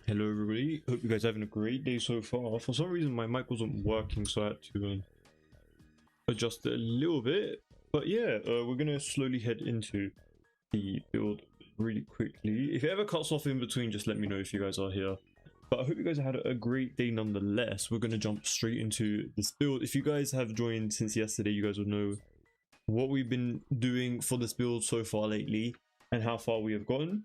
Hello everybody, hope you guys are having a great day so far. For some reason my mic wasn't working, so I had to adjust it a little bit. But yeah, we're gonna slowly head into the build really quickly. If it ever cuts off in between, just let me know if you guys are here. But I hope you guys had a great day nonetheless. We're gonna jump straight into this build. If you guys have joined since yesterday, you guys will know what we've been doing for this build so far lately and how far we have gotten.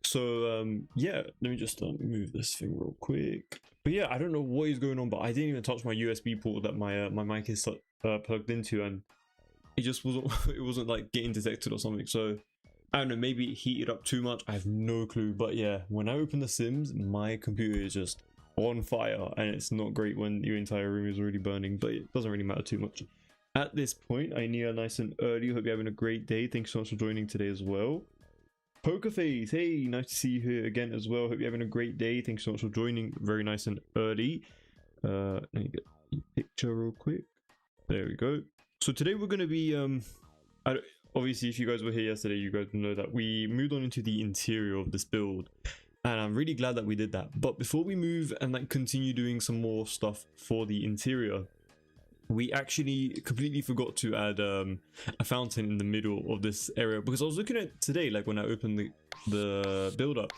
So yeah, let me just move this thing real quick. But yeah, I don't know what is going on, but I didn't even touch my USB port that my my mic is plugged into, and it just wasn't it wasn't like getting detected or something. So I don't know, maybe it heated up too much, I have no clue. But yeah, when I open the Sims, my computer is just on fire, and it's not great when your entire room is already burning, but it doesn't really matter too much at this point. I need nice and early. Hope you're having a great day. Thanks so much for joining today as well. Pokerface, hey, nice to see you here again as well. Hope you're having a great day. Thanks so much for joining. Very nice and early. Let me get the picture real quick. There we go. So today we're going to be obviously if you guys were here yesterday, you guys know that we moved on into the interior of this build, and I'm really glad that we did that. But before we move and like continue doing some more stuff for the interior, we actually completely forgot to add a fountain in the middle of this area, because I was looking at today, like when I opened the build up,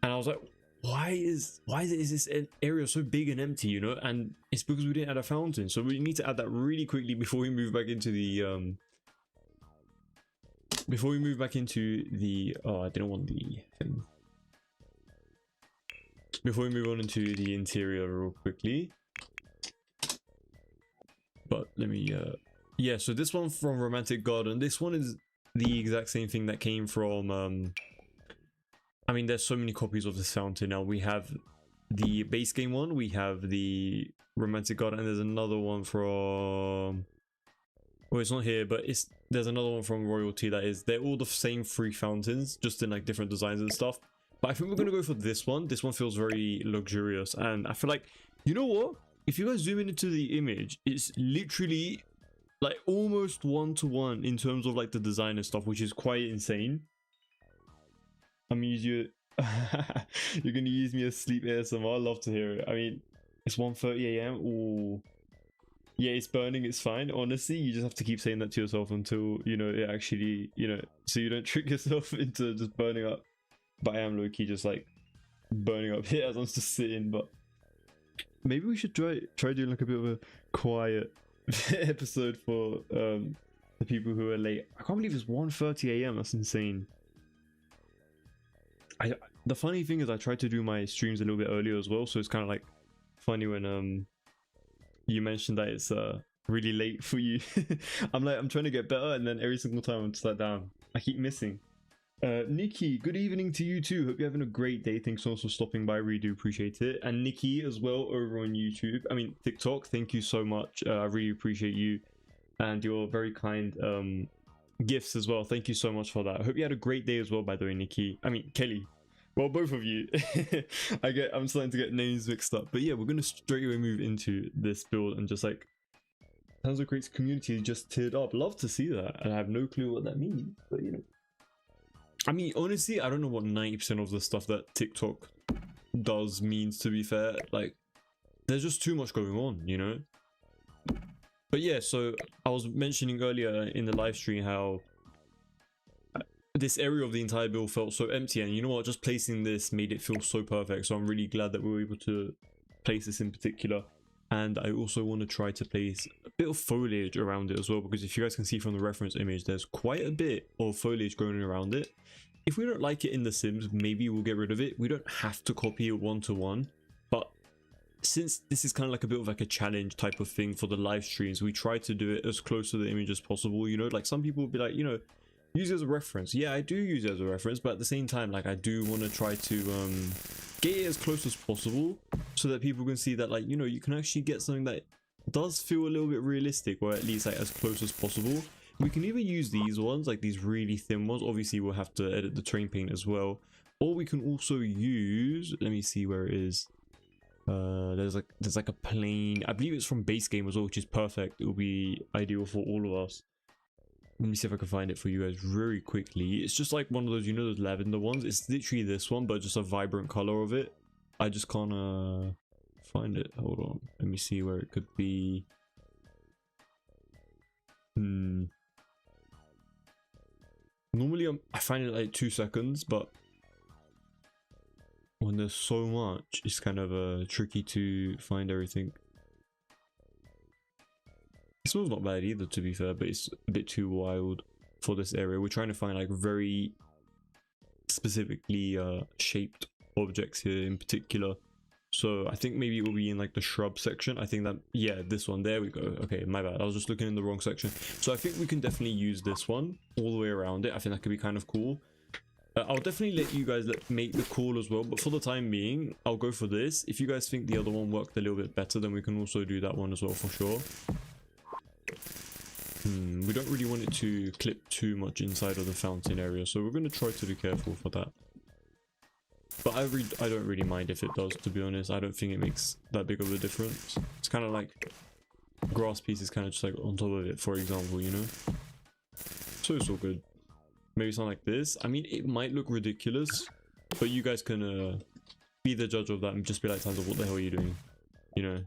and I was like, why is this area so big and empty, you know? And it's because we didn't add a fountain. So we need to add that really quickly before we move back into the oh, I didn't want the thing. Before we move on into the interior real quickly. But let me yeah, so this one from Romantic Garden, this one is the exact same thing that came from I mean, there's so many copies of this fountain now. We have the base game one, we have the Romantic Garden, and there's another one from, well, it's not here, but there's another one from Royalty. That is, they're all the same three fountains, just in like different designs and stuff. But I think we're gonna go for this one. This one feels very luxurious, and I feel like, you know what, if you guys zoom in into the image, it's literally like almost one-to-one in terms of like the design and stuff, which is quite insane. I'm gonna use you. You're gonna use me as sleep ASMR. I love to hear it. I mean, it's 1:30 a.m. Oh, yeah, it's burning. It's fine. Honestly, you just have to keep saying that to yourself until, you know, it actually, you know, so you don't trick yourself into just burning up. But I am low-key just like burning up here as I'm just sitting. But maybe we should try doing like a bit of a quiet episode for the people who are late. I can't believe it's 1:30 a.m. That's insane. The funny thing is, I try to do my streams a little bit earlier as well, so it's kind of like funny when you mentioned that it's really late for you. I'm trying to get better, and then every single time I'm just like, damn, I keep missing. Nikki, good evening to you too. Hope you're having a great day. Thanks so much for stopping by. Really do appreciate it. And Nikki as well over on YouTube, I mean TikTok, thank you so much. I really appreciate you and your very kind gifts as well. Thank you so much for that. I hope you had a great day as well, by the way, Nikki. I mean Kelly. Well, both of you. I'm starting to get names mixed up. But yeah, we're gonna straight away move into this build, and just like Tons of Creates community just tiered up. Love to see that. And I have no clue what that means, but you know. I mean, honestly, I don't know what 90% of the stuff that TikTok does means, to be fair. Like, there's just too much going on, you know? But yeah, so I was mentioning earlier in the live stream how this area of the entire build felt so empty, and you know what, just placing this made it feel so perfect. So I'm really glad that we were able to place this in particular. And I also want to try to place a bit of foliage around it as well, because if you guys can see from the reference image, there's quite a bit of foliage growing around it. If we don't like it in The Sims, maybe we'll get rid of it. We don't have to copy it one-to-one, but since this is kind of like a bit of like a challenge type of thing for the live streams, we try to do it as close to the image as possible. You know, like some people will be like, you know, use it as a reference. Yeah, I do use it as a reference, but at the same time, like I do want to try to get it as close as possible so that people can see that, like, you know, you can actually get something that does feel a little bit realistic, or at least like as close as possible. We can either use these ones, like these really thin ones. Obviously we'll have to edit the terrain paint as well, or we can also use, let me see where it is. There's like a plain, I believe it's from base game as well, which is perfect. It will be ideal for all of us. Let me see if I can find it for you guys very quickly. It's just like one of those, you know, those lavender ones. It's literally this one, but just a vibrant color of it. I just can't find it. Hold on, let me see where it could be. Normally I find it like 2 seconds, but when there's so much, it's kind of tricky to find everything. It smells not bad either, to be fair, but it's a bit too wild for this area. We're trying to find like very specifically shaped objects here in particular. So I think maybe it will be in like the shrub section. I think that, yeah, this one, there we go. Okay, my bad, I was just looking in the wrong section. So I think we can definitely use this one all the way around it. I think that could be kind of cool. I'll definitely let you guys make the call as well, but for the time being, I'll go for this. If you guys think the other one worked a little bit better, then we can also do that one as well for sure. We don't really want it to clip too much inside of the fountain area, so we're going to try to be careful for that. But I don't really mind if it does, to be honest. I don't think it makes that big of a difference. It's kind of like grass piece is kind of just like on top of it, for example, you know? So it's all good. Maybe something like this. I mean, it might look ridiculous, but you guys can be the judge of that and just be like, Tanza, what the hell are you doing? You know?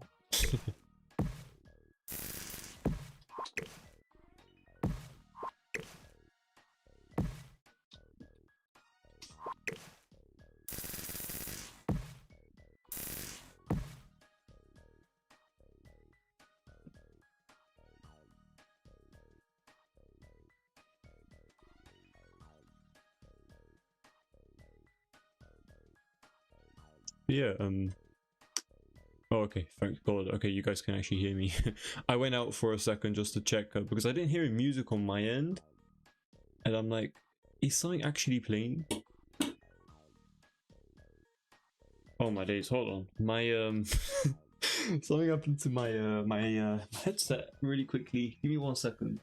Yeah, oh, okay, thank God. Okay, you guys can actually hear me. I went out for a second just to check because I didn't hear any music on my end. And I'm like, is something actually playing? Oh my days, hold on. My something happened to my headset really quickly. Give me 1 second.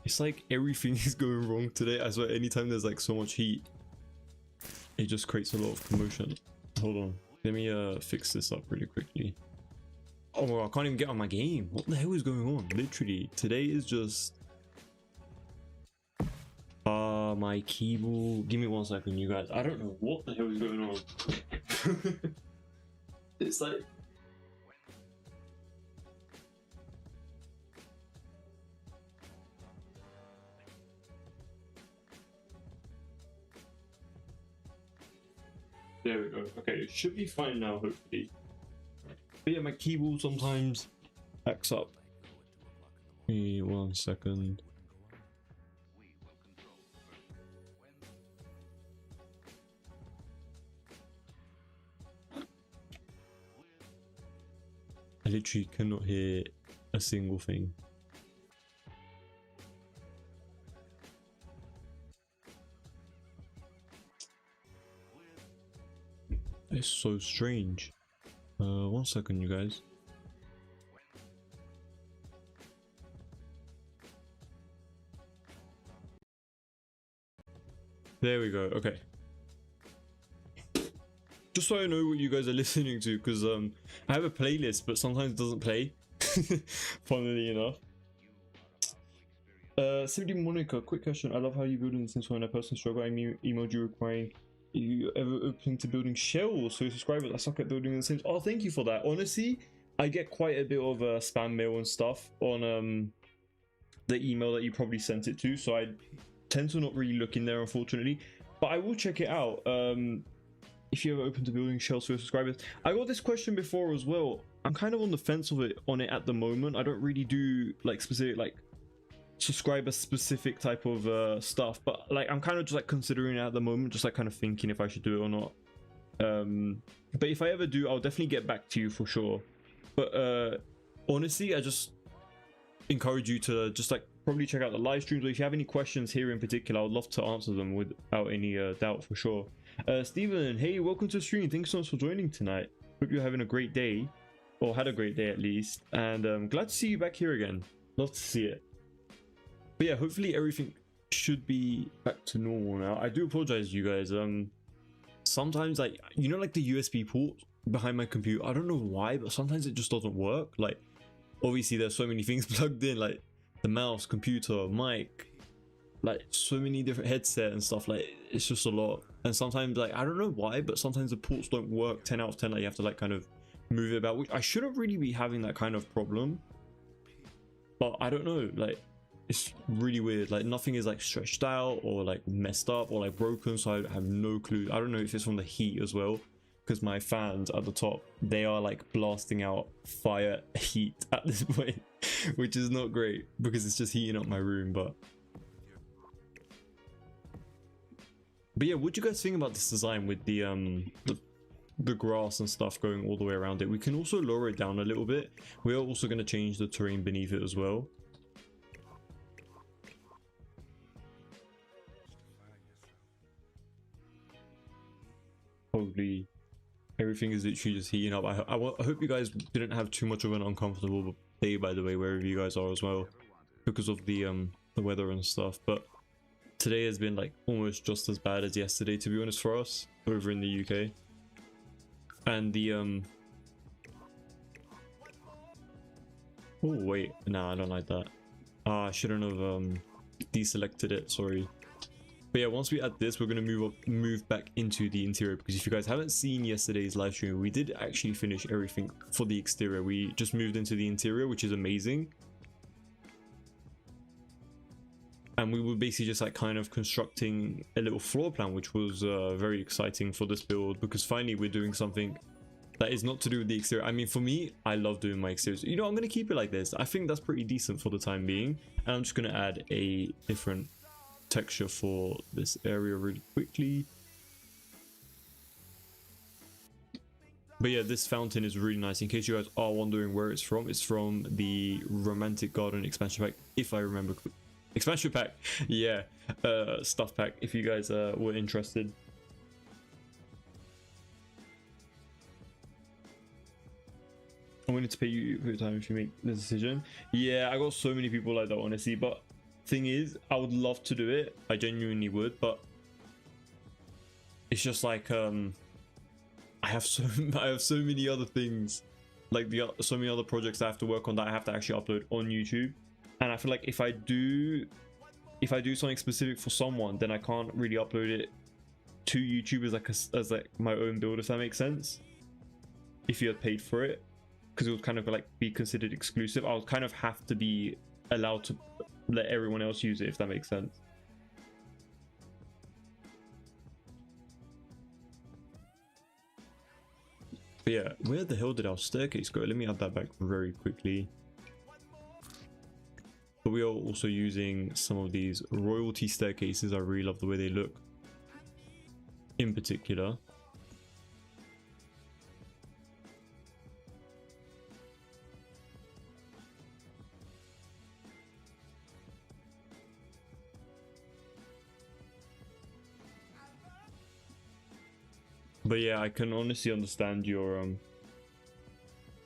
It's like everything is going wrong today. I swear, anytime there's like so much heat, it just creates a lot of commotion. Hold on, let me fix this up really quickly. Oh, I can't even get on my game. What the hell is going on? Literally, today is just my keyboard. Give me 1 second, you guys. I don't know what the hell is going on. It's like, there we go. Okay, it should be fine now, hopefully. But yeah, my keyboard sometimes acts up. Give me 1 second. I literally cannot hear a single thing. It's so strange. 1 second, you guys. There we go. Okay. Just so I know what you guys are listening to, because I have a playlist, but sometimes it doesn't play. Funnily enough. Simply Monica, quick question. I love how you build in Sims when a person struggle. I mean, emoji requiring you ever open to building shells so subscribers. I suck at building in Sims. Oh, thank you for that. Honestly, I get quite a bit of spam mail and stuff on the email that you probably sent it to, so I tend to not really look in there, unfortunately, but I will check it out. If you're open to building shells for subscribers. I got this question before as well. I'm kind of on the fence on it at the moment. I don't really do like specific like subscriber specific type of stuff, but like I'm kind of just like considering it at the moment, just like kind of thinking if I should do it or not. But if I ever do, I'll definitely get back to you for sure. But honestly, I just encourage you to just like probably check out the live streams, or if you have any questions here in particular, I would love to answer them without any doubt for sure. Steven, hey, welcome to the stream. Thanks so much for joining tonight. Hope you're having a great day, or had a great day at least, and glad to see you back here again. Love to see it. But yeah, hopefully everything should be back to normal now. I do apologize, you guys. Sometimes, like, you know, like the USB port behind my computer, I don't know why, but sometimes it just doesn't work. Like, obviously there's so many things plugged in, like the mouse, computer, mic, like so many different headset and stuff. Like, it's just a lot. And sometimes, like, I don't know why, but sometimes the ports don't work 10 out of 10. Like, you have to like kind of move it about, which I shouldn't really be having that kind of problem, but I don't know, like, it's really weird. Like, nothing is like stretched out or like messed up or like broken, so I have no clue. I don't know if it's from the heat as well, because my fans at the top, they are like blasting out fire heat at this point, which is not great because it's just heating up my room. But yeah, what do you guys think about this design with the grass and stuff going all the way around it? We can also lower it down a little bit. We are also going to change the terrain beneath it as well. Probably everything is literally just heating up. I hope you guys didn't have too much of an uncomfortable day, by the way, wherever you guys are as well, because of the weather and stuff. But today has been like almost just as bad as yesterday, to be honest, for us over in the UK. And the oh wait, nah, I don't like that. I shouldn't have deselected it, sorry. But yeah, once we add this, we're going to move back into the interior, because if you guys haven't seen yesterday's live stream, we did actually finish everything for the exterior. We just moved into the interior, which is amazing. And we were basically just like kind of constructing a little floor plan, which was very exciting for this build, because finally we're doing something that is not to do with the exterior. I mean, for me, I love doing my exteriors. You know, I'm going to keep it like this. I think that's pretty decent for the time being. And I'm just going to add a different texture for this area really quickly. But yeah, this fountain is really nice. In case you guys are wondering where it's from the Romantic Garden expansion pack, if I remember. Expansion pack, yeah, stuff pack, if you guys were interested. I'm willing to pay you for your time if you make the decision. Yeah, I got so many people like that, honestly, but thing is, I would love to do it. I genuinely would, but it's just like I have so many other things, like so many other projects I have to work on that I have to actually upload on YouTube. And I feel like if I do something specific for someone, then I can't really upload it to YouTube as like my own build, if that makes sense. If you had paid for it, because it would kind of like be considered exclusive, I would kind of have to be allowed to let everyone else use it, if that makes sense. But yeah, where the hell did our staircase go? Let me add that back very quickly. But we are also using some of these royalty staircases. I really love the way they look in particular. But yeah, I can honestly understand your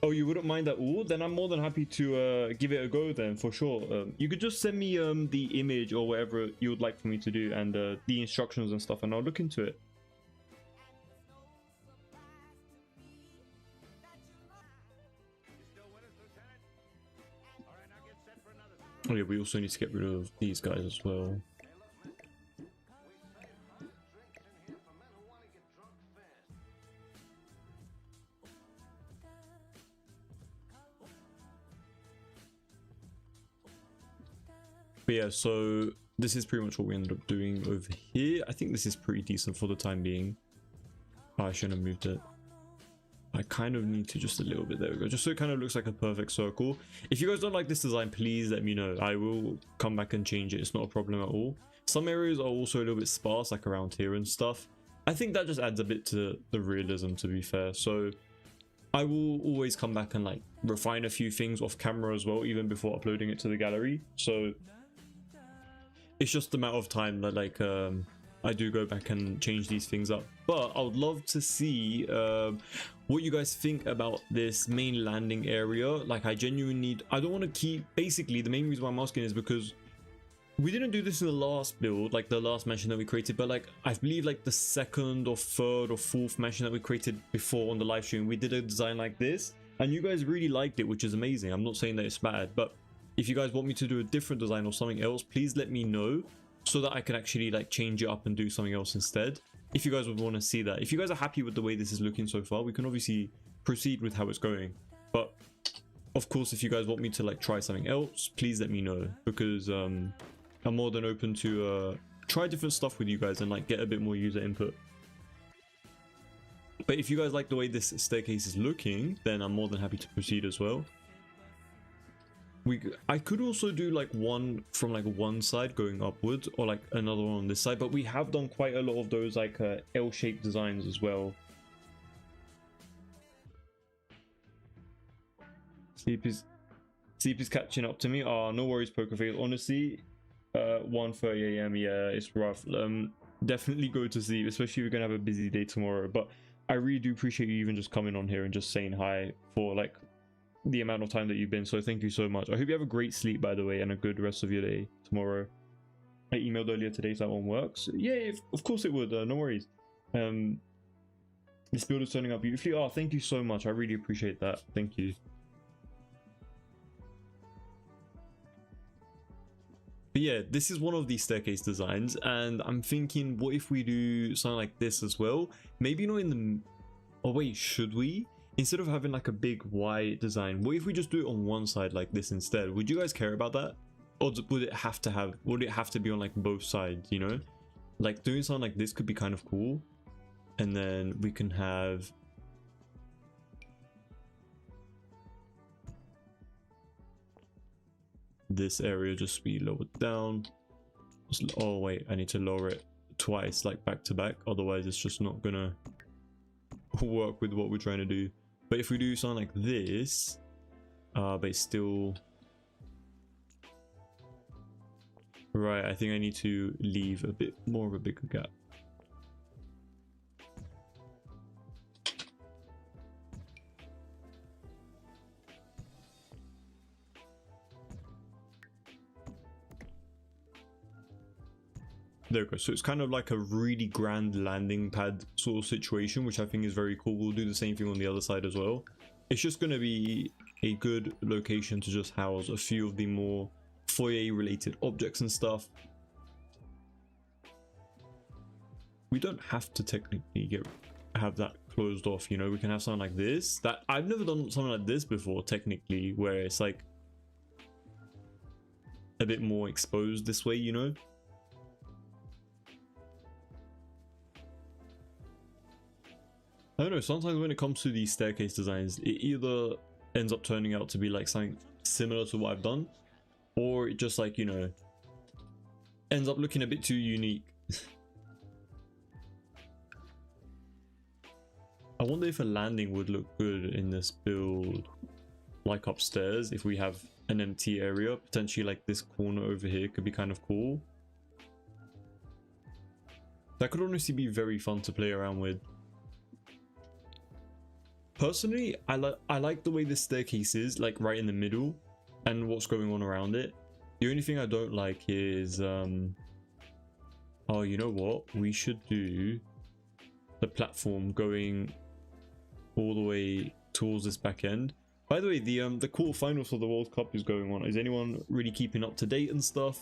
oh, you wouldn't mind at all? Then I'm more than happy to give it a go then, for sure. You could just send me the image or whatever you would like for me to do, and the instructions and stuff, and I'll look into it. Oh yeah, we also need to get rid of these guys as well. But yeah, so this is pretty much what we ended up doing over here. I think this is pretty decent for the time being. Oh, I shouldn't have moved it. I kind of need to just a little bit. There we go. Just so it kind of looks like a perfect circle. If you guys don't like this design, please let me know. I will come back and change it. It's not a problem at all. Some areas are also a little bit sparse, like around here and stuff. I think that just adds a bit to the realism, to be fair. So I will always come back and like refine a few things off camera as well, even before uploading it to the gallery. So it's just a matter of time that like I do go back and change these things up. But I would love to see what you guys think about this main landing area. Like, I genuinely I don't want to keep, basically the main reason why I'm asking is because we didn't do this in the last build, like the last mansion that we created, but like I believe like the second or third or fourth mansion that we created before on the live stream, we did a design like this and you guys really liked it, which is amazing. I'm not saying that it's bad, but if you guys want me to do a different design or something else, please let me know so that I can actually like change it up and do something else instead. If you guys would want to see that. If you guys are happy with the way this is looking so far, we can obviously proceed with how it's going. But of course, if you guys want me to like try something else, please let me know, because I'm more than open to try different stuff with you guys and like get a bit more user input. But if you guys like the way this staircase is looking, then I'm more than happy to proceed as well. I could also do like one from like one side going upwards, or like another one on this side, but we have done quite a lot of those like L-shaped designs as well. Sleep is catching up to me. Oh, no worries, Pokerface. Honestly, 1:30 AM, yeah, it's rough. Definitely go to sleep, especially if you're gonna have a busy day tomorrow. But I really do appreciate you even just coming on here and just saying hi for like the amount of time that you've been. So thank you so much. I hope you have a great sleep, by the way, and a good rest of your day tomorrow. I emailed earlier today, so that one works. Yeah, of course it would. No worries. This build is turning out beautifully. Oh, thank you so much. I really appreciate that. Thank you. But yeah, this is one of these staircase designs, and I'm thinking, what if we do something like this as well? Maybe not in the... Oh wait, should we? Instead of having like a big wide design, what if we just do it on one side like this instead? Would you guys care about that? Or would it have to be on like both sides, you know? Like doing something like this could be kind of cool. And then we can have... this area just be lowered down. Oh wait, I need to lower it twice, like back to back, otherwise it's just not gonna work with what we're trying to do. But if we do something like this, but it's still right, I think I need to leave a bit more of a bigger gap. There we go. So it's kind of like a really grand landing pad sort of situation, which I think is very cool. We'll do the same thing on the other side as well. It's just going to be a good location to just house a few of the more foyer related objects and stuff. We don't have to technically have that closed off, you know. We can have something like this. That I've never done something like this before, technically, where it's like a bit more exposed this way, you know. I don't know, sometimes when it comes to these staircase designs, it either ends up turning out to be like something similar to what I've done, or it just like, you know, ends up looking a bit too unique. I wonder if a landing would look good in this build, like upstairs, if we have an empty area. Potentially like this corner over here could be kind of cool. That could honestly be very fun to play around with. Personally, I like the way this staircase is, like right in the middle, and what's going on around it. The only thing I don't like is, oh, you know what? We should do the platform going all the way towards this back end. By the way, the quarterfinals for the World Cup is going on. Is anyone really keeping up to date and stuff?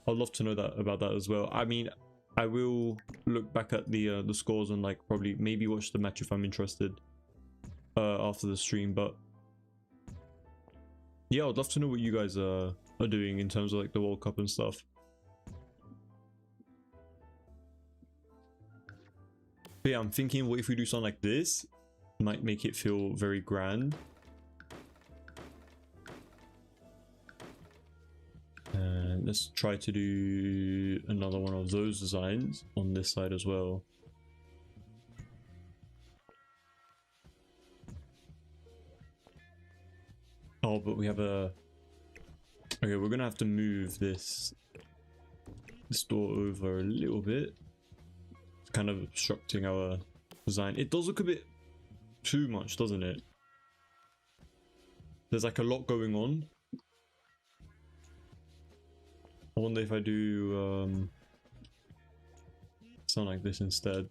I'd love to know about that as well. I mean, I will look back at the scores and like probably maybe watch the match if I'm interested. After the stream, but yeah, I'd love to know what you guys are doing in terms of like the World Cup and stuff. But yeah, I'm thinking, what if we do something like this? Might make it feel very grand. And let's try to do another one of those designs on this side as well. Oh, but we have a... Okay, we're gonna have to move this door over a little bit. It's kind of obstructing our design. It does look a bit too much, doesn't it? There's like a lot going on. I wonder if I do something like this instead.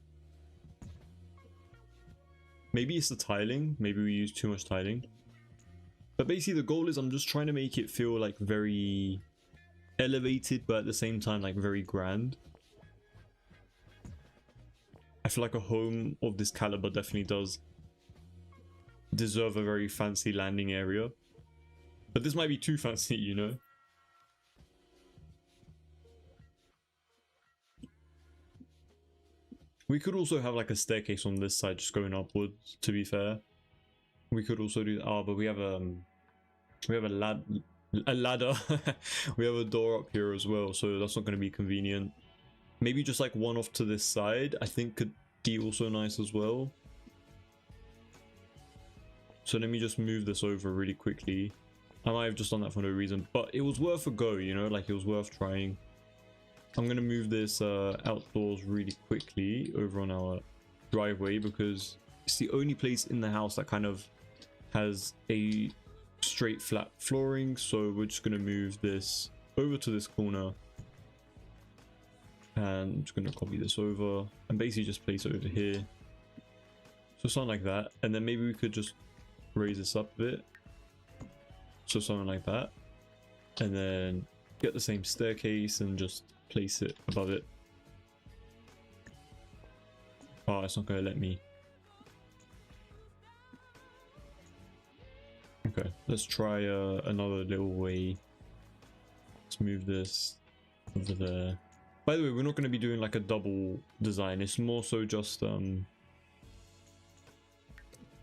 Maybe it's the tiling. Maybe we use too much tiling. But basically the goal is I'm just trying to make it feel like very elevated, but at the same time like very grand. I feel like a home of this caliber definitely does deserve a very fancy landing area. But this might be too fancy, you know? We could also have like a staircase on this side just going upwards, to be fair. We could also do, but we have a ladder. We have a door up here as well, so that's not going to be convenient. Maybe just like one off to this side, I think could be also nice as well. So let me just move this over really quickly. I might have just done that for no reason, but it was worth a go, you know, like it was worth trying. I'm going to move this outdoors really quickly over on our driveway because it's the only place in the house that kind of has a straight flat flooring. So we're just going to move this over to this corner. And I'm just going to copy this over and basically just place it over here. So something like that. And then maybe we could just raise this up a bit. So something like that. And then get the same staircase and just place it above it. Oh, it's not going to let me. Okay, let's try another little way. Let's move this over there. By the way, we're not going to be doing like a double design. It's more so just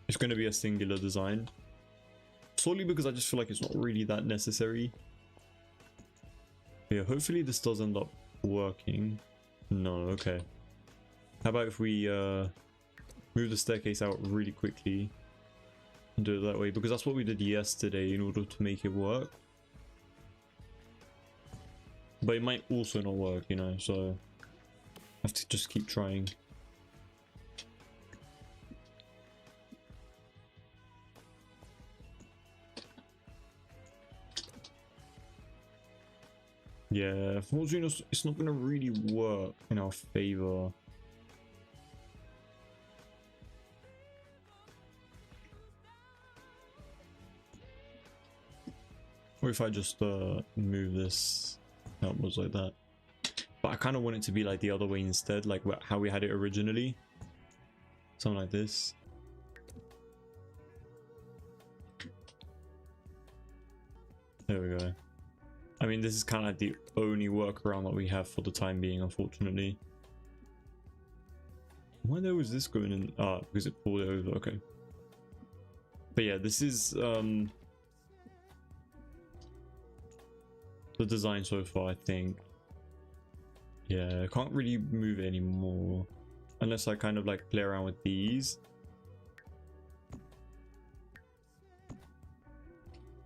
it's going to be a singular design. Solely because I just feel like it's not really that necessary. Yeah, hopefully this does end up working. No, okay. How about if we move the staircase out really quickly and do it that way, because that's what we did yesterday in order to make it work. But it might also not work, you know, so I have to just keep trying. Yeah, unfortunately it's not going to really work in our favor. Or if I just move this outwards like that. But I kind of want it to be like the other way instead, like how we had it originally. Something like this. There we go. I mean, this is kind of like the only workaround that we have for the time being, unfortunately. Why there was this going in? Ah, because it pulled it over. Okay. But yeah, this is the design so far, I think. Yeah, I can't really move it anymore unless I kind of like play around with these.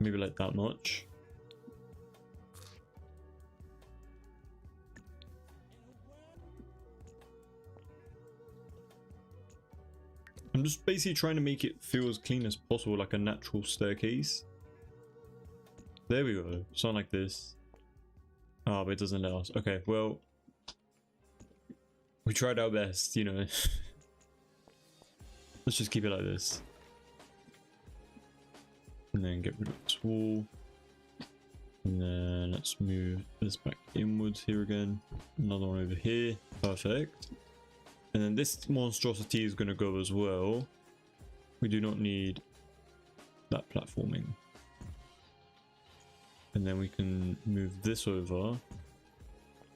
Maybe like that much. I'm just basically trying to make it feel as clean as possible, like a natural staircase. There we go, something like this. Oh, but it doesn't let us. Okay, well, we tried our best, you know. Let's just keep it like this. And then get rid of this wall. And then let's move this back inwards here again. Another one over here. Perfect. And then this monstrosity is going to go as well. We do not need that platforming. And then we can move this over.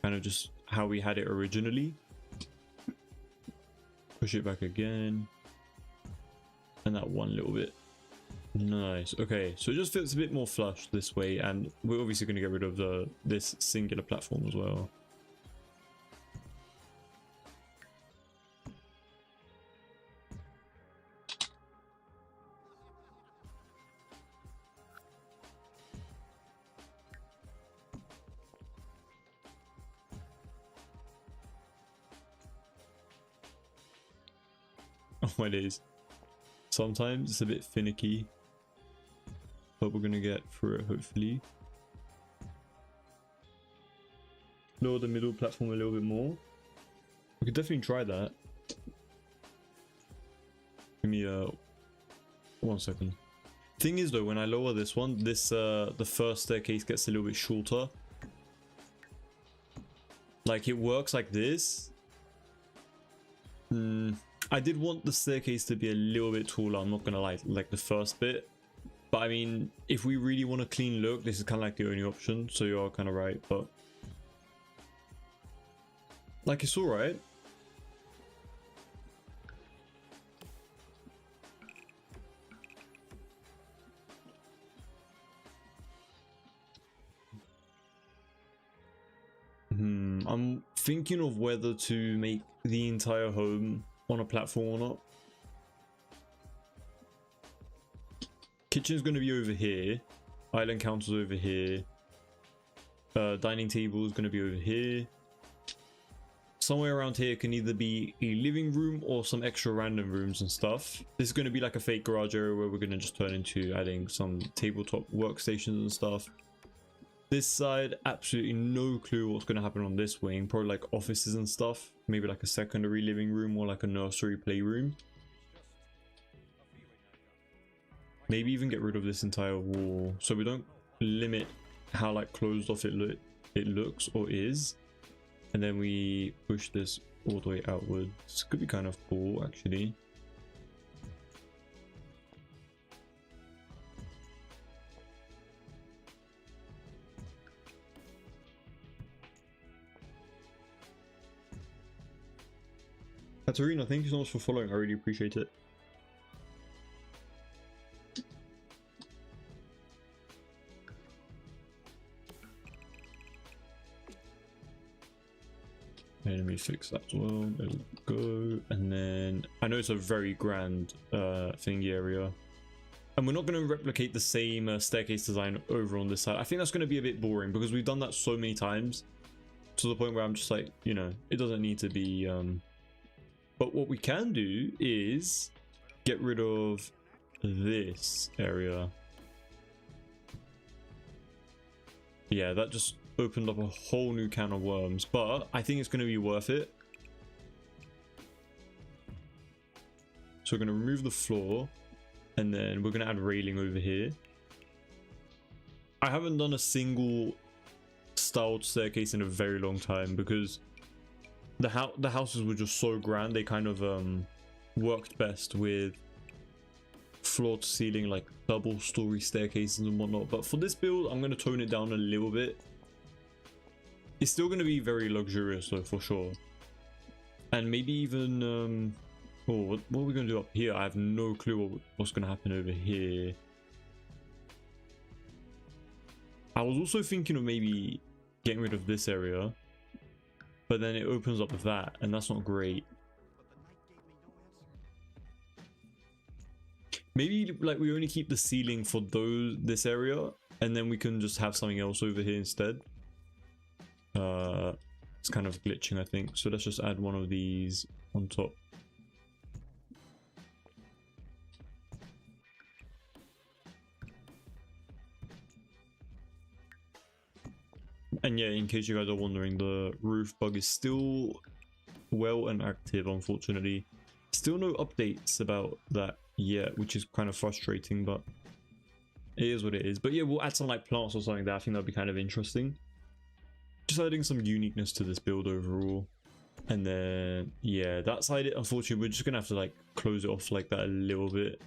Kind of just how we had it originally. Push it back again. And that one little bit. Nice. Okay, so it just fits a bit more flush this way. And we're obviously going to get rid of this singular platform as well. Oh my days. Sometimes it's a bit finicky, but we're gonna get through it hopefully. lower the middle platform a little bit more. We could definitely try that. Give me 1 second. Thing is though, when I lower this one, this the first staircase gets a little bit shorter. Like it works like this. I did want the staircase to be a little bit taller, I'm not gonna lie, like the first bit. But I mean, if we really want a clean look, this is kind of like the only option, so you are kind of right, but like it's alright. I'm thinking of whether to make the entire home on a platform or not. Kitchen's going to be over here. Island counter's over here. Dining table is going to be over here. Somewhere around here can either be a living room or some extra random rooms and stuff. This is going to be like a fake garage area where we're going to just turn into adding some tabletop workstations and stuff. This side, absolutely no clue what's going to happen on this wing. Probably like offices and stuff. Maybe like a secondary living room or like a nursery playroom. Maybe even get rid of this entire wall so we don't limit how like closed off it looks or is. And then we push this all the way outwards. This could be kind of cool actually. Katarina, thank you so much for following. I really appreciate it. And let me fix that as well. There we go. And then I know it's a very grand thingy area. And we're not going to replicate the same staircase design over on this side. I think that's going to be a bit boring because we've done that so many times to the point where I'm just like, you know, it doesn't need to be... But what we can do is get rid of this area. Yeah, that just opened up a whole new can of worms, but I think it's going to be worth it. So we're going to remove the floor and then we're going to add railing over here. I haven't done a single styled staircase in a very long time because the houses were just so grand. They kind of worked best with floor to ceiling, like double story staircases and whatnot. But for this build, I'm going to tone it down a little bit. It's still going to be very luxurious though, for sure. And maybe even what are we going to do up here? I have no clue what's going to happen over here. I was also thinking of maybe getting rid of this area, but then it opens up with that, and that's not great. Maybe like we only keep the ceiling for this area, and then we can just have something else over here instead. It's kind of glitching, I think. So let's just add one of these on top. And yeah, in case you guys are wondering, the roof bug is still well and active, unfortunately. Still no updates about that yet, which is kind of frustrating, but it is what it is. But yeah, we'll add some like plants or something there. I think that'd be kind of interesting. Just adding some uniqueness to this build overall. And then yeah, that side, unfortunately, we're just gonna have to like close it off like that a little bit.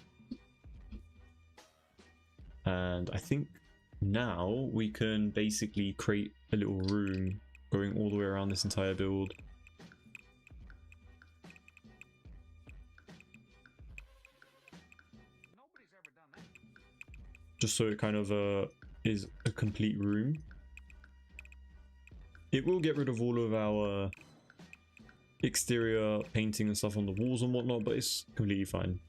And I think now we can basically create a little room going all the way around this entire build. Just so it kind of is a complete room. It will get rid of all of our exterior painting and stuff on the walls and whatnot, but it's completely fine.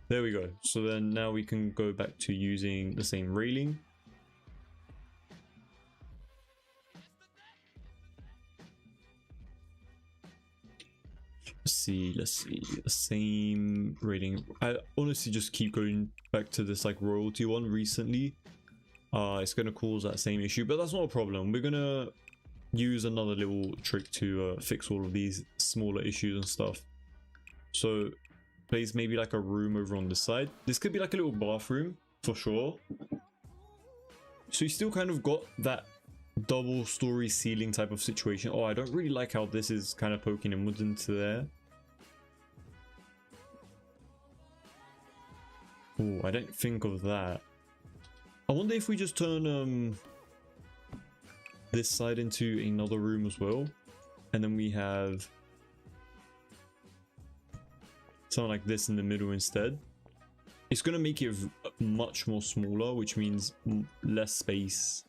There we go. So then now we can go back to using the same railing. Let's see, the same rating. I honestly just keep going back to this like royalty one recently. it's going to cause that same issue, but that's not a problem. We're going to use another little trick to fix all of these smaller issues and stuff. So place maybe like a room over on this side. This could be like a little bathroom for sure. So you still kind of got that double story ceiling type of situation. Oh, I don't really like how this is kind of poking inwards into there. Oh, I didn't think of that. I wonder if we just turn this side into another room as well, and then we have something like this in the middle instead. It's gonna make it much more smaller, which means less space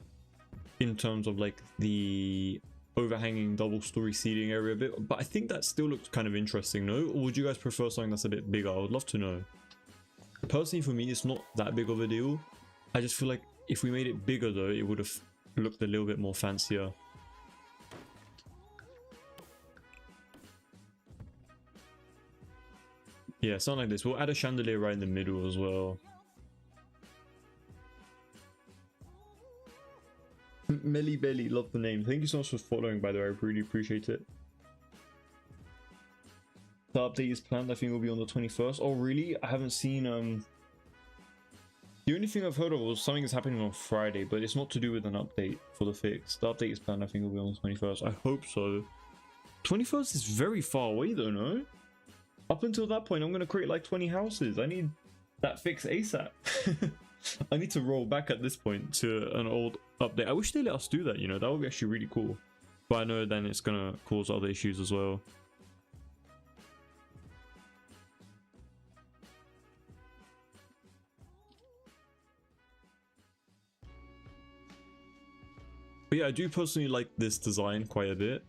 in terms of like the overhanging double story ceiling area a bit, but I think that still looks kind of interesting, no? Or would you guys prefer something that's a bit bigger? I would love to know. Personally, for me, it's not that big of a deal. I just feel like if we made it bigger though, it would have looked a little bit more fancier. Yeah, something like this. We'll add a chandelier right in the middle as well. Melly Belly, love the name. Thank you so much for following, by the way. I really appreciate it. The update is planned. I think it will be on the 21st. Oh, really? I haven't seen... The only thing I've heard of was something is happening on Friday, but it's not to do with an update for the fix. The update is planned. I think it will be on the 21st. I hope so. 21st is very far away, though, no? Up until that point, I'm going to create like 20 houses. I need that fix ASAP. I need to roll back at this point to an old update. I wish they let us do that, you know, that would be actually really cool. But I know then it's going to cause other issues as well. But yeah, I do personally like this design quite a bit.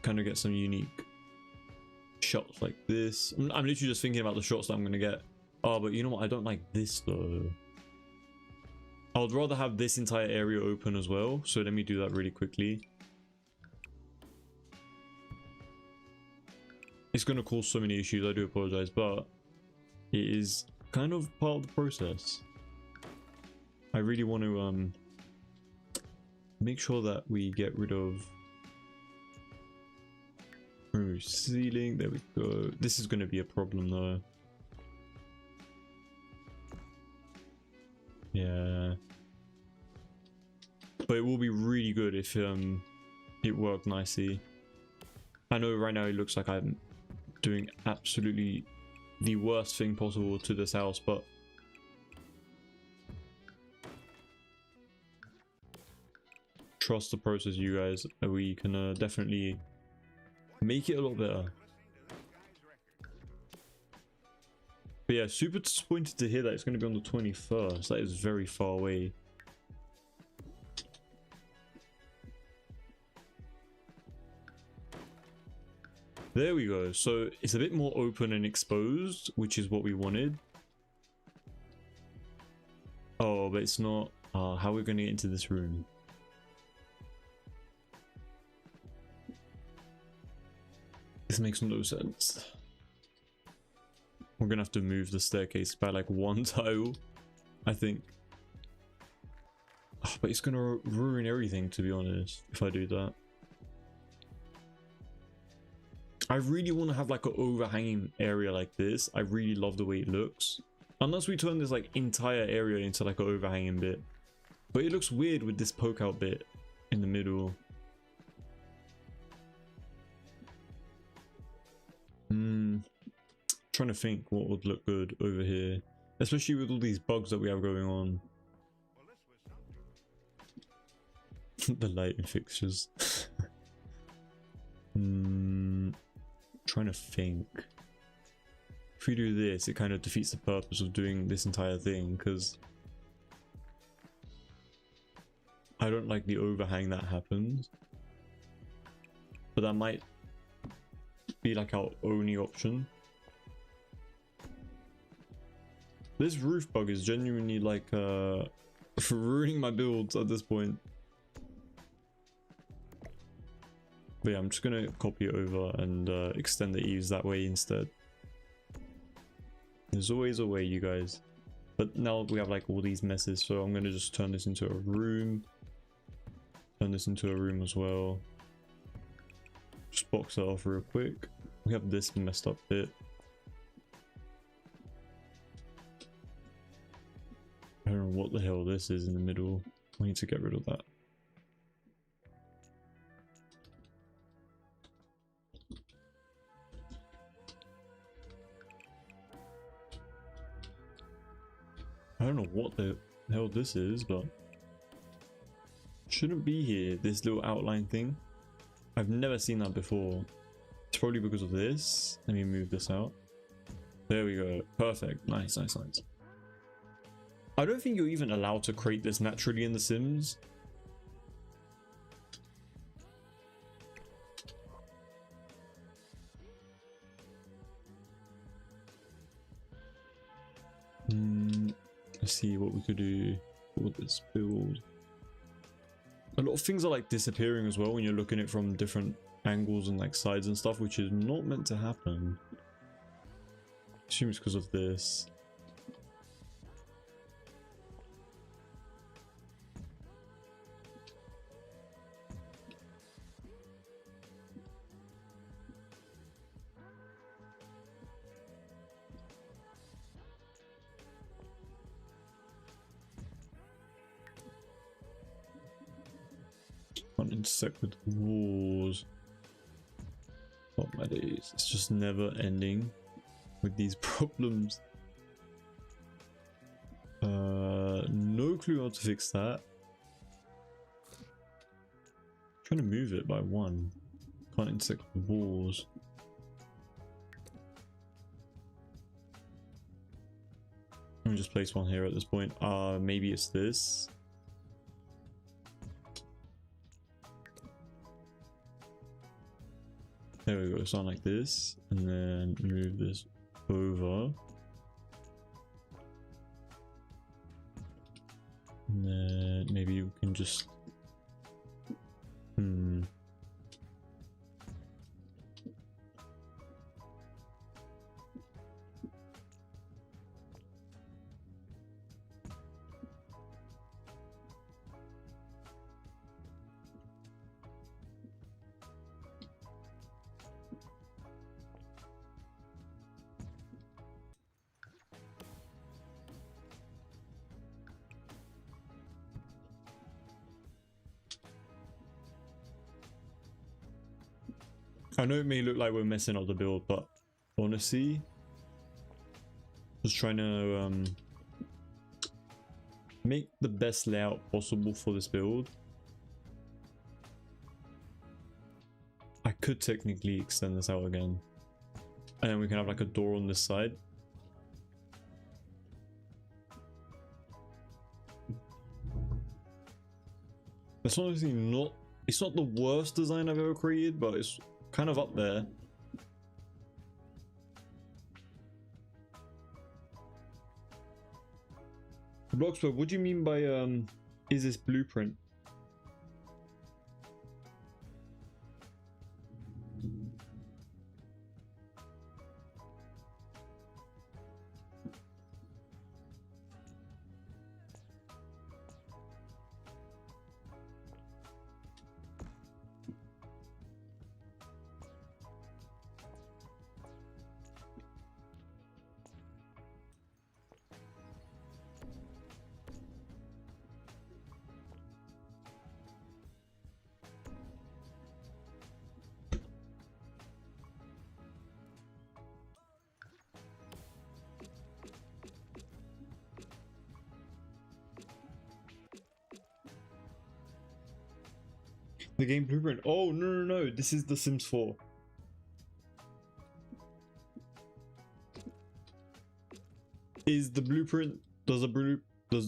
Kind of get some unique shots like this. I'm literally just thinking about the shots that I'm going to get. Oh, but you know what? I don't like this though. I would rather have this entire area open as well. So let me do that really quickly. It's going to cause so many issues. I do apologize, but it is kind of part of the process. I really want to make sure that we get rid of ceiling. There we go. This is going to be a problem though. Yeah, but it will be really good if it worked nicely. I know right now it looks like I'm doing absolutely the worst thing possible to this house, but trust the process, you guys. We can definitely make it a lot better. But yeah, super disappointed to hear that it's going to be on the 21st. That is very far away. There we go. So it's a bit more open and exposed, which is what we wanted. Oh, but it's not. How are we going to get into this room? This makes no sense. We're gonna have to move the staircase by like one tile, I think. Oh, but it's gonna ruin everything, to be honest, if I do that. I really want to have like an overhanging area like this. I really love the way it looks. Unless we turn this like entire area into like an overhanging bit. But it looks weird with this poke out bit in the middle. Trying to think what would look good over here, especially with all these bugs that we have going on. The lighting fixtures. Trying to think. If we do this, it kind of defeats the purpose of doing this entire thing, because I don't like the overhang that happens. But that might be like our only option. This roof bug is genuinely like ruining my builds at this point. But yeah, I'm just gonna copy it over and extend the eaves that way instead. There's always a way, you guys. But now we have like all these messes, so I'm gonna just turn this into a room. Turn this into a room as well. Just box that off real quick. We have this messed up bit. I don't know what the hell this is in the middle. I need to get rid of that. I don't know what the hell this is, but shouldn't be here, this little outline thing. I've never seen that before. It's probably because of this. Let me move this out. There we go. Perfect. Nice, nice, nice. I don't think you're even allowed to create this naturally in The Sims. Let's see what we could do for this build. A lot of things are like disappearing as well when you're looking at it from different angles and like sides and stuff, which is not meant to happen. I assume it's because of this. Can't intersect with walls. Oh my days, it's just never ending with these problems. No clue how to fix that. Trying to move it by one. Can't intersect with walls. Let me just place one here at this point. Maybe it's this. There we go, something like this, and then move this over. And then maybe you can just... I know it may look like we're messing up the build, but honestly, just trying to make the best layout possible for this build. I could technically extend this out again, and then we can have like a door on this side. It's honestly not, it's not the worst design I've ever created, but it's kind of up there. Bloxburg, what do you mean by is this blueprint? The game blueprint. Oh, no. This is The Sims 4. Is the blueprint, does the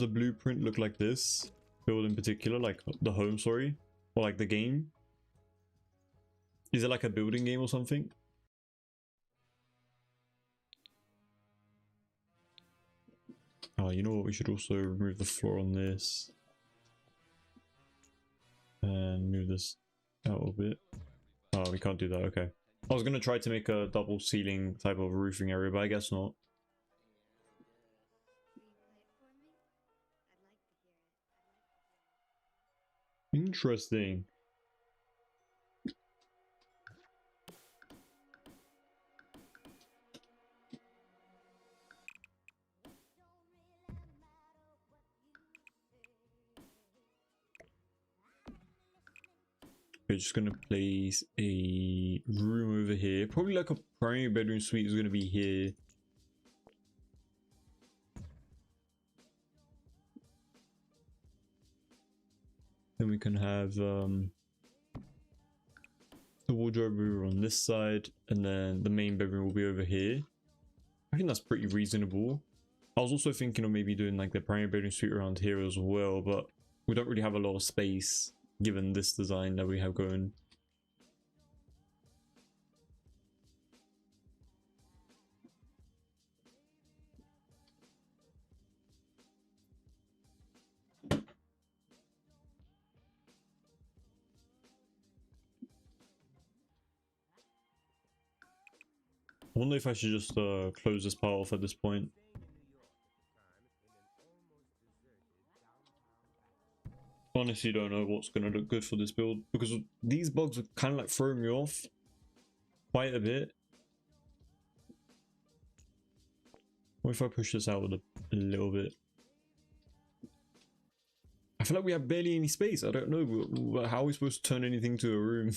blueprint look like this? Build in particular, like the home, sorry? Or like the game? Is it like a building game or something? Oh, you know what? We should also remove the floor on this. And move this out a bit. Oh, we can't do that. Okay. I was gonna try to make a double ceiling type of roofing area, but I guess not. Interesting. We're just gonna place a room over here. Probably like a primary bedroom suite is gonna be here. Then we can have the wardrobe room on this side, and then the main bedroom will be over here. I think that's pretty reasonable. I was also thinking of maybe doing like the primary bedroom suite around here as well, but we don't really have a lot of space given this design that we have going. I wonder if I should just close this part off at this point. Honestly don't know what's going to look good for this build, because these bugs are kind of like throwing me off quite a bit. What if I push this out a little bit? I feel like we have barely any space. I don't know. How are we supposed to turn anything to a room?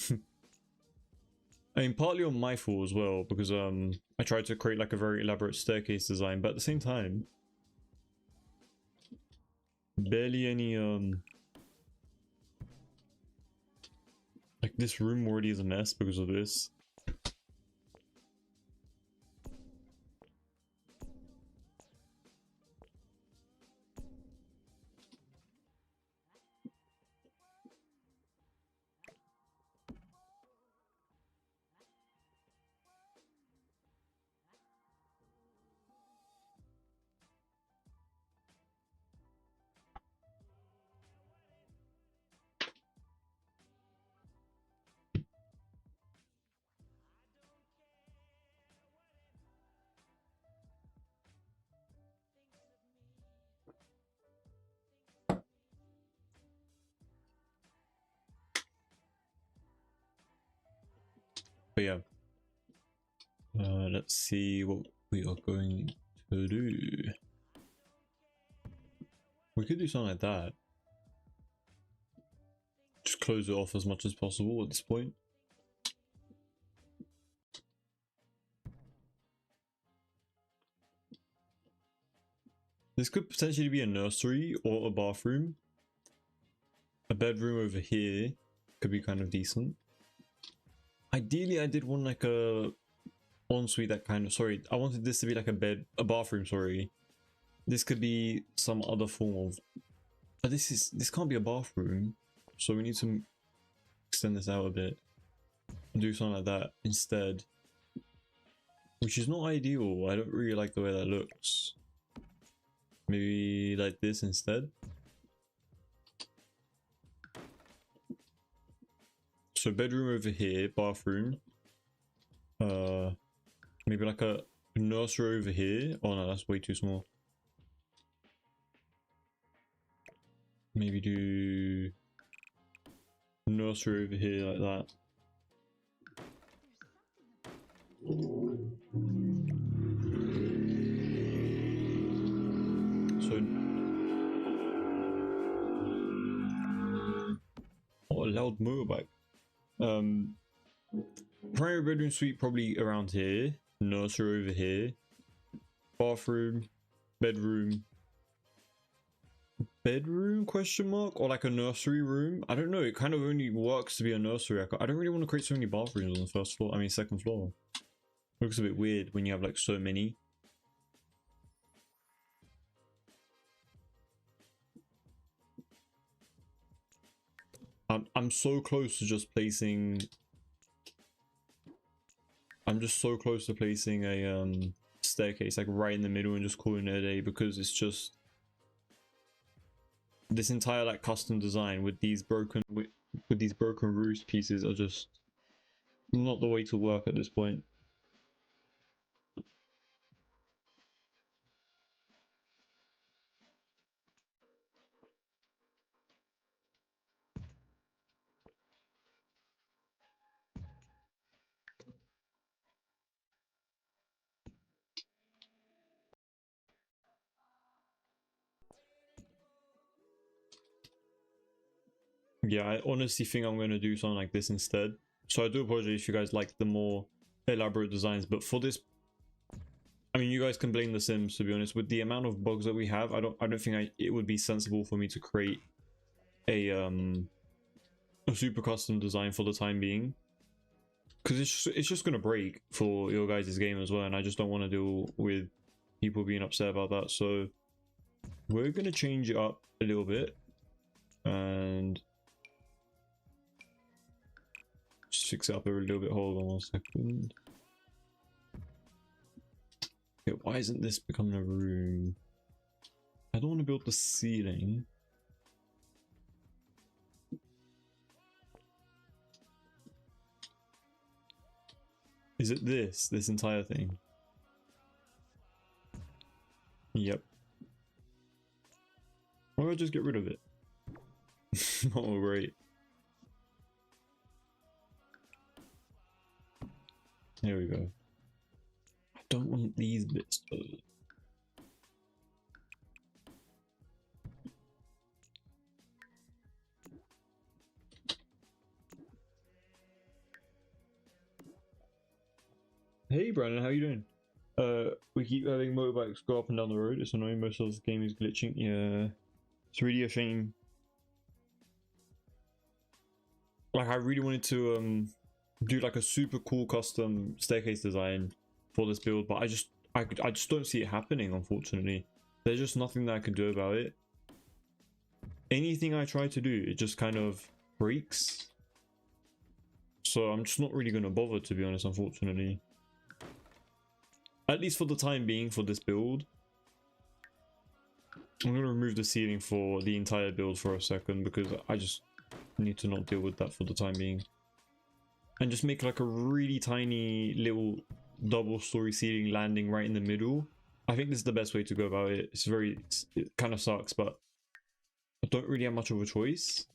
I mean, partly on my fault as well, because I tried to create like a very elaborate staircase design, but at the same time, barely any like this room already is a mess because of this. But yeah, let's see what we are going to do. We could do something like that. Just close it off as much as possible at this point. This could potentially be a nursery or a bathroom. A bedroom over here could be kind of decent. Ideally, I did want like a ensuite that kind of, sorry, I wanted this to be like a bathroom, sorry. This could be some other form of, but this can't be a bathroom. So we need to extend this out a bit and do something like that instead. Which is not ideal. I don't really like the way that looks. Maybe like this instead. So bedroom over here, bathroom. Maybe like a nursery over here. Oh no, that's way too small. Maybe do nursery over here like that. So, what a loud motorbike. Primary bedroom suite probably around here. Nursery over here. Bathroom, bedroom. Bedroom question mark, or like a nursery room? I don't know, it kind of only works to be a nursery. I don't really want to create so many bathrooms on the first floor, I mean second floor. Looks a bit weird when you have like so many. I'm so close to just placing, I'm just so close to placing a staircase like right in the middle and just calling it a day, because it's just this entire like custom design with these broken roof pieces are just not the way to work at this point. Yeah, I honestly think I'm going to do something like this instead. So I do apologize if you guys like the more elaborate designs, but for this, I mean, you guys can blame The Sims, to be honest. With the amount of bugs that we have, I don't think it would be sensible for me to create a super custom design for the time being, because it's just gonna break for your guys' game as well, and I just don't want to deal with people being upset about that. So we're gonna change it up a little bit and just fix it up a little bit. Hold on 1 second. Okay, why isn't this becoming a room? I don't want to build the ceiling. Is it this entire thing? Yep. Why don't I just get rid of it? Oh, great. There we go. I don't want these bits though. Hey Brandon, how you doing? We keep having motorbikes go up and down the road. It's annoying. Most of the game is glitching. Yeah, it's really a shame. Like, I really wanted to do like a super cool custom staircase design for this build, but I just don't see it happening, unfortunately. There's just nothing that I can do about it. Anything I try to do, it just kind of breaks. So I'm just not really going to bother, to be honest, unfortunately. At least for the time being, for this build. I'm going to remove the ceiling for the entire build for a second, because I just need to not deal with that for the time being. And just make like a really tiny little double story ceiling landing right in the middle. I think this is the best way to go about it. It kind of sucks, but I don't really have much of a choice.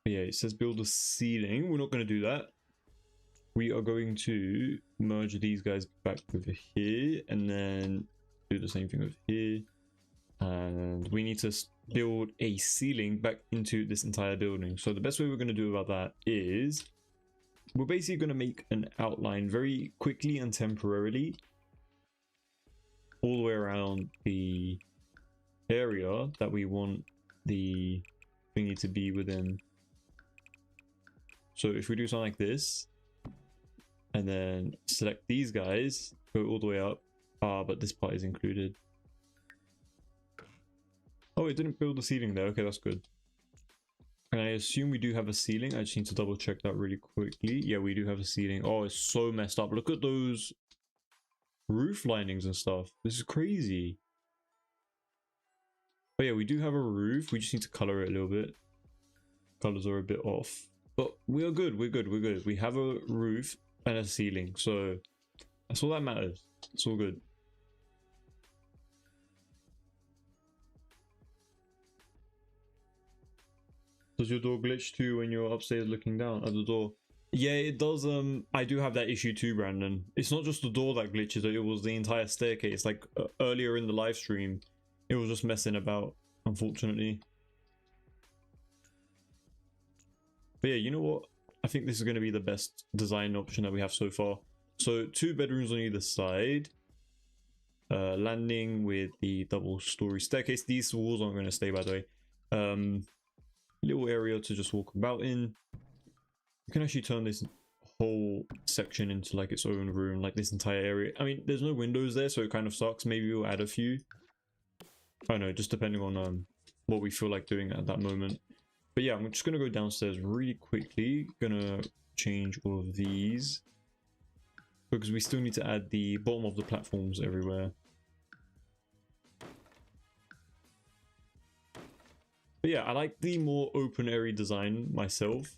But yeah, it says build a ceiling. We're not going to do that. We are going to merge these guys back over here and then do the same thing over here. And we need to build a ceiling back into this entire building. So the best way we're going to do about that is we're basically going to make an outline very quickly and temporarily all the way around the area that we want the thingy to be within. So if we do something like this and then select these guys, go all the way up, but this part is included. Oh, it didn't build the ceiling there. Okay, that's good. And I assume we do have a ceiling. I just need to double check that really quickly. Yeah, we do have a ceiling. Oh, it's so messed up. Look at those roof linings and stuff. This is crazy. But yeah, we do have a roof. We just need to color it a little bit. Colors are a bit off. But we are good. We're good. We're good. We have a roof and a ceiling. So that's all that matters. It's all good. Does your door glitch too when you're upstairs looking down at the door? Yeah, it does. I do have that issue too, Brandon. It's not just the door that glitches, it was the entire staircase. Like earlier in the live stream, it was just messing about, unfortunately. But yeah, you know what? I think this is going to be the best design option that we have so far. So 2 bedrooms on either side. Landing with the double story staircase. These walls aren't going to stay, by the way. Little area to just walk about in. You can actually turn this whole section into like its own room, like this entire area. I mean, there's no windows there, so it kind of sucks. Maybe we'll add a few. I don't know, just depending on what we feel like doing at that moment. But yeah, I'm just gonna go downstairs really quickly. Gonna change all of these because we still need to add the bottom of the platforms everywhere. But yeah, I like the more open airy design myself.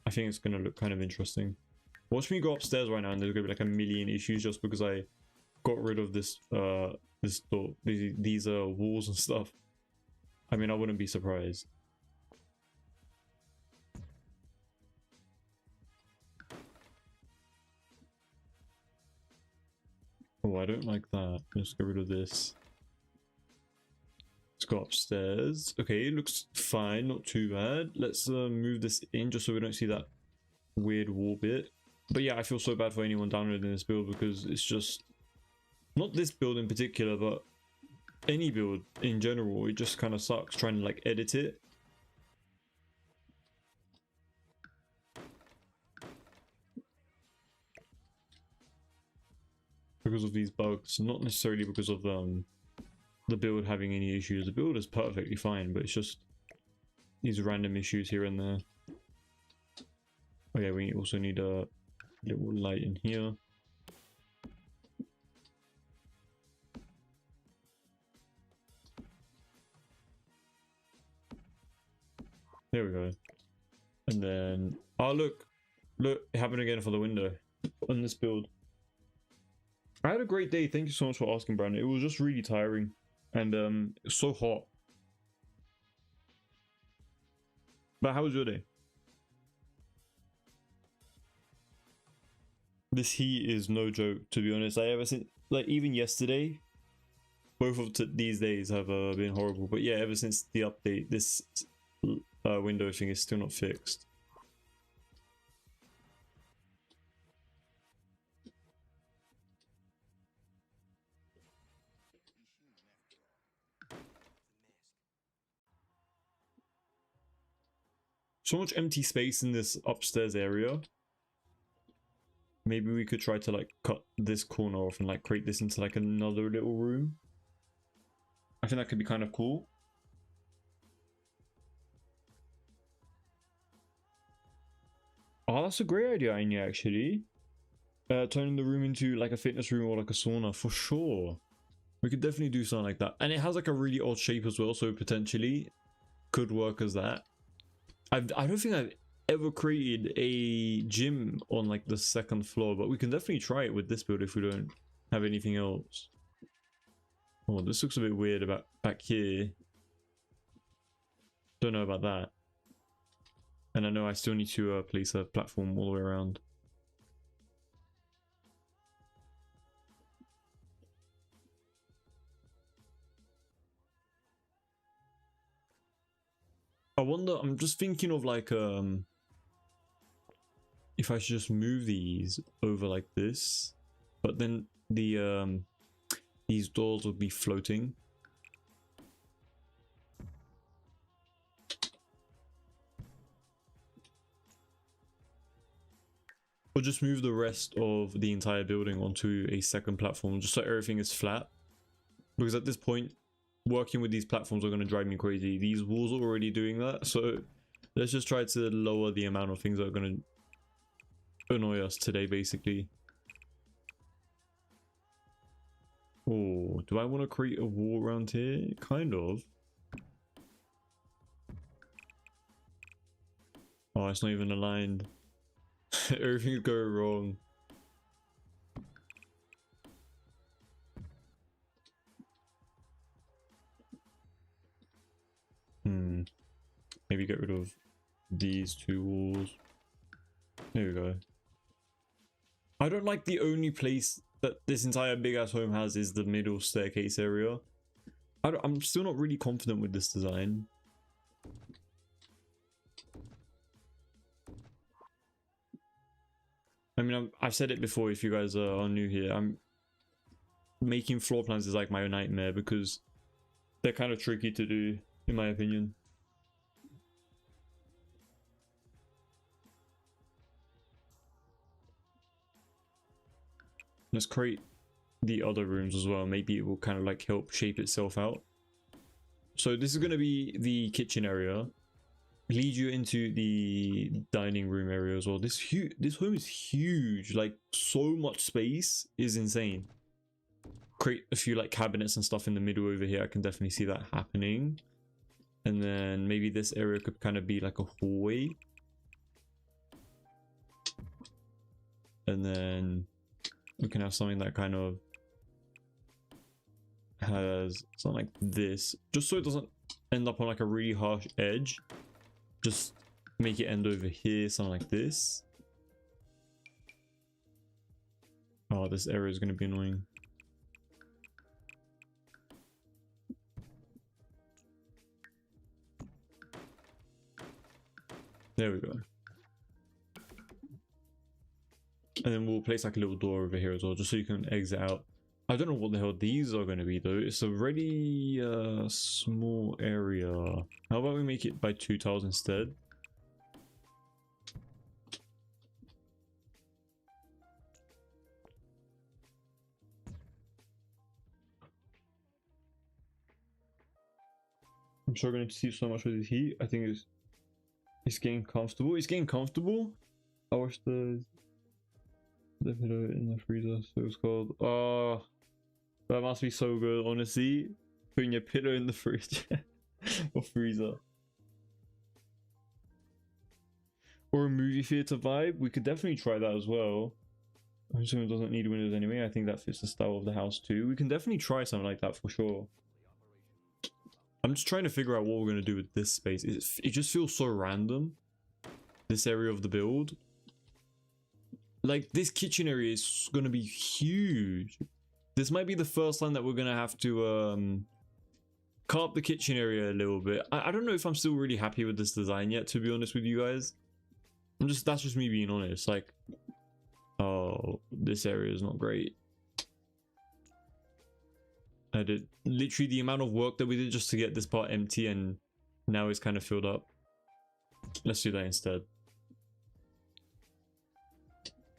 I think it's gonna look kind of interesting. Watch me go upstairs right now and there's gonna be like a million issues just because I got rid of this this door, these walls and stuff. I mean, I wouldn't be surprised. Oh, I don't like that. Let's get rid of this. go upstairs. Okay, it looks fine, not too bad. Let's move this in just so we don't see that weird wall bit. But yeah, I feel so bad for anyone downloading this build because it's just not this build in particular, but any build in general. It just kind of sucks trying to like edit it. Because of these bugs, not necessarily because of the build having any issues. The build is perfectly fine, but it's just these random issues here and there. Oh yeah, we also need a little light in here. There we go. And then, oh look, it happened again for the window on this build. I had a great day. Thank you so much for asking, Brandon. It was just really tiring and it's so hot. But how was your day? This heat is no joke, to be honest. Ever since, like, even yesterday, both of these days have been horrible. But yeah, ever since the update, this window thing is still not fixed. So much empty space in this upstairs area. Maybe we could try to like cut this corner off and like create this into like another little room. I think that could be kind of cool. Oh, that's a great idea, Anya, actually. Turning the room into like a fitness room or like a sauna, for sure. We could definitely do something like that. And it has like a really odd shape as well, so potentially could work as that. I don't think I've ever created a gym on like the second floor, but we can definitely try it with this build if we don't have anything else. Oh, this looks a bit weird about back here. Don't know about that. And I know I still need to place a platform all the way around. I wonder, I'm just thinking of like if I should just move these over like this, but then the these doors would be floating. Or just move the rest of the entire building onto a second platform, just so everything is flat. Because at this point, working with these platforms are going to drive me crazy. These walls are already doing that, so let's just try to lower the amount of things that are going to annoy us today, basically. Oh, do I want to create a wall around here? Kind of. Oh, it's not even aligned. Everything's going wrong. Maybe get rid of these two walls. There we go. I don't like the only place that this entire big ass home has is the middle staircase area. I'm still not really confident with this design. I mean, I've said it before if you guys are new here. I'm making floor plans is like my nightmare because they're kind of tricky to do, in my opinion. Let's create the other rooms as well. Maybe it will kind of like help shape itself out. So this is going to be the kitchen area. Lead you into the dining room area as well. This home is huge. Like, so much space is insane. Create a few like cabinets and stuff in the middle over here. I can definitely see that happening. And then maybe this area could kind of be like a hallway. And then we can have something that kind of has something like this, just so it doesn't end up on like a really harsh edge. Just make it end over here, something like this. Oh, this area is going to be annoying. There we go. And then we'll place like a little door over here as well, just so you can exit out. I don't know what the hell these are going to be though. It's already a small area. How about we make it by 2 tiles instead? I'm struggling to see so much with the heat. I think it's getting comfortable. It's getting comfortable. I wish the pillow in the freezer, so it's cold. Oh, that must be so good, honestly. Putting your pillow in the fridge or freezer. Or a movie theater vibe. We could definitely try that as well. I'm assuming it doesn't need windows anyway. I think that fits the style of the house too. We can definitely try something like that for sure. I'm just trying to figure out what we're going to do with this space. It just feels so random. This area of the build. Like, this kitchen area is going to be huge. This might be the first time that we're going to have to cut up the kitchen area a little bit. I don't know if I'm still really happy with this design yet, to be honest with you guys. That's just me being honest. Like, oh, this area is not great. I did literally the amount of work that we did just to get this part empty, and now it's kind of filled up. Let's do that instead.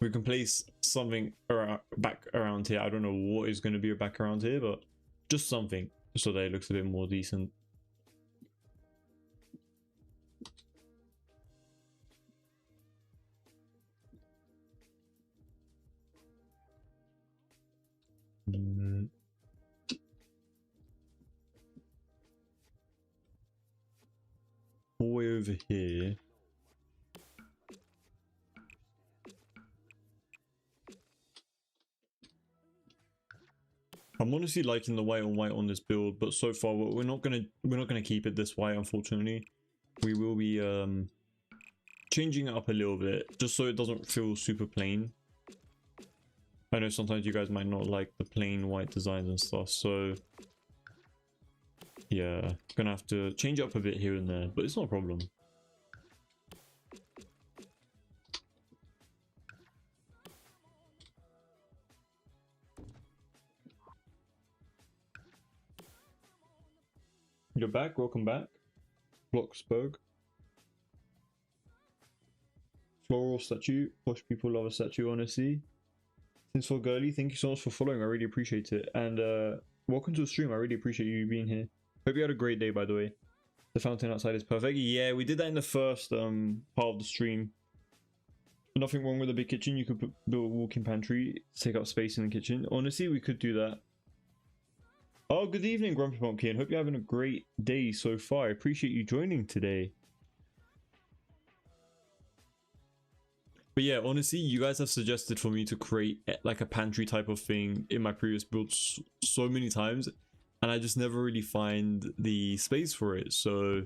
We can place something back around here. I don't know what is going to be back around here, but just something so that it looks a bit more decent. All the way over here. I'm honestly liking the white on white on this build, but so far we're not gonna keep it this white, unfortunately. We will be changing it up a little bit just so it doesn't feel super plain. I know sometimes you guys might not like the plain white designs and stuff, so yeah, gonna have to change it up a bit here and there, but it's not a problem. You're back, welcome back. Bloxburg. Floral statue. Posh people love a statue, honestly. Since for girly, thank you so much for following. I really appreciate it. And welcome to the stream. I really appreciate you being here. Hope you had a great day, by the way. The fountain outside is perfect. Yeah, we did that in the first part of the stream. Nothing wrong with a big kitchen. You could build a walk-in pantry, take up space in the kitchen. Honestly, we could do that. Oh, good evening, Grumpy Pumpkin. Hope you're having a great day so far. I appreciate you joining today. But yeah, honestly, you guys have suggested for me to create like a pantry type of thing in my previous builds so many times, and I just never really find the space for it. So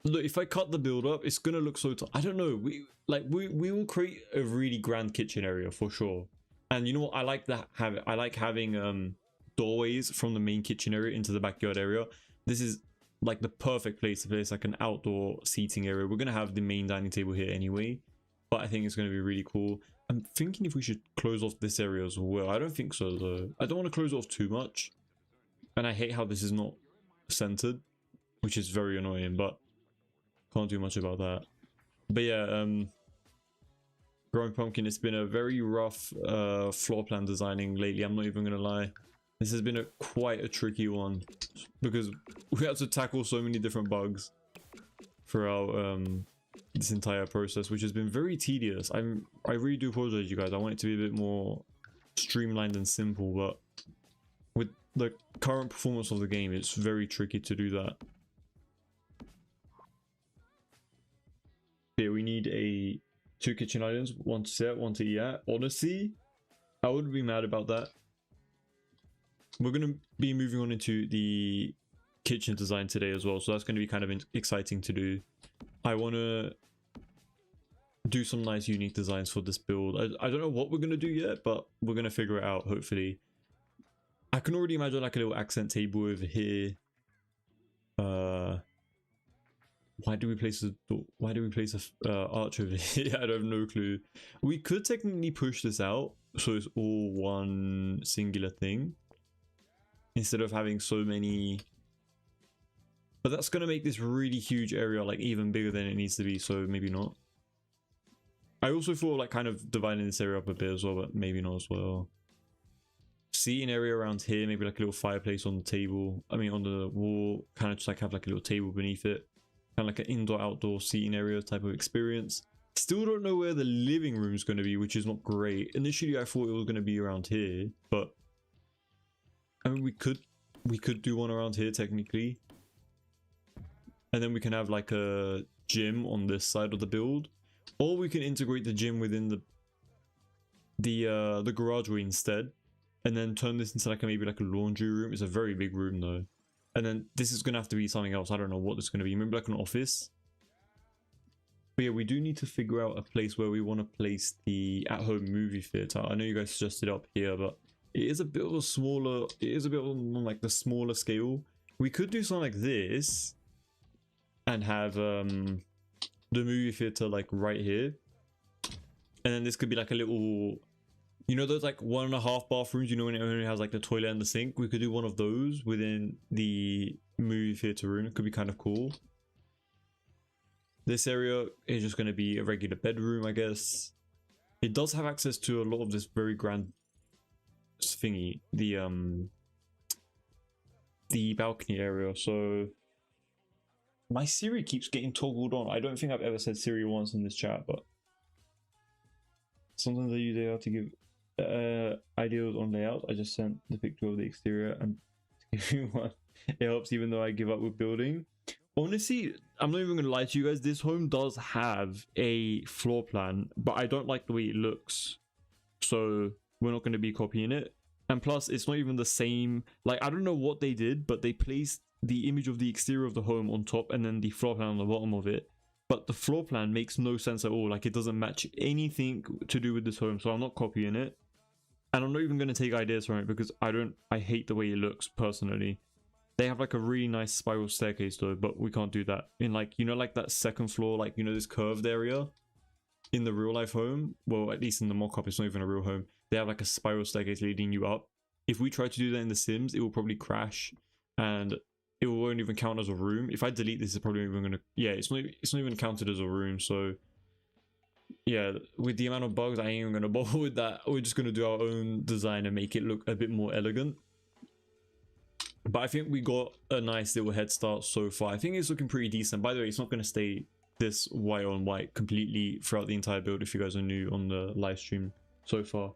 look, if I cut the build up, it's gonna look so I don't know. We will create a really grand kitchen area for sure. And you know what? I like that. I like having doorways from the main kitchen area into the backyard area. This is like the perfect place to place like an outdoor seating area. We're gonna have the main dining table here anyway, but I think it's gonna be really cool. I'm thinking if we should close off this area as well. I don't think so though. I don't want to close off too much, and I hate how this is not centered, which is very annoying, but can't do much about that. But yeah, Growing Pumpkin, it's been a very rough floor plan designing lately. I'm not even gonna lie. This has been quite a tricky one because we had to tackle so many different bugs throughout this entire process, which has been very tedious. I really do apologize, you guys. I want it to be a bit more streamlined and simple, but with the current performance of the game, it's very tricky to do that. Yeah, we need 2 kitchen islands, one to set, one to eat at. Honestly, I wouldn't be mad about that. We're going to be moving on into the kitchen design today as well, so that's going to be kind of exciting to do. I want to do some nice unique designs for this build. I don't know what we're going to do yet, but we're going to figure it out, hopefully. I can already imagine like a little accent table over here. Why do we place a door? Why do we place a arch over here? I have no clue. We could technically push this out so it's all one singular thing instead of having so many. But that's gonna make this really huge area like even bigger than it needs to be. So maybe not. I also thought like kind of dividing this area up a bit as well, but maybe not as well. Seating area around here, maybe like a little fireplace on the table. I mean on the wall, kind of just like have like a little table beneath it. Kind of like an indoor-outdoor seating area type of experience. Still don't know where the living room is going to be, which is not great. Initially, I thought it was going to be around here, but I mean, we could do one around here technically, and then we can have like a gym on this side of the build, or we can integrate the gym within the garageway instead, and then turn this into like maybe like a laundry room. It's a very big room though. And then this is going to have to be something else. I don't know what this is going to be. Maybe like an office. But yeah, we do need to figure out a place where we want to place the at-home movie theater. I know you guys suggested up here, but it is a bit of a smaller... It is a bit on like the smaller scale. We could do something like this. And have the movie theater like right here. And then this could be like a little... You know those like 1.5 bathrooms, you know, when it only has like the toilet and the sink? We could do one of those within the movie theater room. It could be kind of cool. This area is just going to be a regular bedroom, I guess. It does have access to a lot of this very grand thingy, the balcony area. So my Siri keeps getting toggled on. I don't think I've ever said Siri once in this chat, but sometimes I use AI to give ideas on layout. I just sent the picture of the exterior and to give you one. It helps even though I give up with building. Honestly, I'm not even gonna lie to you guys, this home does have a floor plan, but I don't like the way it looks, so we're not going to be copying it. And plus it's not even the same, like I don't know what they did, but they placed the image of the exterior of the home on top and then the floor plan on the bottom of it. But the floor plan makes no sense at all. Like it doesn't match anything to do with this home, so I'm not copying it. And I'm not even going to take ideas from it because I hate the way it looks personally. They have like a really nice spiral staircase though, but we can't do that. In like, you know, like that second floor, like, you know, this curved area in the real life home. Well, at least in the mock-up, it's not even a real home. They have like a spiral staircase leading you up. If we try to do that in The Sims, it will probably crash and it won't even count as a room. If I delete this, it's probably even going to, yeah, it's not even counted as a room. So yeah, with the amount of bugs, I ain't even going to bother with that. We're just going to do our own design and make it look a bit more elegant. But I think we got a nice little head start so far. I think it's looking pretty decent. By the way, it's not going to stay this white on white completely throughout the entire build if you guys are new on the live stream so far.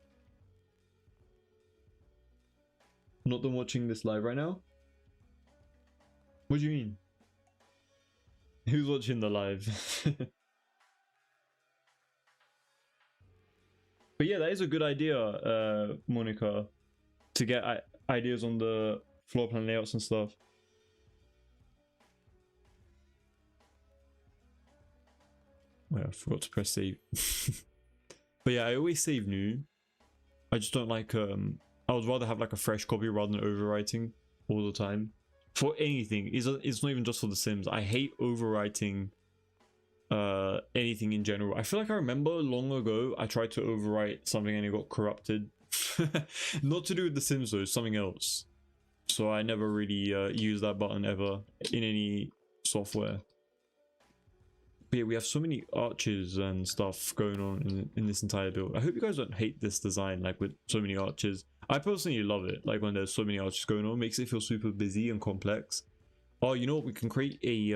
Not done watching this live right now? What do you mean? Who's watching the live? But yeah, that is a good idea, Monica, to get ideas on the floor plan layouts and stuff. Well, I forgot to press save. But yeah, I always save new. I just don't like, I would rather have like a fresh copy rather than overwriting all the time. For anything, it's not even just for The Sims. I hate overwriting anything in general. I feel like I remember long ago I tried to overwrite something and it got corrupted. Not to do with The Sims though, something else. So I never really used that button ever in any software. But yeah, we have so many arches and stuff going on in this entire build. I hope you guys don't hate this design, like with so many arches. I personally love it, like when there's so many arches going on, makes it feel super busy and complex. Oh, you know what, we can create a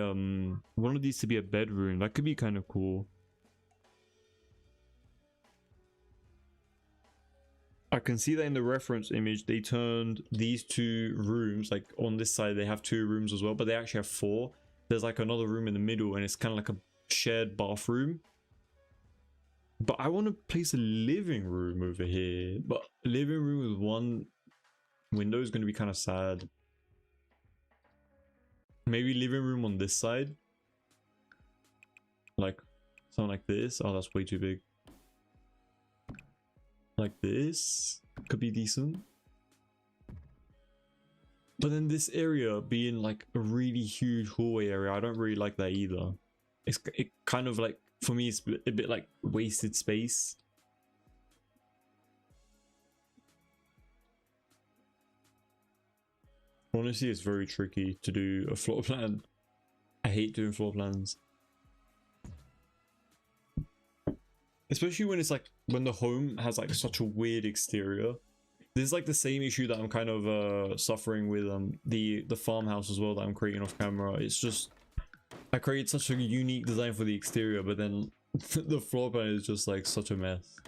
one of these to be a bedroom. That could be kind of cool. I can see that in the reference image they turned these 2 rooms, like on this side they have 2 rooms as well, but they actually have 4. There's like another room in the middle and it's kind of like a shared bathroom. But I want to place a living room over here, but a living room with 1 window is going to be kind of sad. Maybe living room on this side, like something like this. Oh, that's way too big. Like this could be decent. But then this area being like a really huge hallway area, I don't really like that either. It kind of like, for me, it's a bit like wasted space. Honestly, it's very tricky to do a floor plan. I hate doing floor plans. Especially when it's like, when the home has like such a weird exterior. This is like the same issue that I'm kind of suffering with the farmhouse as well that I'm creating off camera. It's just, I created such a unique design for the exterior, but then the floor plan is just like such a mess.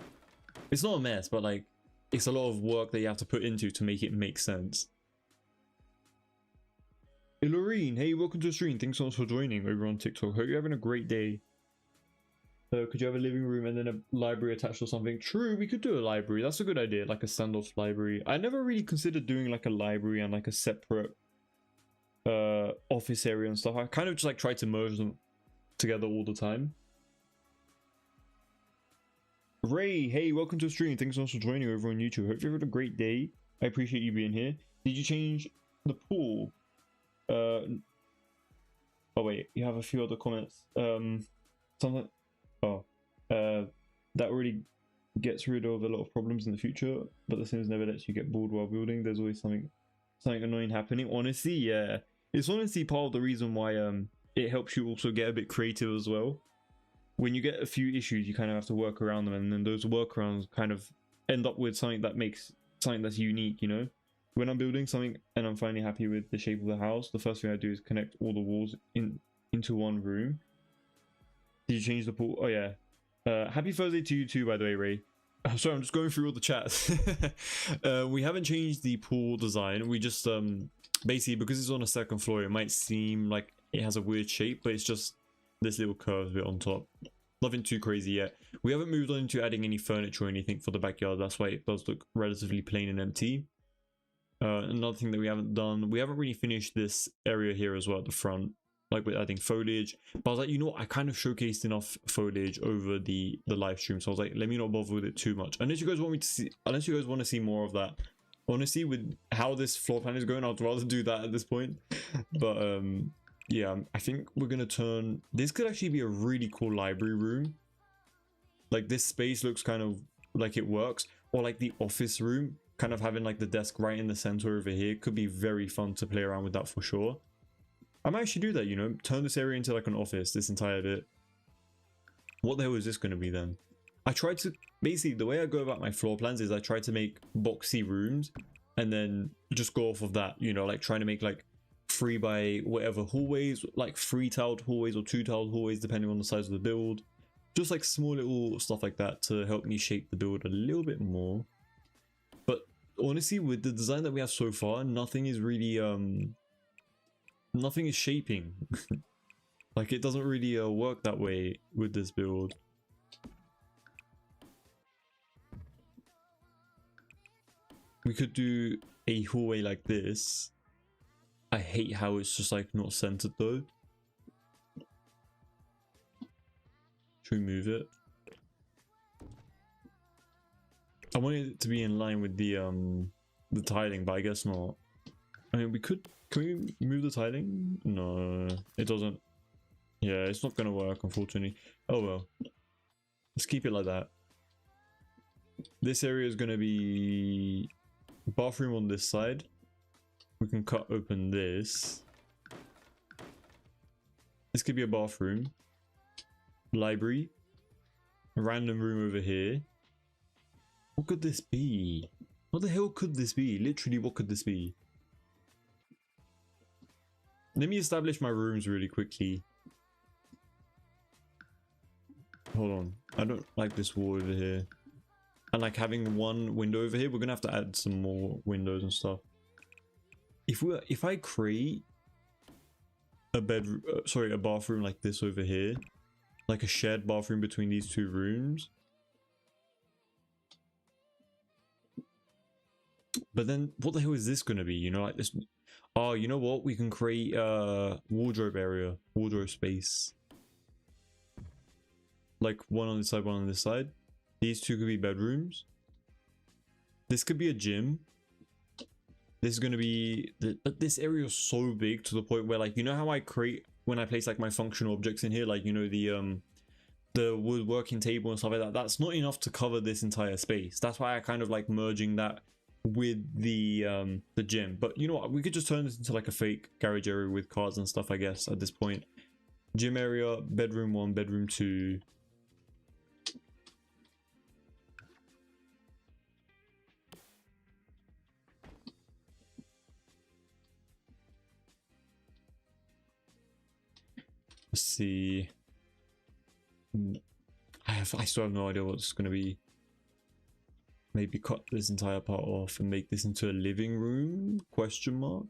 It's not a mess, but like, it's a lot of work that you have to put into to make it make sense. Hey Loreen, hey, welcome to the stream. Thanks so much for joining over on TikTok. Hope you're having a great day. Could you have a living room and then a library attached or something? True, we could do a library. That's a good idea, like a standoff library. I never really considered doing like a library and like a separate office area and stuff. I kind of just like try to merge them together all the time. Ray, hey, welcome to the stream. Thanks so much for joining over on YouTube. Hope you're having a great day. I appreciate you being here. Did you change the pool? Oh wait, you have a few other comments. Something. Oh, that already gets rid of a lot of problems in the future, but the Sims never lets you get bored while building. There's always something annoying happening. Honestly, yeah, it's honestly part of the reason why it helps you also get a bit creative as well. When you get a few issues, you kind of have to work around them, and then those workarounds kind of end up with something that makes something that's unique, you know? When I'm building something and I'm finally happy with the shape of the house, the first thing I do is connect all the walls into one room. Did you change the pool? Oh yeah. Happy Thursday to you too, by the way, Ray. Sorry, I'm just going through all the chats. We haven't changed the pool design. We just basically, because it's on a second floor, it might seem like it has a weird shape, but it's just this little curved bit on top. Nothing too crazy yet. We haven't moved on to adding any furniture or anything for the backyard. That's why it does look relatively plain and empty. Another thing that we haven't done, we haven't really finished this area here as well at the front, like with adding foliage. But I was like, you know what, I kind of showcased enough foliage over the live stream, so I was like, let me not bother with it too much. Unless you guys want me to see, unless you guys want to see more of that. Honestly, with how this floor plan is going, I'd rather do that at this point. But yeah, I think we're gonna turn, this could actually be a really cool library room. Like this space looks kind of like it works, or like the office room, kind of having like the desk right in the center over here could be very fun to play around with that for sure. I might actually do that, you know, turn this area into like an office, this entire bit. What the hell is this going to be then? I tried to, basically the way I go about my floor plans is I try to make boxy rooms and then just go off of that, you know, like trying to make like 3 by whatever hallways, like 3 tiled hallways or 2 tiled hallways depending on the size of the build. Just like small little stuff like that to help me shape the build a little bit more. But honestly, with the design that we have so far, nothing is really nothing is shaping. Like it doesn't really work that way with this build. We could do a hallway like this. I hate how it's just like not centered though. Should we move it? I wanted it to be in line with the tiling, but I guess not. I mean, we could. Can we move the tiling? No, it doesn't. Yeah, it's not gonna work, unfortunately. Oh well. Let's keep it like that. This area is gonna be bathroom on this side. We can cut open this. This could be a bathroom. Library. A random room over here. What could this be? What the hell could this be? Literally, what could this be? Let me establish my rooms really quickly. Hold on. I don't like this wall over here. And like having one window over here, we're gonna have to add some more windows and stuff. If I create a bedroom, sorry, a bathroom like this over here, like a shared bathroom between these 2 rooms. But then what the hell is this gonna be? You know, like this. Oh, you know what? We can create a wardrobe area, wardrobe space. Like one on this side, one on this side. These 2 could be bedrooms. This could be a gym. This is going to be this area is so big to the point where, like, you know how I create when I place like my functional objects in here, like, you know, the woodworking table and stuff like that. That's not enough to cover this entire space. That's why I kind of like merging that with the gym. But you know what, we could just turn this into like a fake garage area with cars and stuff, I guess, at this point. Gym area, bedroom 1, bedroom 2. Let's see. I still have no idea what it's going to be. Maybe cut this entire part off and make this into a living room? Question mark.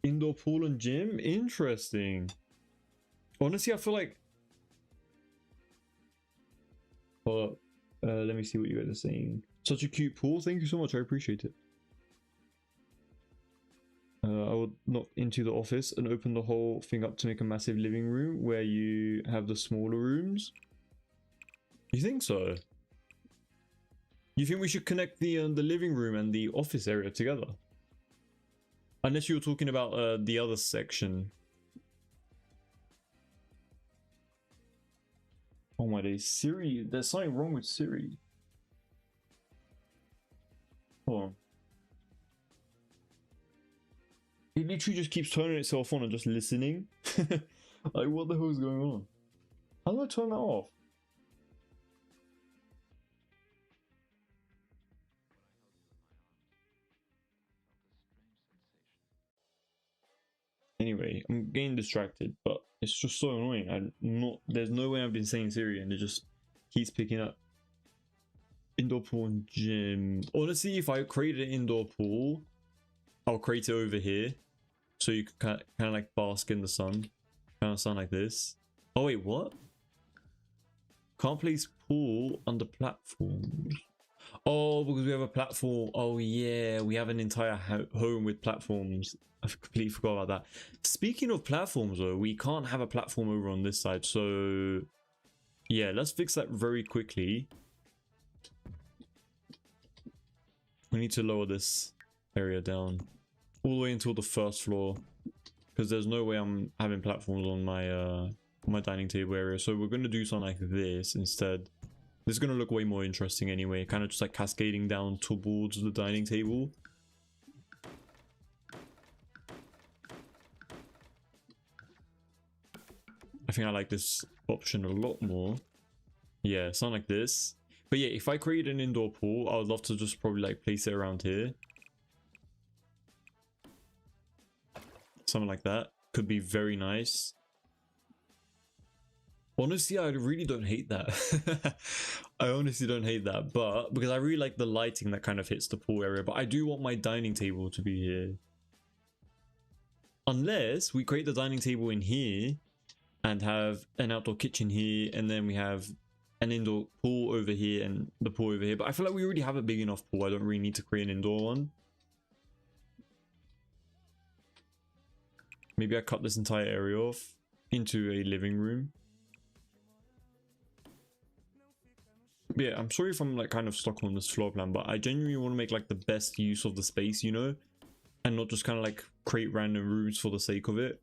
Indoor pool and gym? Interesting. Honestly, I feel like... Hold up. Let me see what you guys are saying. Such a cute pool. Thank you so much. I appreciate it. I would knock into the office and open the whole thing up to make a massive living room where you have the smaller rooms. You think so? You think we should connect the living room and the office area together? Unless you were talking about the other section. Oh my days, Siri, there's something wrong with Siri. Hold on. It literally just keeps turning itself on and just listening. Like, what the hell is going on? How do I turn that off? Anyway, I'm getting distracted, but it's just so annoying. There's no way I've been saying Siri and it just keeps picking up. Indoor pool and gym. Honestly, if I created an indoor pool, I'll create it over here. So you can kind of like bask in the sun. Kind of sun like this. Oh wait, what? Can't place pool under platforms. Oh, because we have a platform. Oh yeah, we have an entire home with platforms. I completely forgot about that. Speaking of platforms though, we can't have a platform over on this side. So yeah, let's fix that very quickly. We need to lower this area down all the way until the first floor, because there's no way I'm having platforms on my dining table area. So we're going to do something like this instead. This is going to look way more interesting anyway, kind of just like cascading down towards the dining table. I think I like this option a lot more. Yeah, something like this. But yeah, if I create an indoor pool, I would love to just probably like place it around here. Something like that. Could be very nice. Honestly, I really don't hate that. I honestly don't hate that, but because I really like the lighting that kind of hits the pool area, but I do want my dining table to be here. Unless we create the dining table in here and have an outdoor kitchen here, and then we have an indoor pool over here and the pool over here. But I feel like we already have a big enough pool. I don't really need to create an indoor one. Maybe I cut this entire area off into a living room. But yeah, I'm sorry if I'm like kind of stuck on this floor plan, but I genuinely want to make like the best use of the space, you know, and not just kind of like create random rooms for the sake of it.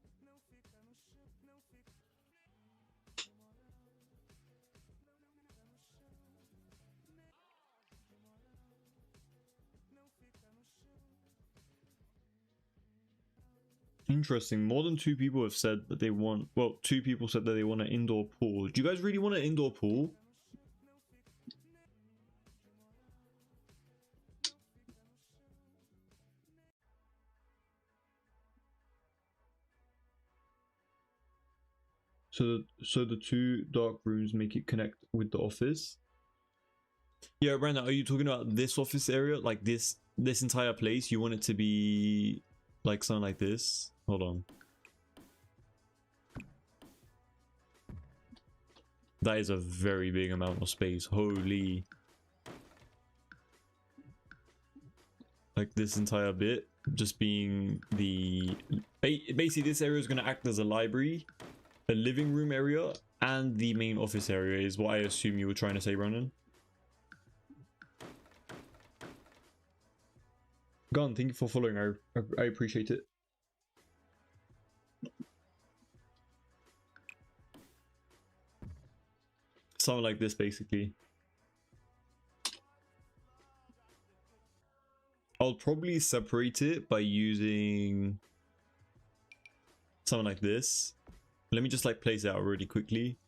Interesting. More than 2 people have said that they want, well, 2 people said that they want an indoor pool. Do you guys really want an indoor pool? So the 2 dark rooms make it connect with the office. Yeah, Brandon, are you talking about this office area? Like this entire place? You want it to be like something like this? Hold on. That is a very big amount of space. Holy. Like this entire bit just being the... Basically this area is going to act as a library, a living room area, and the main office area is what I assume you were trying to say, Ronan. Gun, thank you for following. I appreciate it. Something like this, basically. I'll probably separate it by using something like this. Let me just like place it out really quickly.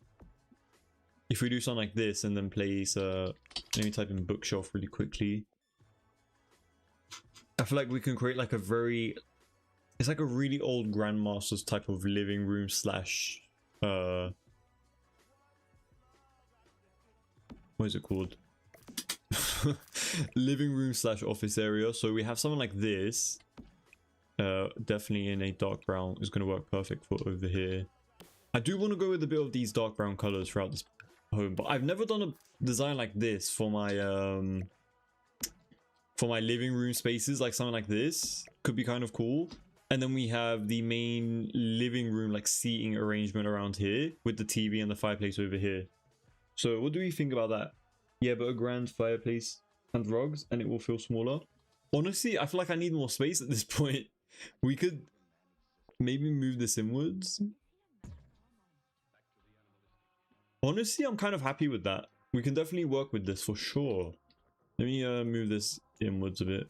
If we do something like this and then place let me type in bookshelf really quickly. I feel like we can create like a very, it's like a really old Grandmaster's type of living room slash what is it called? Living room slash office area. So we have something like this. Definitely in a dark brown is going to work perfect for over here. I do want to go with a bit of these dark brown colors throughout this home, but I've never done a design like this for my living room spaces. Like something like this could be kind of cool. And then we have the main living room like seating arrangement around here with the TV and the fireplace over here. So what do we think about that? Yeah, but a grand fireplace and rugs and it will feel smaller. Honestly, I feel like I need more space at this point. We could maybe move this inwards. Honestly, I'm kind of happy with that. We can definitely work with this for sure. Let me move this inwards a bit.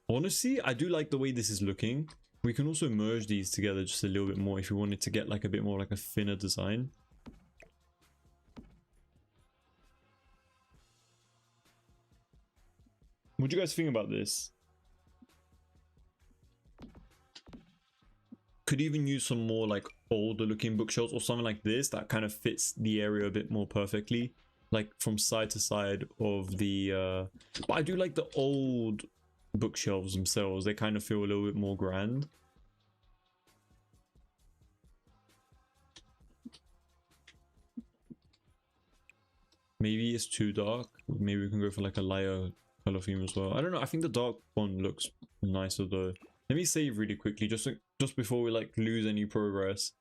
Honestly, I do like the way this is looking. We can also merge these together just a little bit more if we wanted to get like a bit more like a thinner design. What do you guys think about this? Could even use some more like older looking bookshelves or something like this that kind of fits the area a bit more perfectly, like from side to side of the but I do like the old bookshelves themselves. They kind of feel a little bit more grand. Maybe it's too dark. Maybe we can go for like a lighter color theme as well. I don't know. I think the dark one looks nicer though. Let me save really quickly just before we like lose any progress.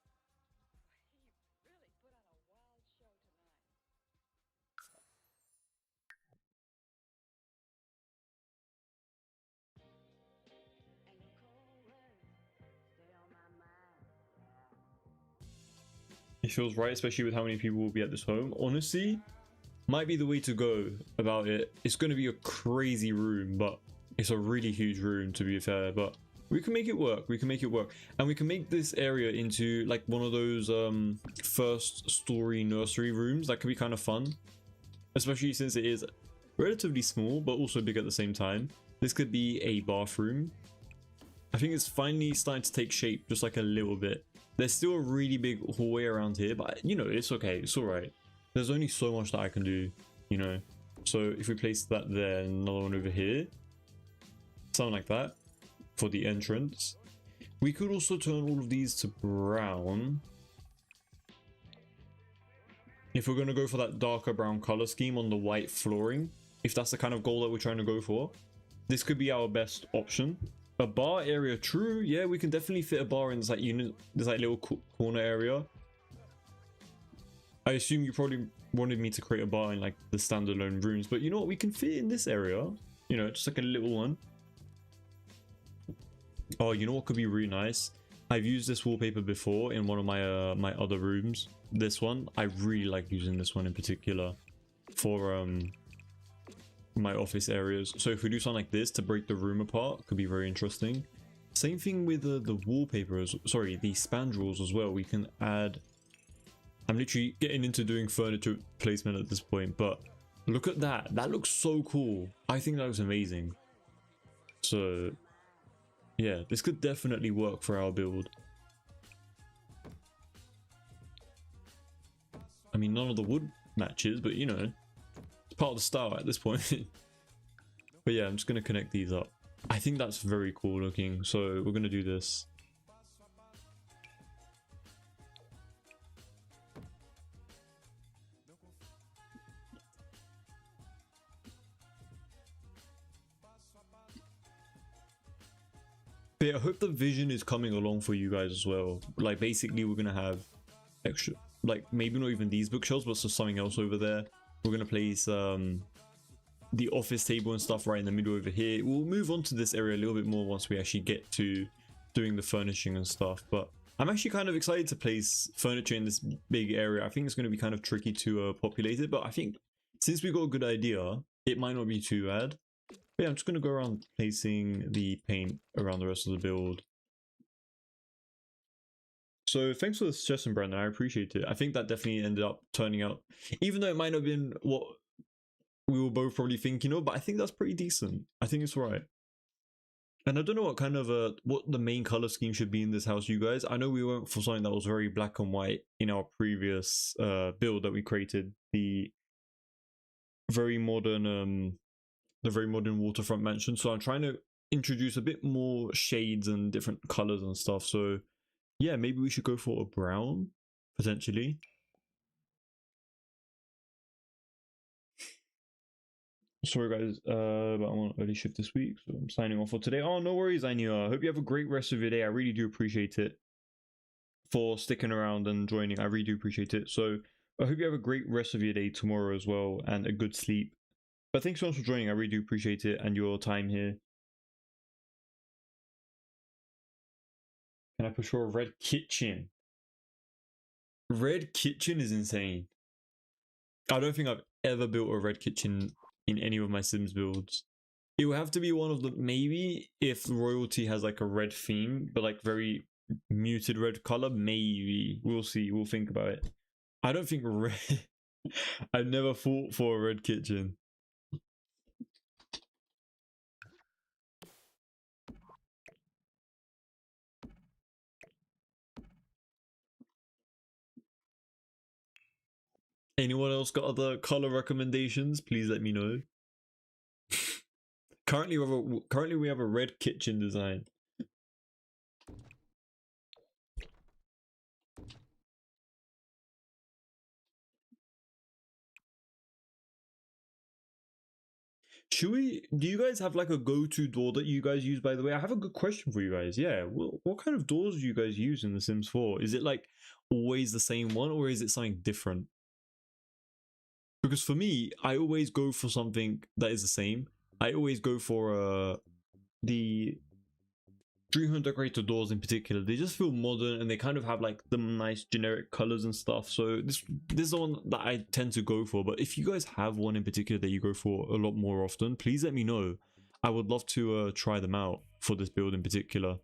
It feels right, especially with how many people will be at this home. Honestly, might be the way to go about it. It's going to be a crazy room, but it's a really huge room to be fair, but we can make it work. We can make it work. And we can make this area into like one of those first story nursery rooms. That could be kind of fun, especially since it is relatively small, but also big at the same time. This could be a bathroom. I think it's finally starting to take shape just like a little bit. There's still a really big hallway around here, but you know, it's okay. It's all right. There's only so much that I can do, you know. So if we place that there, another one over here, something like that for the entrance. We could also turn all of these to brown. If we're going to go for that darker brown color scheme on the white flooring, if that's the kind of goal that we're trying to go for, this could be our best option. A bar area, true. Yeah, we can definitely fit a bar in this like unit, this like little corner area. I assume you probably wanted me to create a bar in like the standalone rooms, but you know what? We can fit in this area. You know, just like a little one. Oh, you know what could be really nice? I've used this wallpaper before in one of my my other rooms. This one, I really like using this one in particular for my office areas. So if we do something like this to break the room apart, could be very interesting. Same thing with the wallpapers, sorry, the spandrels as well. We can add, I'm literally getting into doing furniture placement at this point, but look at that. That looks so cool. I think that looks amazing. So yeah, this could definitely work for our build. I mean, none of the wood matches, but you know, it's part of the style at this point. But yeah, I'm just going to connect these up. I think that's very cool looking. So we're going to do this. But yeah, I hope the vision is coming along for you guys as well. Like basically we're going to have extra, like maybe not even these bookshelves, but so something else over there. We're going to place the office table and stuff right in the middle over here. We'll move on to this area a little bit more once we actually get to doing the furnishing and stuff, but I'm actually kind of excited to place furniture in this big area. I think it's going to be kind of tricky to populate it, but I think since we got a good idea, it might not be too bad. But yeah, I'm just going to go around placing the paint around the rest of the build. So thanks for the suggestion, Brandon. I appreciate it. I think that definitely ended up turning out, even though it might not have been what we were both probably thinking of, but I think that's pretty decent. I think it's right. And I don't know what kind of what the main color scheme should be in this house, you guys. I know we went for something that was very black and white in our previous build that we created, the very modern waterfront mansion. So I'm trying to introduce a bit more shades and different colors and stuff. So yeah, maybe we should go for a brown potentially. Sorry guys, but I'm on early shift this week, so I'm signing off for today. Oh, no worries, Anya. I hope you have a great rest of your day. I really do appreciate it for sticking around and joining. I really do appreciate it. So I hope you have a great rest of your day tomorrow as well and a good sleep. But thanks so much for joining. I really do appreciate it and your time here. Can I push for a red kitchen? Red kitchen is insane. I don't think I've ever built a red kitchen in any of my Sims builds. It would have to be one of the, maybe if Royalty has like a red theme, but like very muted red color, maybe. We'll see. We'll think about it. I don't think red. I've never fought for a red kitchen. Anyone else got other color recommendations? Please let me know. Currently we have a red kitchen design. Should we, do you guys have like a go-to door that you guys use, by the way? I have a good question for you guys. Yeah, what kind of doors do you guys use in The Sims 4? Is it like always the same one, or is it something different? Because for me, I always go for something that is the same. I always go for the Dream Home Decorator doors in particular. They just feel modern and they kind of have like the nice generic colors and stuff. So this is the one that I tend to go for. But if you guys have one in particular that you go for a lot more often, please let me know. I would love to try them out for this build in particular,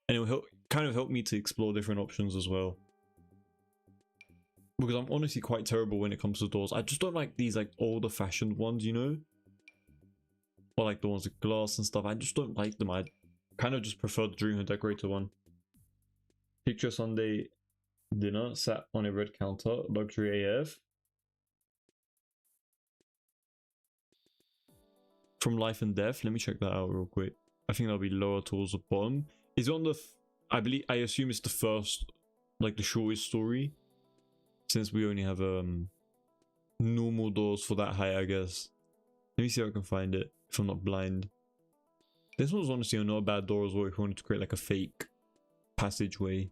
and it will help me to explore different options as well. Because I'm honestly quite terrible when it comes to doors. I just don't like these like older fashioned ones, you know? Or like the ones with glass and stuff. I just don't like them. I kind of just prefer the Dream Home Decorator one. Picture Sunday dinner sat on a red counter. Luxury AF. From Life and Death. Let me check that out real quick. I think that'll be lower towards the bottom. Is it on the... I assume it's the first, like the shortest story. Since we only have normal doors for that height, I guess. Let me see if I can find it, if I'm not blind. This one's honestly not a bad door as well if you wanted to create like a fake passageway.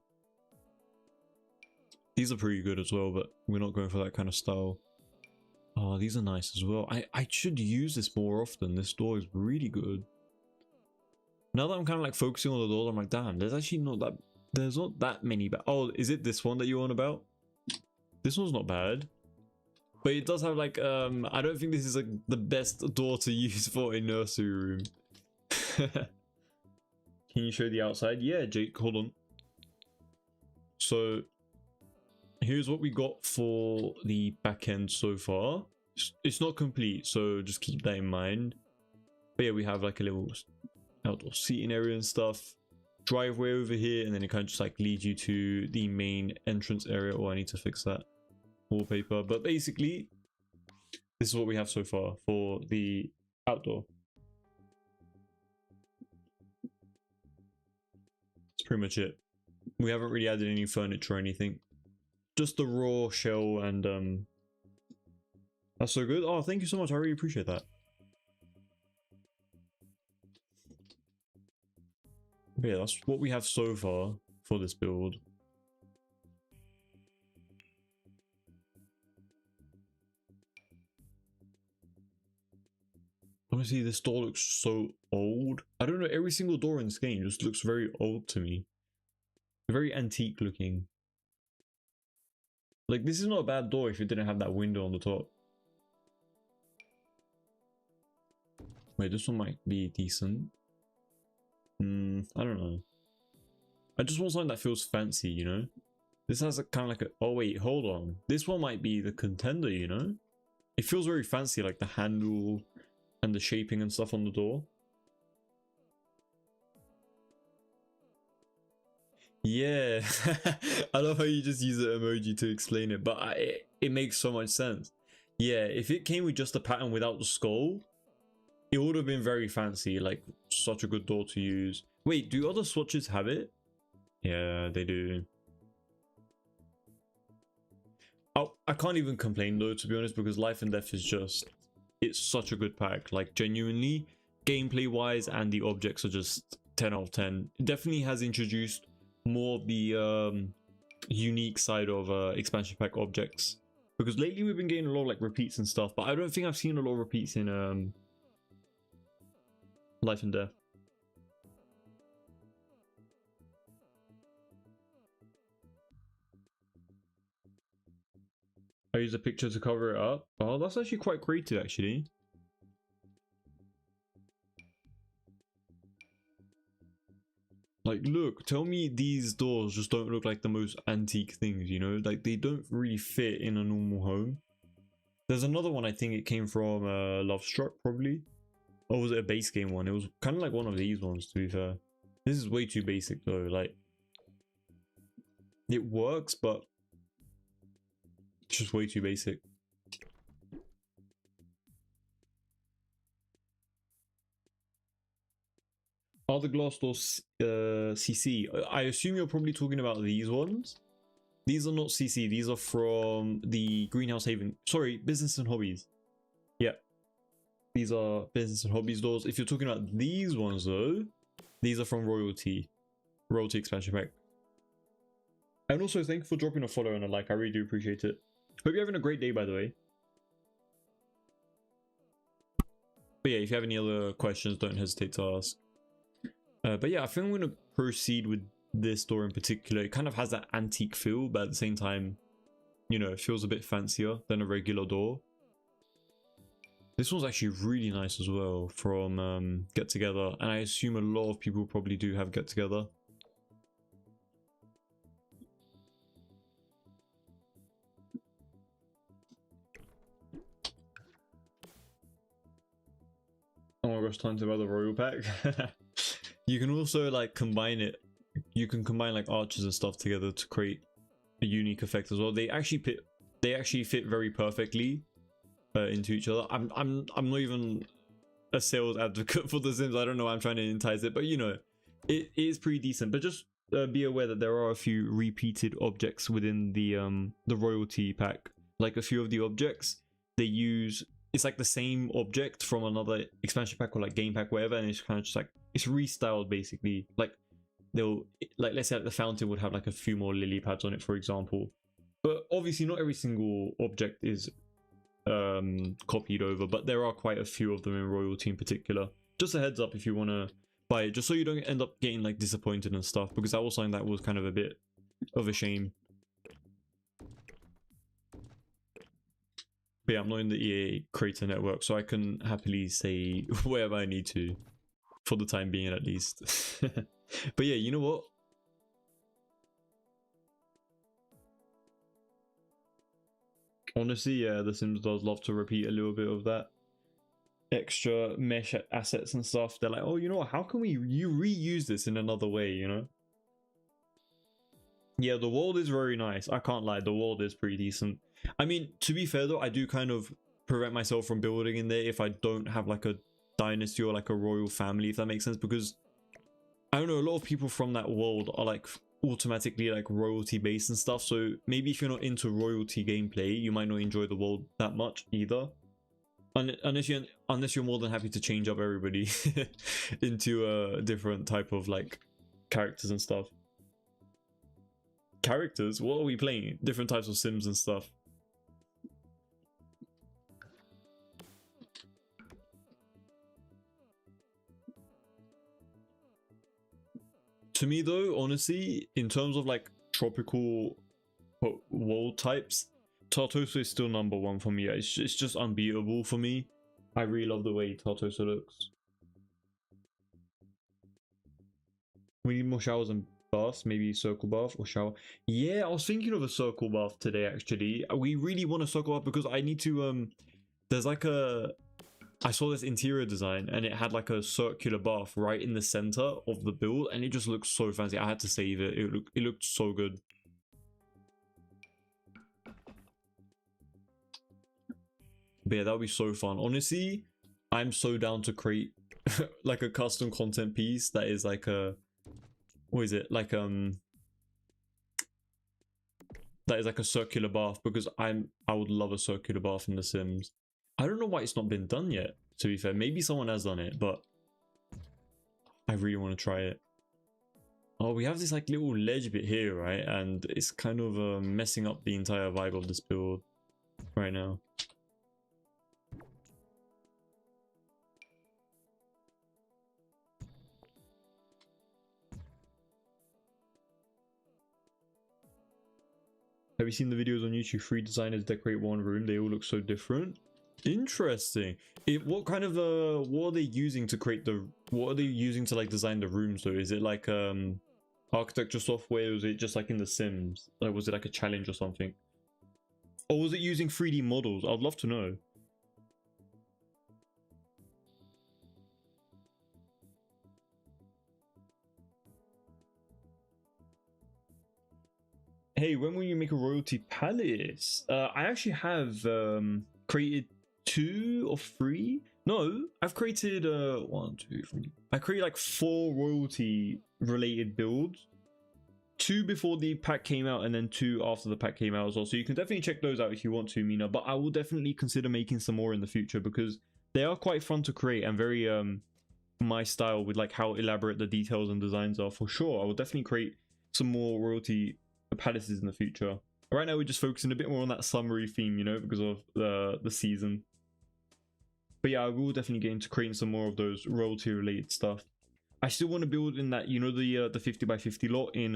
These are pretty good as well, but we're not going for that kind of style. Oh, these are nice as well. I should use this more often. This door is really good. Now that I'm kind of like focusing on the doors, I'm like, damn, there's actually not that... There's not that many... Oh, is it this one that you're on about? This one's not bad. But it does have like, I don't think this is like the best door to use for a nursery room. Can you show the outside? Yeah, Jake, hold on. So here's what we got for the back end so far. It's not complete, so just keep that in mind. But yeah, we have like a little outdoor seating area and stuff. Driveway over here, and then it kind of just like leads you to the main entrance area. Oh, I need to fix that wallpaper. But basically, this is what we have so far for the outdoor. That's pretty much it. We haven't really added any furniture or anything. Just the raw shell, and that's so good. Oh, thank you so much. I really appreciate that. But yeah, that's what we have so far for this build. Honestly, this door looks so old. I don't know, every single door in this game just looks very old to me. Very antique looking. Like, this is not a bad door if it didn't have that window on the top. Wait, this one might be decent. I don't know. I just want something that feels fancy, you know? This has a kind of like a... Oh wait, hold on. This one might be the contender, you know? It feels very fancy, like the handle and the shaping and stuff on the door. Yeah. I love how you just use an emoji to explain it, but it makes so much sense. Yeah, if it came with just the pattern without the skull, it would have been very fancy, like such a good door to use. Wait, do other swatches have it? Yeah, they do. Oh, I can't even complain though, to be honest, because Life and Death is just... It's such a good pack. Like, genuinely, gameplay wise and the objects are just 10 out of 10. It definitely has introduced more of the unique side of expansion pack objects. Because lately we've been getting a lot of like repeats and stuff, but I don't think I've seen a lot of repeats in Life and Death. I use a picture to cover it up. Oh, that's actually quite creative, actually. Like, look, tell me these doors just don't look like the most antique things, you know? Like, they don't really fit in a normal home. There's another one, I think it came from Lovestruck, probably. Or was it a base game one? It was kind of like one of these ones, to be fair. This is way too basic, though. Like, it works, but it's just way too basic. Are the glass doors CC? I assume you're probably talking about these ones. These are not CC. These are from the Greenhouse Haven. Sorry, Business and Hobbies. Yeah. These are Business and Hobbies doors. If you're talking about these ones, though, these are from Royalty. Royalty expansion pack. And also, thank you for dropping a follow and a like. I really do appreciate it. Hope you're having a great day, by the way. But yeah, if you have any other questions, don't hesitate to ask. But yeah, I think I'm going to proceed with this door in particular. It kind of has that antique feel, but at the same time, you know, it feels a bit fancier than a regular door. This one's actually really nice as well from Get Together, and I assume a lot of people probably do have Get Together. Oh my gosh, time to buy the Royal Pack. You can also like combine it. You can combine like archers and stuff together to create a unique effect as well. They actually fit very perfectly into each other. I'm not even a sales advocate for The Sims. I don't know why I'm trying to entice it, but you know, it is pretty decent. But just be aware that there are a few repeated objects within the Royalty pack. Like a few of the objects they use, it's like the same object from another expansion pack or like game pack, whatever, and it's kind of just like it's restyled basically. Like they'll like, let's say like the fountain would have like a few more lily pads on it, for example. But obviously not every single object is copied over, but there are quite a few of them in Royalty in particular. Just a heads up if you want to buy it, just so you don't end up getting like disappointed and stuff, because that was something that was kind of a bit of a shame. But yeah, I'm not in the EA creator network, so I can happily say whatever I need to for the time being, at least. But yeah, you know what? Honestly, yeah, The Sims does love to repeat a little bit of that extra mesh assets and stuff. They're like, oh, you know what? How can you reuse this in another way, you know? Yeah, the world is very nice. I can't lie, the world is pretty decent. I mean, to be fair though, I do kind of prevent myself from building in there if I don't have like a dynasty or like a royal family, if that makes sense, because I don't know, a lot of people from that world are like automatically like royalty based and stuff, so maybe if you're not into royalty gameplay, you might not enjoy the world that much either. Unless you're more than happy to change up everybody into a different type of like characters and stuff. Characters? What are we playing? Different types of Sims and stuff. To me though, honestly, in terms of like tropical world types, Tartosa is still number one for me. It's just unbeatable for me. I really love the way Tartosa looks. We need more showers and baths, maybe circle bath or shower. Yeah, I was thinking of a circle bath today actually. We really want a circle bath because I need to there's like I saw this interior design and it had like a circular bath right in the center of the build and it just looks so fancy. I had to save it. It looked so good. But yeah, that would be so fun. Honestly, I'm so down to create like a custom content piece that is like a, what is it? Like that is like a circular bath because I would love a circular bath in The Sims. I don't know why it's not been done yet, to be fair. Maybe someone has done it, but I really want to try it. Oh, we have this like little ledge bit here, right? And it's kind of messing up the entire vibe of this build right now. Have you seen the videos on YouTube? 3 designers decorate one room. They all look so different. Interesting. What kind of what are they using to create the? What are they using to like design the rooms though? Is it like architecture software? Or was it just like in The Sims? Like was it like a challenge or something? Or was it using 3D models? I'd love to know. Hey, when will you make a royalty palace? I actually have created 2 or 3. No, I've created 1, 2, 3. I created like 4 royalty related builds. 2 before the pack came out and then 2 after the pack came out as well. So you can definitely check those out if you want to, Mina. But I will definitely consider making some more in the future because they are quite fun to create and very my style with like how elaborate the details and designs are. For sure, I will definitely create some more royalty palaces in the future. Right now we're just focusing a bit more on that summery theme, you know, because of the season. But yeah, I will definitely get into creating some more of those royalty related stuff. I still want to build in that, you know, the 50 by 50 lot in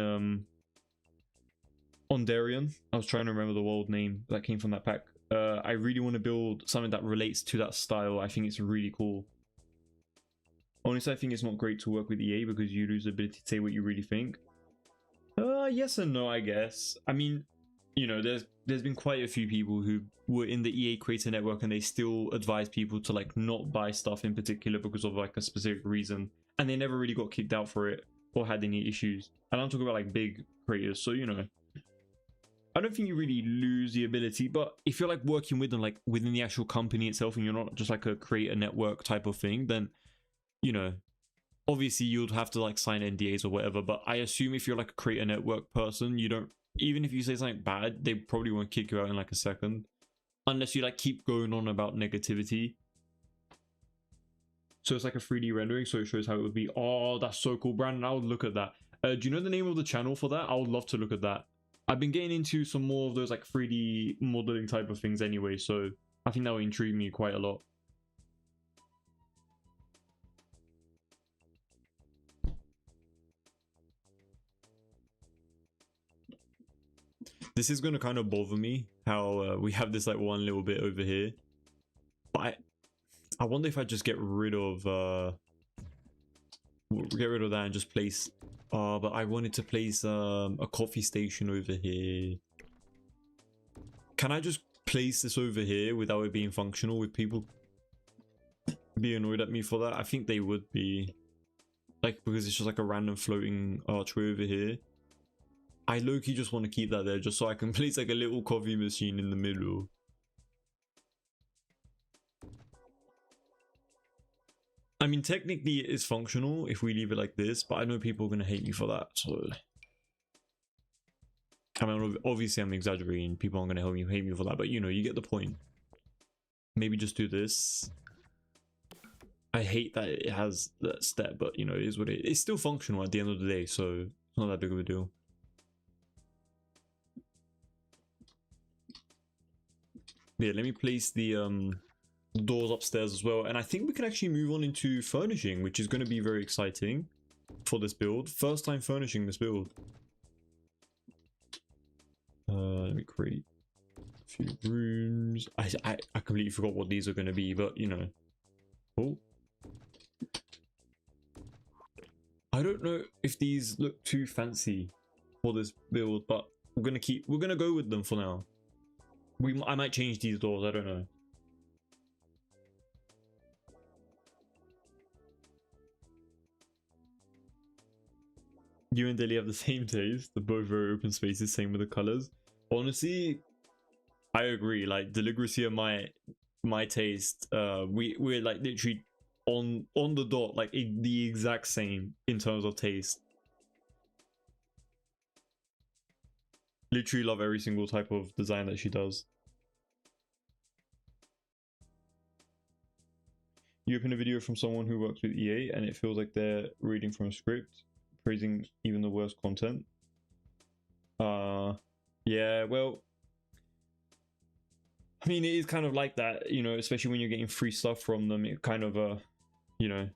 on Darien. I was trying to remember the world name that came from that pack. I really want to build something that relates to that style. I think it's really cool. Honestly, I think it's not great to work with EA because you lose the ability to say what you really think. Yes and no, I guess. I mean, you know, there's been quite a few people who were in the EA creator network and they still advise people to like not buy stuff in particular because of like a specific reason, and they never really got kicked out for it or had any issues. And I'm talking about like big creators, so you know, I don't think you really lose the ability, but if you're like working with them like within the actual company itself and you're not just like a creator network type of thing, then you know, obviously you'd have to like sign NDAs or whatever. But I assume if you're like a creator network person, you don't, even if you say something bad, they probably won't kick you out in like a second, unless you like keep going on about negativity. So it's like a 3D rendering, so it shows how it would be. Oh, that's so cool, Brandon. I would look at that. Do you know the name of the channel for that? I would love to look at that. I've been getting into some more of those like 3D modeling type of things anyway, so I think that would intrigue me quite a lot. This is going to kind of bother me how we have this like one little bit over here, but I wonder if I just get rid of that and just place but I wanted to place a coffee station over here. Can I just place this over here without it being functional? Would people be annoyed at me for that? I think they would be, like, because it's just like a random floating archway over here. I low-key just want to keep that there just so I can place like a little coffee machine in the middle. I mean, technically it is functional if we leave it like this, but I know people are going to hate me for that, so... I mean, obviously I'm exaggerating, people aren't going to hate me for that, but you know, you get the point. Maybe just do this. I hate that it has that step, but you know, it is what it is. It's still functional at the end of the day, so it's not that big of a deal. Yeah, let me place the doors upstairs as well, and I think we can actually move on into furnishing, which is going to be very exciting. for this build. First time furnishing this build. Let me create a few rooms. I completely forgot what these are going to be, but you know. Oh. I don't know if these look too fancy for this build, but we're gonna go with them for now. I might change these doors, I don't know. You and Dilly have the same taste. They're both very open spaces, same with the colors. Honestly, I agree. Like Deligracy and my taste, we're like literally on the dot, like the exact same in terms of taste. Literally love every single type of design that she does. You open a video from someone who works with EA and it feels like they're reading from a script, praising even the worst content. Yeah, well, I mean, it is kind of like that, you know, especially when you're getting free stuff from them. It kind of, you know.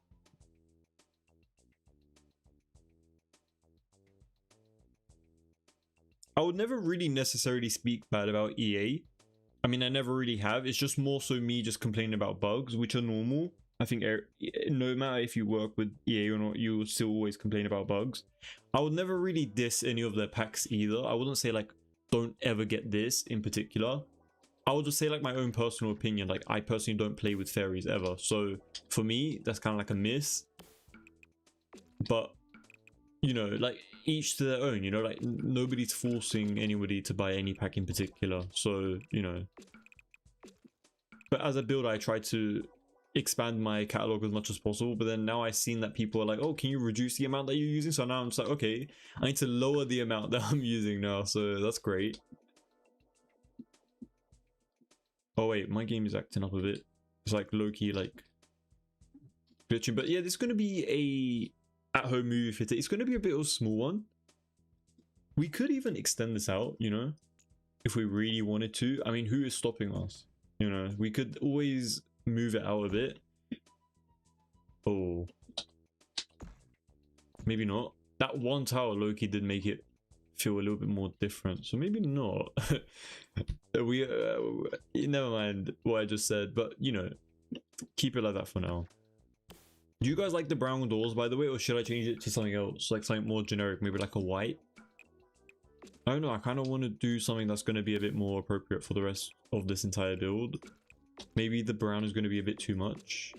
I would never really necessarily speak bad about EA. I mean, I never really have. It's just more so me just complaining about bugs, which are normal. I think no matter if you work with EA or not, you will still always complain about bugs. I would never really diss any of their packs either. I wouldn't say like, don't ever get this in particular. I would just say like my own personal opinion. Like I personally don't play with fairies ever. So for me, that's kind of like a miss. But, you know, like each to their own, you know, like nobody's forcing anybody to buy any pack in particular. So, you know. But as a builder, I try to expand my catalog as much as possible, but then now I've seen that people are like, oh, can you reduce the amount that you're using? So now I'm just like, okay, I need to lower the amount that I'm using now, so that's great. Oh wait, my game is acting up a bit. It's like low-key like glitching, but yeah, this is going to be a at-home movie theater. It's going to be a bit of a small one. We could even extend this out, you know, if we really wanted to. I mean, who is stopping us? You know, we could always move it out a bit. Oh, maybe not. That one tower low-key did make it feel a little bit more different, so maybe not. We never mind what I just said, but you know, keep it like that for now. Do you guys like the brown doors, by the way, or should I change it to something else, like something more generic, maybe like a white? I don't know, I kind of want to do something that's going to be a bit more appropriate for the rest of this entire build. Maybe the brown is going to be a bit too much.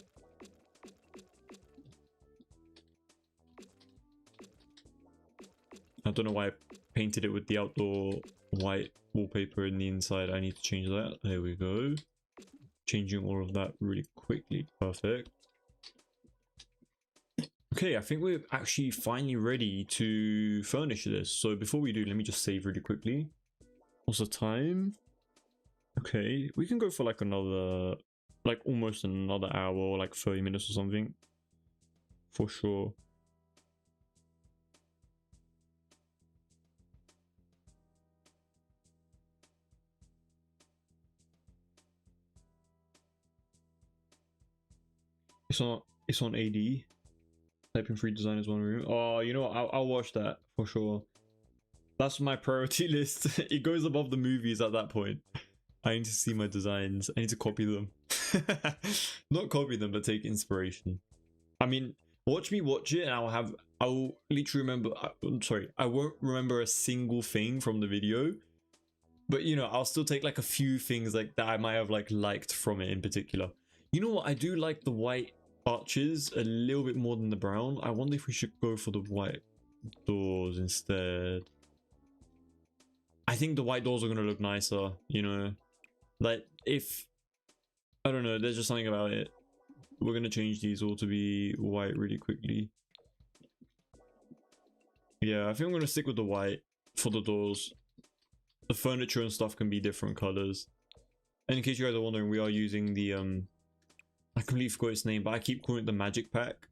I don't know why I painted it with the outdoor white wallpaper in the inside. I need to change that. There we go. Changing all of that really quickly. Perfect. Okay, I think we're actually finally ready to furnish this. So before we do, let me just save really quickly. What's the time? Okay, we can go for like another, like almost another hour or like 30 minutes or something. For sure. It's on AD. Typing free design is one room. Oh, you know what? I'll watch that for sure. That's my priority list. It goes above the movies at that point. I need to see my designs. I need to copy them. Not copy them, but take inspiration. I mean, watch me watch it and I'll literally remember, I'm sorry, I won't remember a single thing from the video. But you know, I'll still take like a few things like that I might have like liked from it in particular. You know what? I do like the white arches a little bit more than the brown. I wonder if we should go for the white doors instead. I think the white doors are gonna look nicer, you know. Like if I don't know, there's just something about it. We're gonna change these all to be white really quickly. Yeah, I think I'm gonna stick with the white for the doors. The furniture and stuff can be different colors. And in case you guys are wondering, we are using the I completely forgot its name, but I keep calling it the magic pack.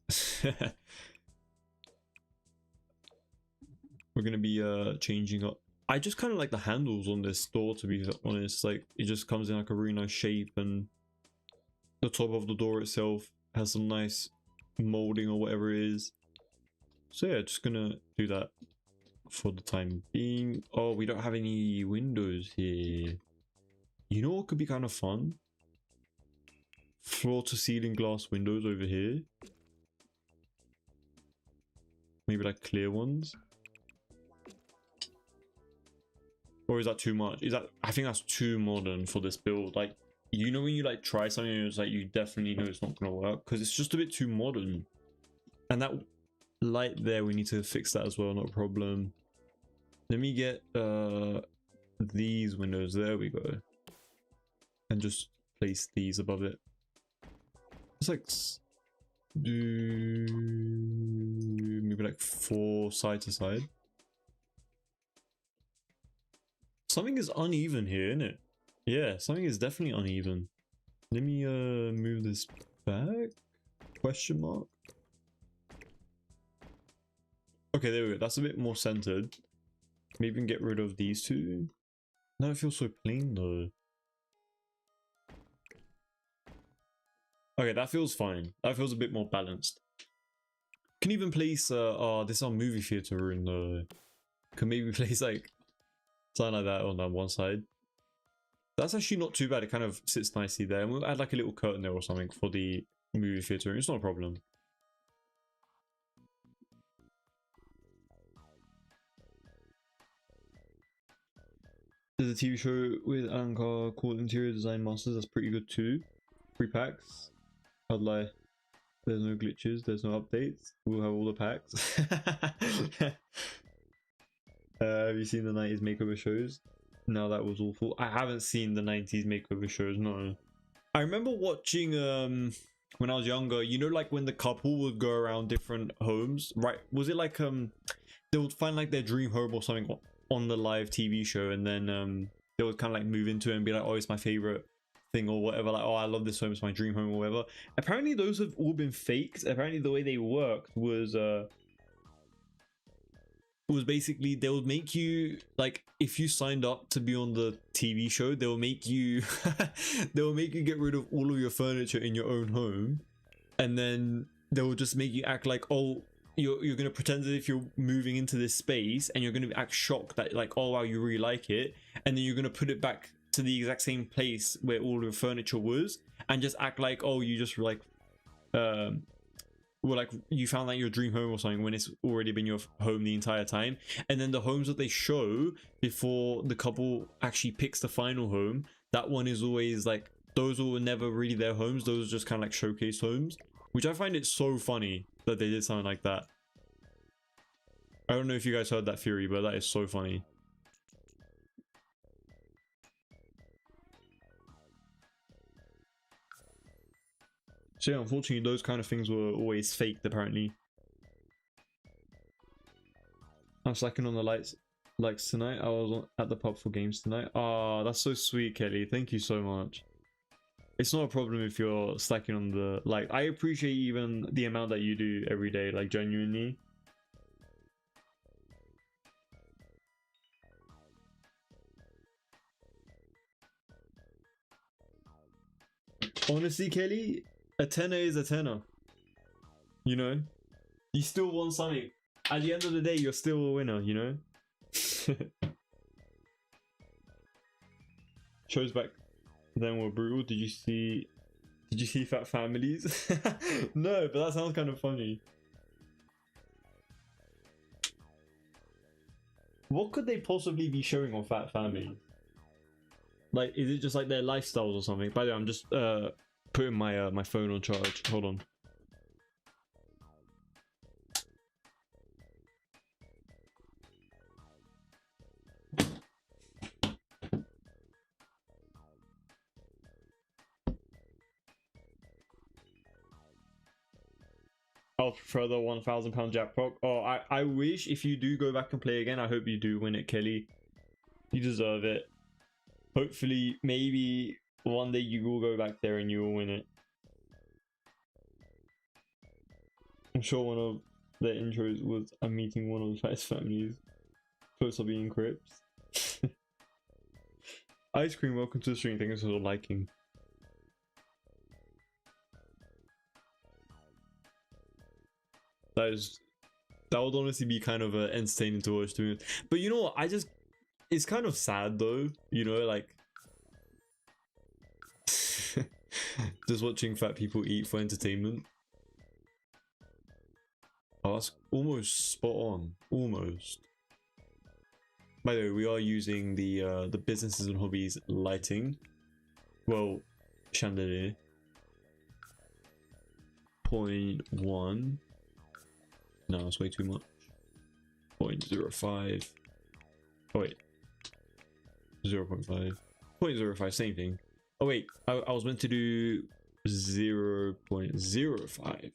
We're gonna be changing up. I just kind of like the handles on this door, to be honest. Like it just comes in like a really nice shape, and the top of the door itself has some nice molding or whatever it is. So yeah, just gonna do that for the time being. Oh, we don't have any windows here. You know what could be kind of fun? Floor to ceiling glass windows over here. Maybe like clear ones. Or is that too much? Is that, I think that's too modern for this build. Like, you know when you like try something and it's like you definitely know it's not gonna work because it's just a bit too modern. And that light there, we need to fix that as well, not a problem. Let me get these windows, there we go. And just place these above it. It's like do maybe like 4 side to side. Something is uneven here, isn't it? Yeah, something is definitely uneven. Let me move this back? Question mark? Okay, there we go. That's a bit more centered. Maybe even get rid of these two. No, it feels so plain though. Okay, that feels fine. That feels a bit more balanced. Can even place oh, this is our movie theater room though. Can maybe place like something like that on that one side. That's actually not too bad. It kind of sits nicely there. And we'll add like a little curtain there or something for the movie theater. It's not a problem. There's a TV show with Alan Carr called Interior Design Masters. That's pretty good too. 3 packs. I'd lie. There's no glitches. There's no updates. We'll have all the packs. Have you seen the 90s makeover shows? No, that was awful. I haven't seen the 90s makeover shows, no. I remember watching when I was younger, you know, like when the couple would go around different homes, right? Was it like they would find like their dream home or something on the live TV show, and then they would kind of like move into it and be like, oh, it's my favorite thing or whatever, like, oh, I love this home, it's my dream home or whatever. Apparently those have all been faked. Apparently the way they worked was basically they would make you, like, if you signed up to be on the TV show, they'll make you they'll make you get rid of all of your furniture in your own home, and then they'll just make you act like, oh, you're gonna pretend as if you're moving into this space, and you're gonna act shocked that like, oh wow, you really like it, and then you're gonna put it back to the exact same place where all your furniture was, and just act like, oh, you just like well, like you found like your dream home or something when it's already been your home the entire time. And then the homes that they show before the couple actually picks the final home, that one is always like, those were never really their homes, those are just kind of like showcase homes, which I find it so funny that they did something like that. I don't know if you guys heard that theory, but that is so funny. So yeah, unfortunately those kind of things were always faked apparently. I'm slacking on the lights tonight. I was at the pub for games tonight. Ah, that's so sweet, Kelly. Thank you so much. It's not a problem if you're slacking on the, like, I appreciate even the amount that you do every day, like genuinely. Honestly, Kelly, a tenner is a tenner. You know? You still won something. At the end of the day, you're still a winner, you know? Shows back then were brutal. Did you see Fat Families? No, but that sounds kind of funny. What could they possibly be showing on Fat Family? Like, is it just like their lifestyles or something? By the way, I'm just putting my my phone on charge. Hold on. I'll prefer the £1,000 jackpot. Oh, I wish if you do go back and play again, I hope you do win it, Kelly. You deserve it. Hopefully, maybe one day you will go back there and you will win it. I'm sure one of their intros was I'm meeting one of the fattest families. Close of being Crips. Ice Cream, welcome to the stream. Thanks for liking. That is That would honestly be kind of entertaining to watch too. But you know what? It's kind of sad though. You know, like just watching fat people eat for entertainment. Oh, that's almost spot on. Almost. By the way, we are using the businesses and hobbies lighting. Well, chandelier. 0.1. No, that's way too much. 0.05. Oh wait. 0.5. 0.05, same thing. Oh wait, I was meant to do 0.05.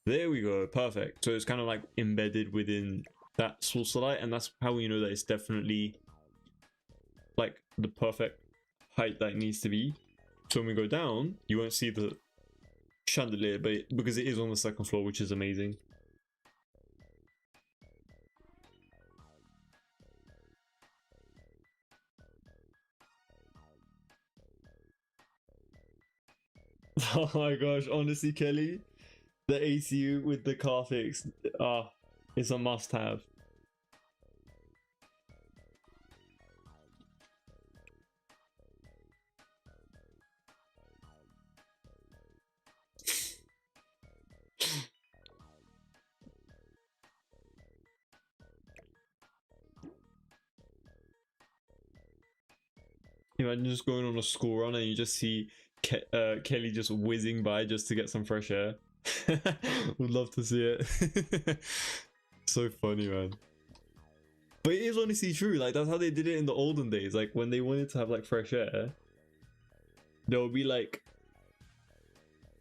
There we go, perfect. So it's kind of like embedded within that source of light, and that's how we know that it's definitely like the perfect height that it needs to be. So when we go down, you won't see the chandelier, but because it is on the second floor, which is amazing. Oh my gosh, honestly, Kelly, the ACU with the car fix, it's a must-have. Imagine just going on a school run and you just see Kelly just whizzing by just to get some fresh air. Would love to see it. So funny, man. But it is honestly true. Like, that's how they did it in the olden days. Like, when they wanted to have like fresh air, they'll be like,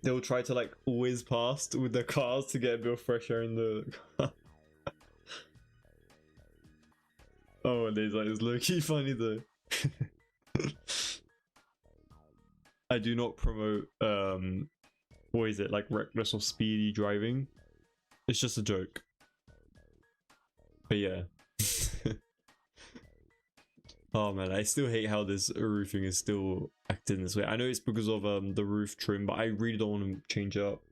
they'll try to like whiz past with their cars to get a bit of fresh air in the car. Oh, and it's like, it's low-key funny though. I do not promote what is it, like reckless or speedy driving. It's just a joke. But yeah. Oh man, I still hate how this roofing is still acting this way. I know it's because of the roof trim, but I really don't want to change it up.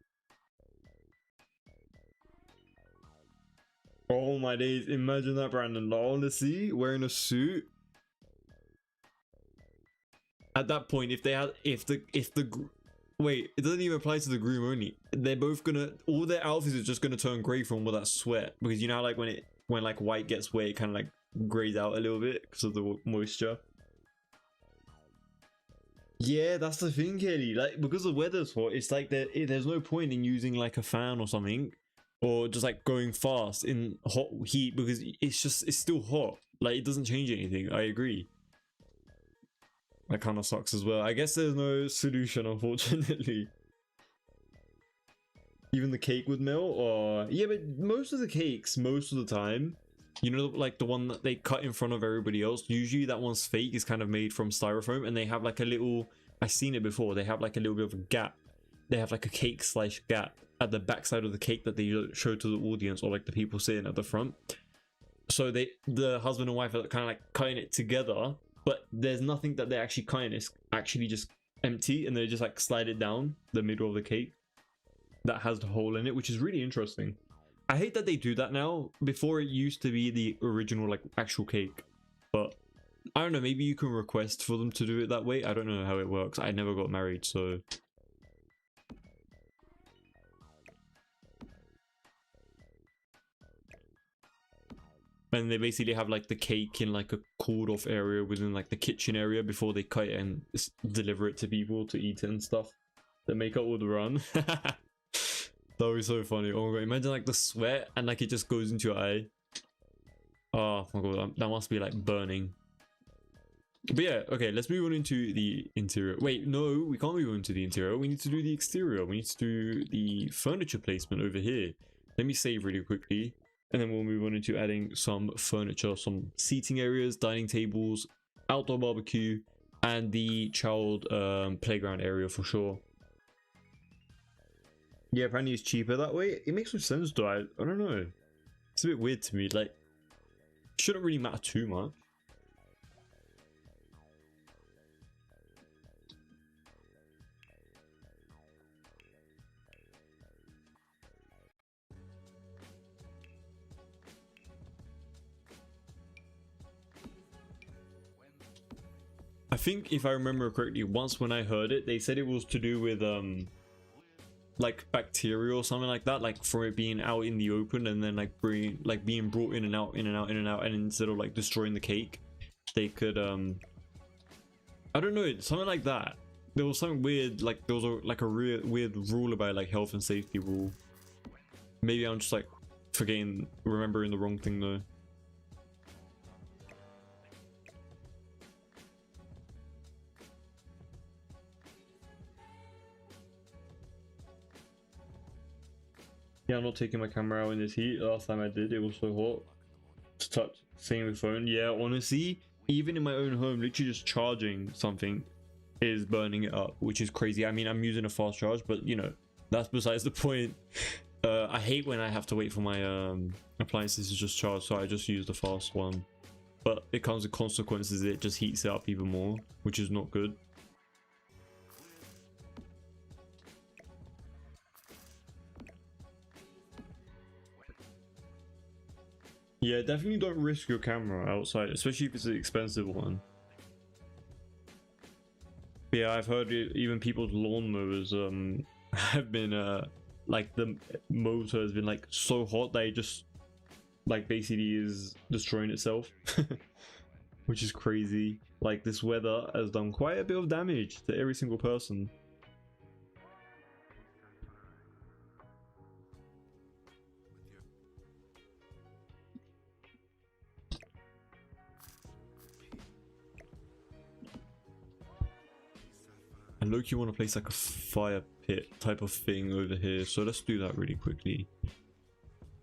Oh my days, imagine that, Brandon. Honestly, wearing a suit. At that point, if the wait, it doesn't even apply to the groom only. They're both gonna, all their outfits are just gonna turn grey from all that sweat, because you know how like when like white gets wet, it kind of like grays out a little bit because of the moisture. Yeah, that's the thing, Kelly. Like, because the weather's hot, it's like there's no point in using like a fan or something, or just like going fast in hot heat, because it's still hot. Like, it doesn't change anything. I agree. That kind of sucks as well. I guess there's no solution, unfortunately. Even the cake would melt, or yeah, but most of the cakes, most of the time, you know, like the one that they cut in front of everybody else, usually that one's fake, is kind of made from styrofoam, and they have like a little, I've seen it before, they have like a little bit of a gap. They have like a cake slice gap at the back side of the cake that they show to the audience, or like the people sitting at the front. So the husband and wife are kind of like cutting it together, but there's nothing that they're actually cutting. It's actually just empty, and they just like slide it down the middle of the cake that has the hole in it, which is really interesting. I hate that they do that now. Before, it used to be the original like actual cake, but I don't know, maybe you can request for them to do it that way. I don't know how it works. I never got married, so and they basically have like the cake in like a cooled off area within like the kitchen area before they cut it and deliver it to people to eat it and stuff. They make up all the run. That would be so funny. Oh my god, imagine like the sweat and like it just goes into your eye. Oh my god, that must be like burning. But yeah, okay, let's move on into the interior. Wait, no, we can't move on to the interior. We need to do the exterior. We need to do the furniture placement over here. Let me save really quickly, and then we'll move on into adding some furniture, some seating areas, dining tables, outdoor barbecue, and the child playground area for sure. Yeah, apparently it's cheaper that way. It makes no sense though. I don't know. It's a bit weird to me. Like, shouldn't really matter too much. think if I remember correctly, once when I heard it, they said it was to do with like bacteria or something like that, like for it being out in the open and then like being brought in and out, in and out, in and out, and instead of like destroying the cake, they could I don't know, something like that. There was something weird, like there was a weird rule about like health and safety rule. Maybe I'm just like remembering the wrong thing though. Yeah, I'm not taking my camera out in this heat. Last time I did, it was so hot to touch. Same with phone. Yeah, honestly, even in my own home, literally just charging something is burning it up, which is crazy. I mean, I'm using a fast charge, but you know, that's besides the point. I hate when I have to wait for my appliances to just charge, so I just use the fast one. But it comes with consequences. It just heats it up even more, which is not good. Yeah, definitely don't risk your camera outside, especially if it's an expensive one. Yeah, I've heard even people's lawnmowers have been like the motor has been like so hot that it just like basically is destroying itself. Which is crazy. Like this weather has done quite a bit of damage to every single person. And Loki want to place like a fire pit type of thing over here, so let's do that really quickly.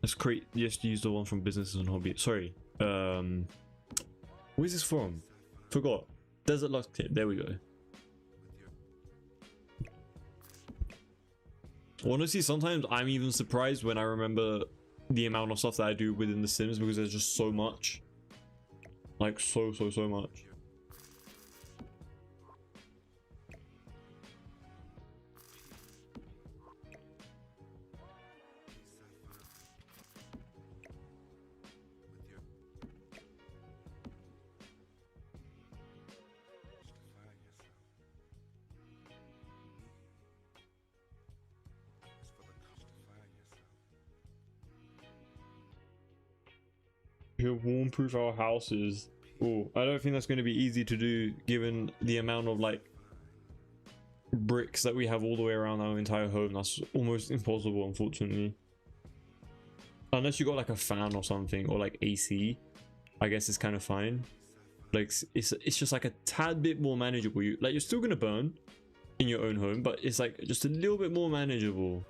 Let's create, yes, use the one from businesses and hobby. Sorry, where's this from? Forgot. Desert Lux Kit, there we go. Honestly, sometimes I'm even surprised when I remember the amount of stuff that I do within The Sims, because there's just so much. Like so much. Should warm-proof our houses. Oh, I don't think that's going to be easy to do given the amount of like bricks that we have all the way around our entire home. That's almost impossible, unfortunately. Unless you got like a fan or something, or like AC, I guess it's kind of fine. Like it's just like a tad bit more manageable. You're still gonna burn in your own home, but it's like just a little bit more manageable.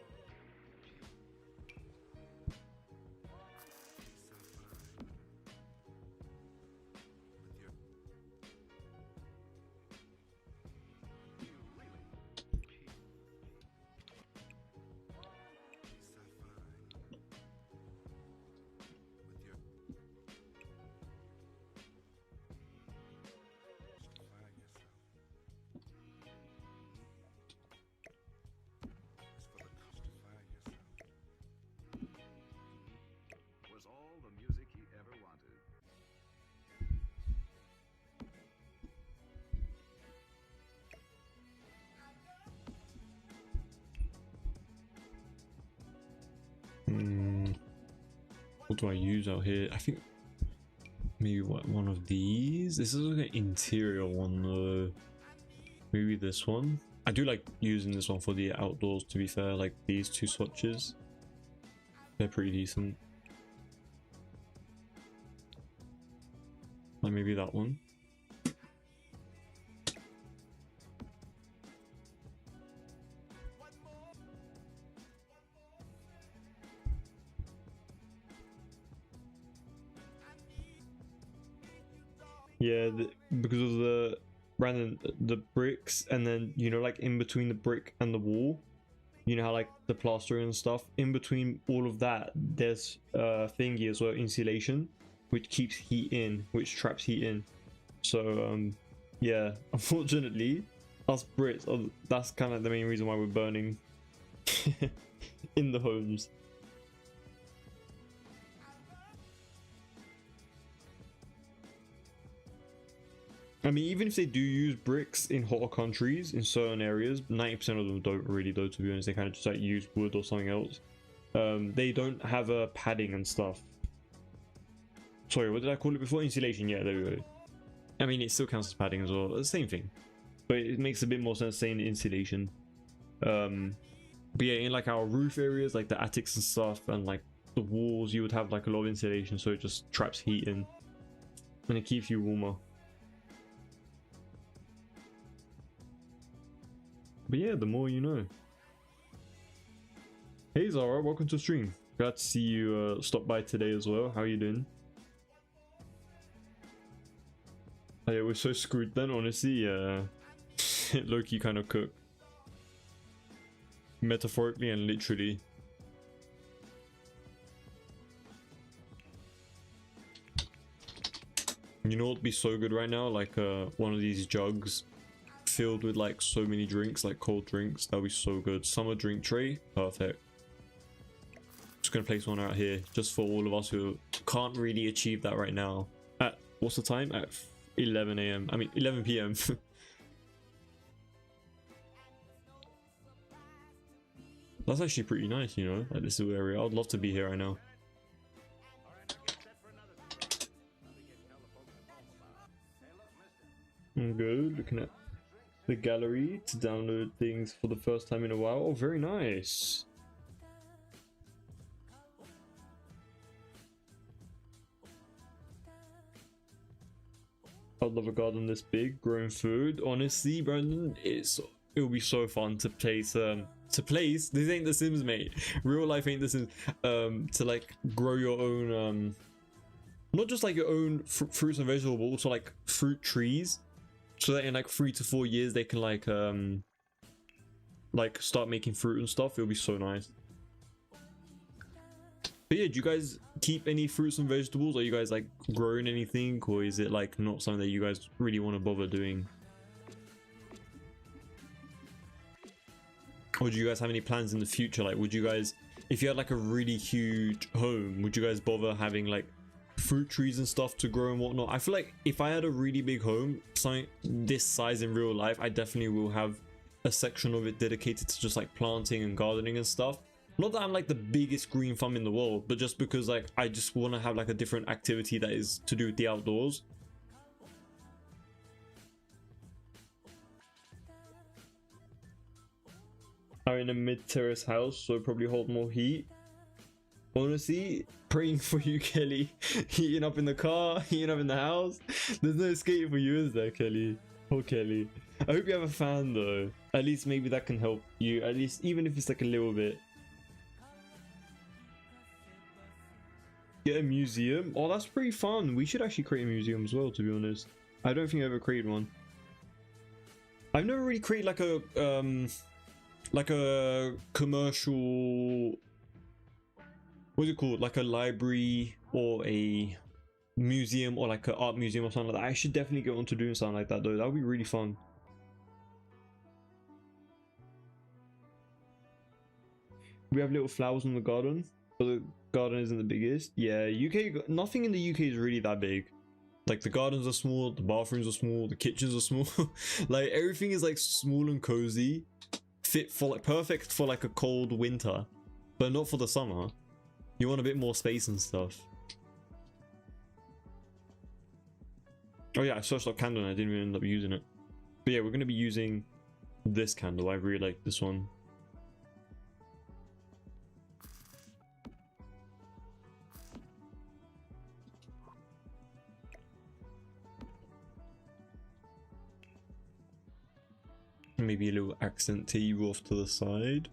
What do I use out here? I think maybe one of these. This is like an interior one though. Maybe this one. I do like using this one for the outdoors, to be fair. Like these two swatches, they're pretty decent. Like maybe that one. Yeah, because of the bricks, and then you know, like in between the brick and the wall, you know how like the plaster and stuff, in between all of that, there's thingy as well, insulation, which keeps heat in, which traps heat in. So yeah, unfortunately, us Brits, that's kind of the main reason why we're burning in the homes. I mean, even if they do use bricks in hotter countries, in certain areas, 90% of them don't really, though, to be honest. They kind of just like use wood or something else. They don't have a padding and stuff. Sorry, what did I call it before? Insulation, yeah, there we go. I mean, it still counts as padding as well. It's the same thing. But it makes a bit more sense saying insulation. But yeah, in like our roof areas, like the attics and stuff, and like the walls, you would have like a lot of insulation, so it just traps heat in. And it keeps you warmer. But yeah, the more you know. Hey Zara, welcome to the stream. Glad to see you stop by today as well. How are you doing? Oh, yeah, we're so screwed then, honestly. Loki kind of cooked. Metaphorically and literally. You know what would be so good right now? Like one of these jugs filled with like so many drinks, like cold drinks. That would be so good. Summer drink tray, perfect. Just gonna place one out here just for all of us who can't really achieve that right now. At what's the time? At 11 a.m. I mean 11 p.m. That's actually pretty nice, you know, like this little area. I'd love to be here right now. I'm good. Looking at the gallery to download things for the first time in a while. Oh, very nice. I'd love a garden this big, growing food. Honestly, Brandon, it'll be so fun to place this ain't The Sims, mate. Real life ain't The Sims. To like grow your own not just like your own fruits and vegetables, but also like fruit trees, so that in like 3 to 4 years they can like start making fruit and stuff. It'll be so nice. But yeah, do you guys keep any fruits and vegetables? Are you guys like growing anything, or is it like not something that you guys really want to bother doing? Or do you guys have any plans in the future? Like, would you guys, if you had like a really huge home, would you guys bother having like fruit trees and stuff to grow and whatnot? I feel like if I had a really big home, something this size in real life, I definitely will have a section of it dedicated to just like planting and gardening and stuff. Not that I'm like the biggest green thumb in the world, but just because like I just want to have like a different activity that is to do with the outdoors. I'm in a mid-terrace house, so probably hold more heat. Honestly, praying for you, Kelly. Heating up in the car, heating up in the house. There's no escape for you, is there, Kelly? Oh, Kelly. I hope you have a fan though. At least maybe that can help you. At least even if it's like a little bit. Get a museum. Oh, that's pretty fun. We should actually create a museum as well, to be honest. I don't think I ever created one. I've never really created like a commercial, what's it called, like a library or a museum or like an art museum or something like that. I should definitely get on to doing something like that though. That would be really fun. We have little flowers in the garden, but the garden isn't the biggest. Yeah, UK, nothing in the UK is really that big. Like the gardens are small, the bathrooms are small, the kitchens are small. Like everything is like small and cozy, fit for like perfect for like a cold winter, but not for the summer. You want a bit more space and stuff. Oh yeah, I searched up candle and I didn't even end up using it. But yeah, we're going to be using this candle. I really like this one. Maybe a little accent table off to the side.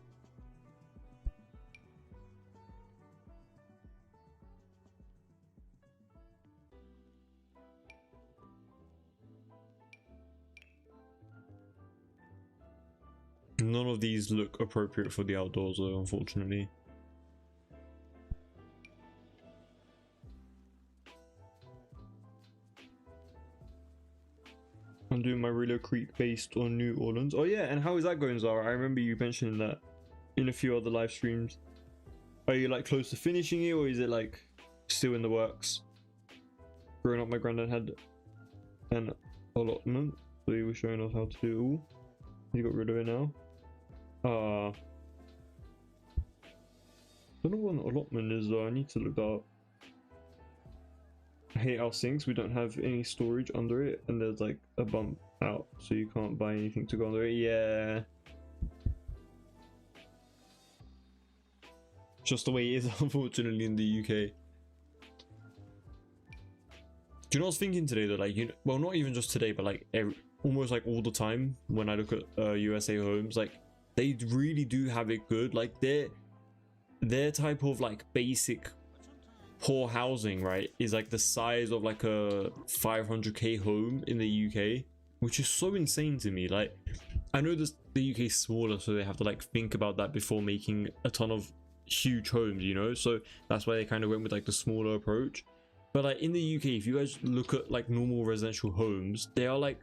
None of these look appropriate for the outdoors though, unfortunately. I'm doing my Willow Creek based on New Orleans. Oh yeah, and how is that going, Zara? I remember you mentioning that in a few other live streams. Are you like close to finishing it, or is it like still in the works? Growing up, my granddad had an allotment. So he was showing us how to do it all. He got rid of it now. Don't know what an allotment is though. I need to look that up. I hate our sinks. We don't have any storage under it, and there's like a bump out, so you can't buy anything to go under it. Yeah. Just the way it is, unfortunately, in the UK. Do you know what I was thinking today though? Like, well, not even just today, but like almost like all the time when I look at USA homes, like they really do have it good. Like their type of like basic poor housing, right, is like the size of like a 500k home in the UK, which is so insane to me. Like, I know the UK is smaller, so they have to like think about that before making a ton of huge homes, you know, so that's why they kind of went with like the smaller approach. But like in the UK, if you guys look at like normal residential homes, they are like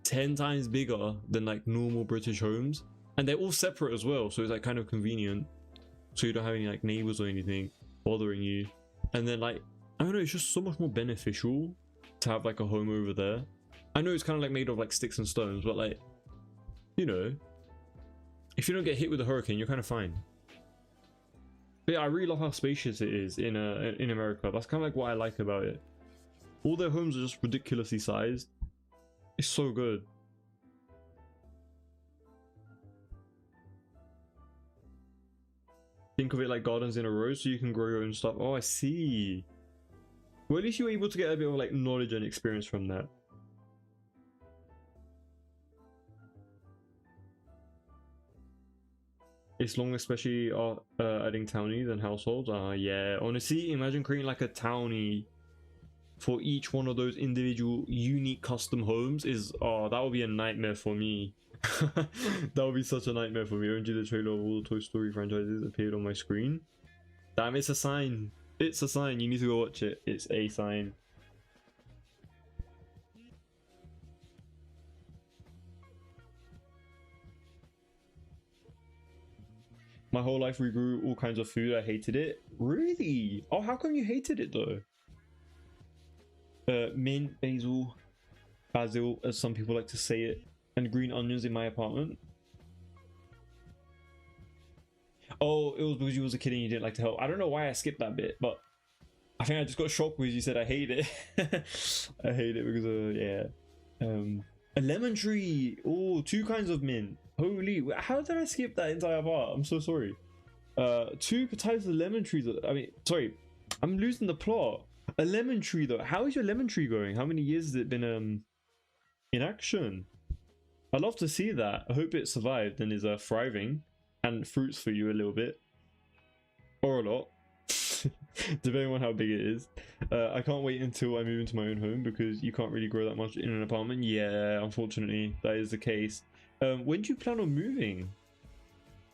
10 times bigger than like normal British homes, and they're all separate as well, so it's like kind of convenient, so you don't have any like neighbors or anything bothering you. And then like, I don't know, it's just so much more beneficial to have like a home over there. I know it's kind of like made of like sticks and stones, but like, you know, if you don't get hit with a hurricane, you're kind of fine. But yeah, I really love how spacious it is in America. That's kind of like what I like about it. All their homes are just ridiculously sized. It's so good. Think of it like gardens in a row, so you can grow your own stuff. Oh, I see. Well, at least you were able to get a bit of like knowledge and experience from that. It's long, especially adding townies and households. Yeah, honestly, imagine creating like a townie for each one of those individual unique custom homes. That would be a nightmare for me. That would be such a nightmare for me. OMG, the trailer of all the Toy Story franchises appeared on my screen. Damn, it's a sign. It's a sign. You need to go watch it. It's a sign. My whole life we grew all kinds of food. I hated it. Really? Oh, how come you hated it though? Mint, basil, as some people like to say it, and green onions in my apartment. Oh, it was because you was a kid and you didn't like to help. I don't know why I skipped that bit, but I think I just got shocked because you said I hate it. I hate it because yeah. A lemon tree. Oh, 2 kinds of mint. Holy, how did I skip that entire part? I'm so sorry. 2 types of lemon trees. I mean, sorry, I'm losing the plot. A lemon tree though. How is your lemon tree going? How many years has it been in action? I'd love to see that. I hope it survived and is thriving and fruits for you a little bit or a lot, depending on how big it is. I can't wait until I move into my own home because you can't really grow that much in an apartment. Yeah, unfortunately, that is the case. When do you plan on moving?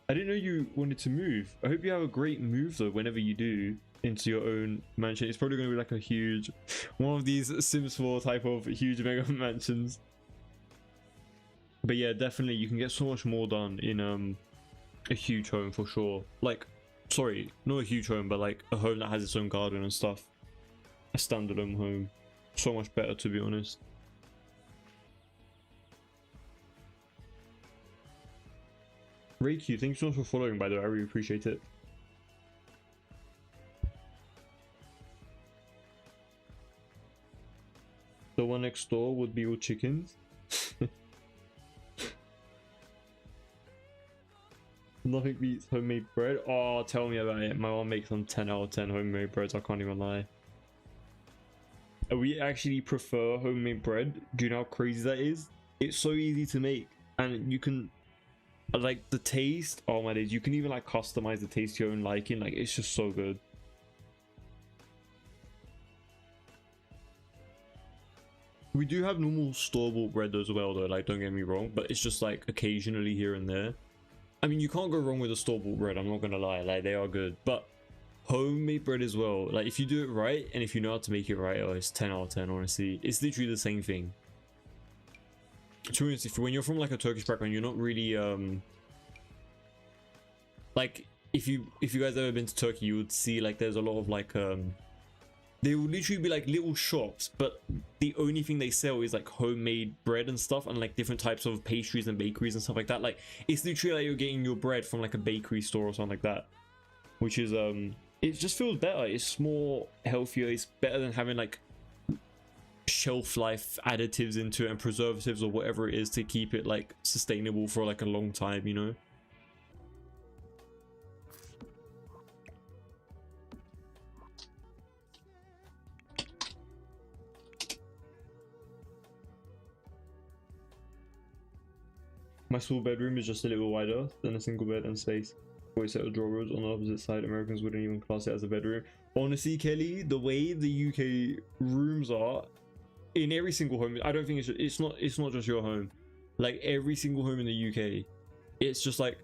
I didn't know you wanted to move. I hope you have a great move though whenever you do into your own mansion. It's probably going to be like a huge one of these Sims 4 type of huge mega mansions. But yeah, definitely you can get so much more done in a huge home for sure. Like, sorry, not a huge home, but like a home that has its own garden and stuff. A standalone home. So much better, to be honest. Reiki, thanks so much for following, by the way. I really appreciate it. The one next door would be all chickens. Nothing beats homemade bread. Oh, tell me about it. My mom makes some 10 out of 10 homemade breads. I can't even lie. We actually prefer homemade bread. Do you know how crazy that is? It's so easy to make, and you can like the taste. Oh my days! You can even like customize the taste to your own liking. Like, it's just so good. We do have normal store-bought bread as well, though. Like, don't get me wrong, but it's just like occasionally here and there. I mean, you can't go wrong with a store-bought bread. I'm not gonna lie. Like, they are good, but homemade bread as well. Like, if you do it right and if you know how to make it right, oh, it's 10 out of 10. Honestly, it's literally the same thing. To be honest, when you're from like a Turkish background, you're not really like if you guys ever been to Turkey, you would see like there's a lot of like they will literally be like little shops, but the only thing they sell is like homemade bread and stuff, and like different types of pastries and bakeries and stuff like that. Like it's literally like you're getting your bread from like a bakery store or something like that, which is it just feels better. It's more healthier. It's better than having like shelf life additives into it and preservatives or whatever it is to keep it like sustainable for like a long time, you know. My small bedroom is just a little wider than a single bed and space. For a set of drawers on the opposite side, Americans wouldn't even class it as a bedroom. Honestly, Kelly, the way the UK rooms are in every single home, I don't think it's not just your home. Like every single home in the UK, it's just like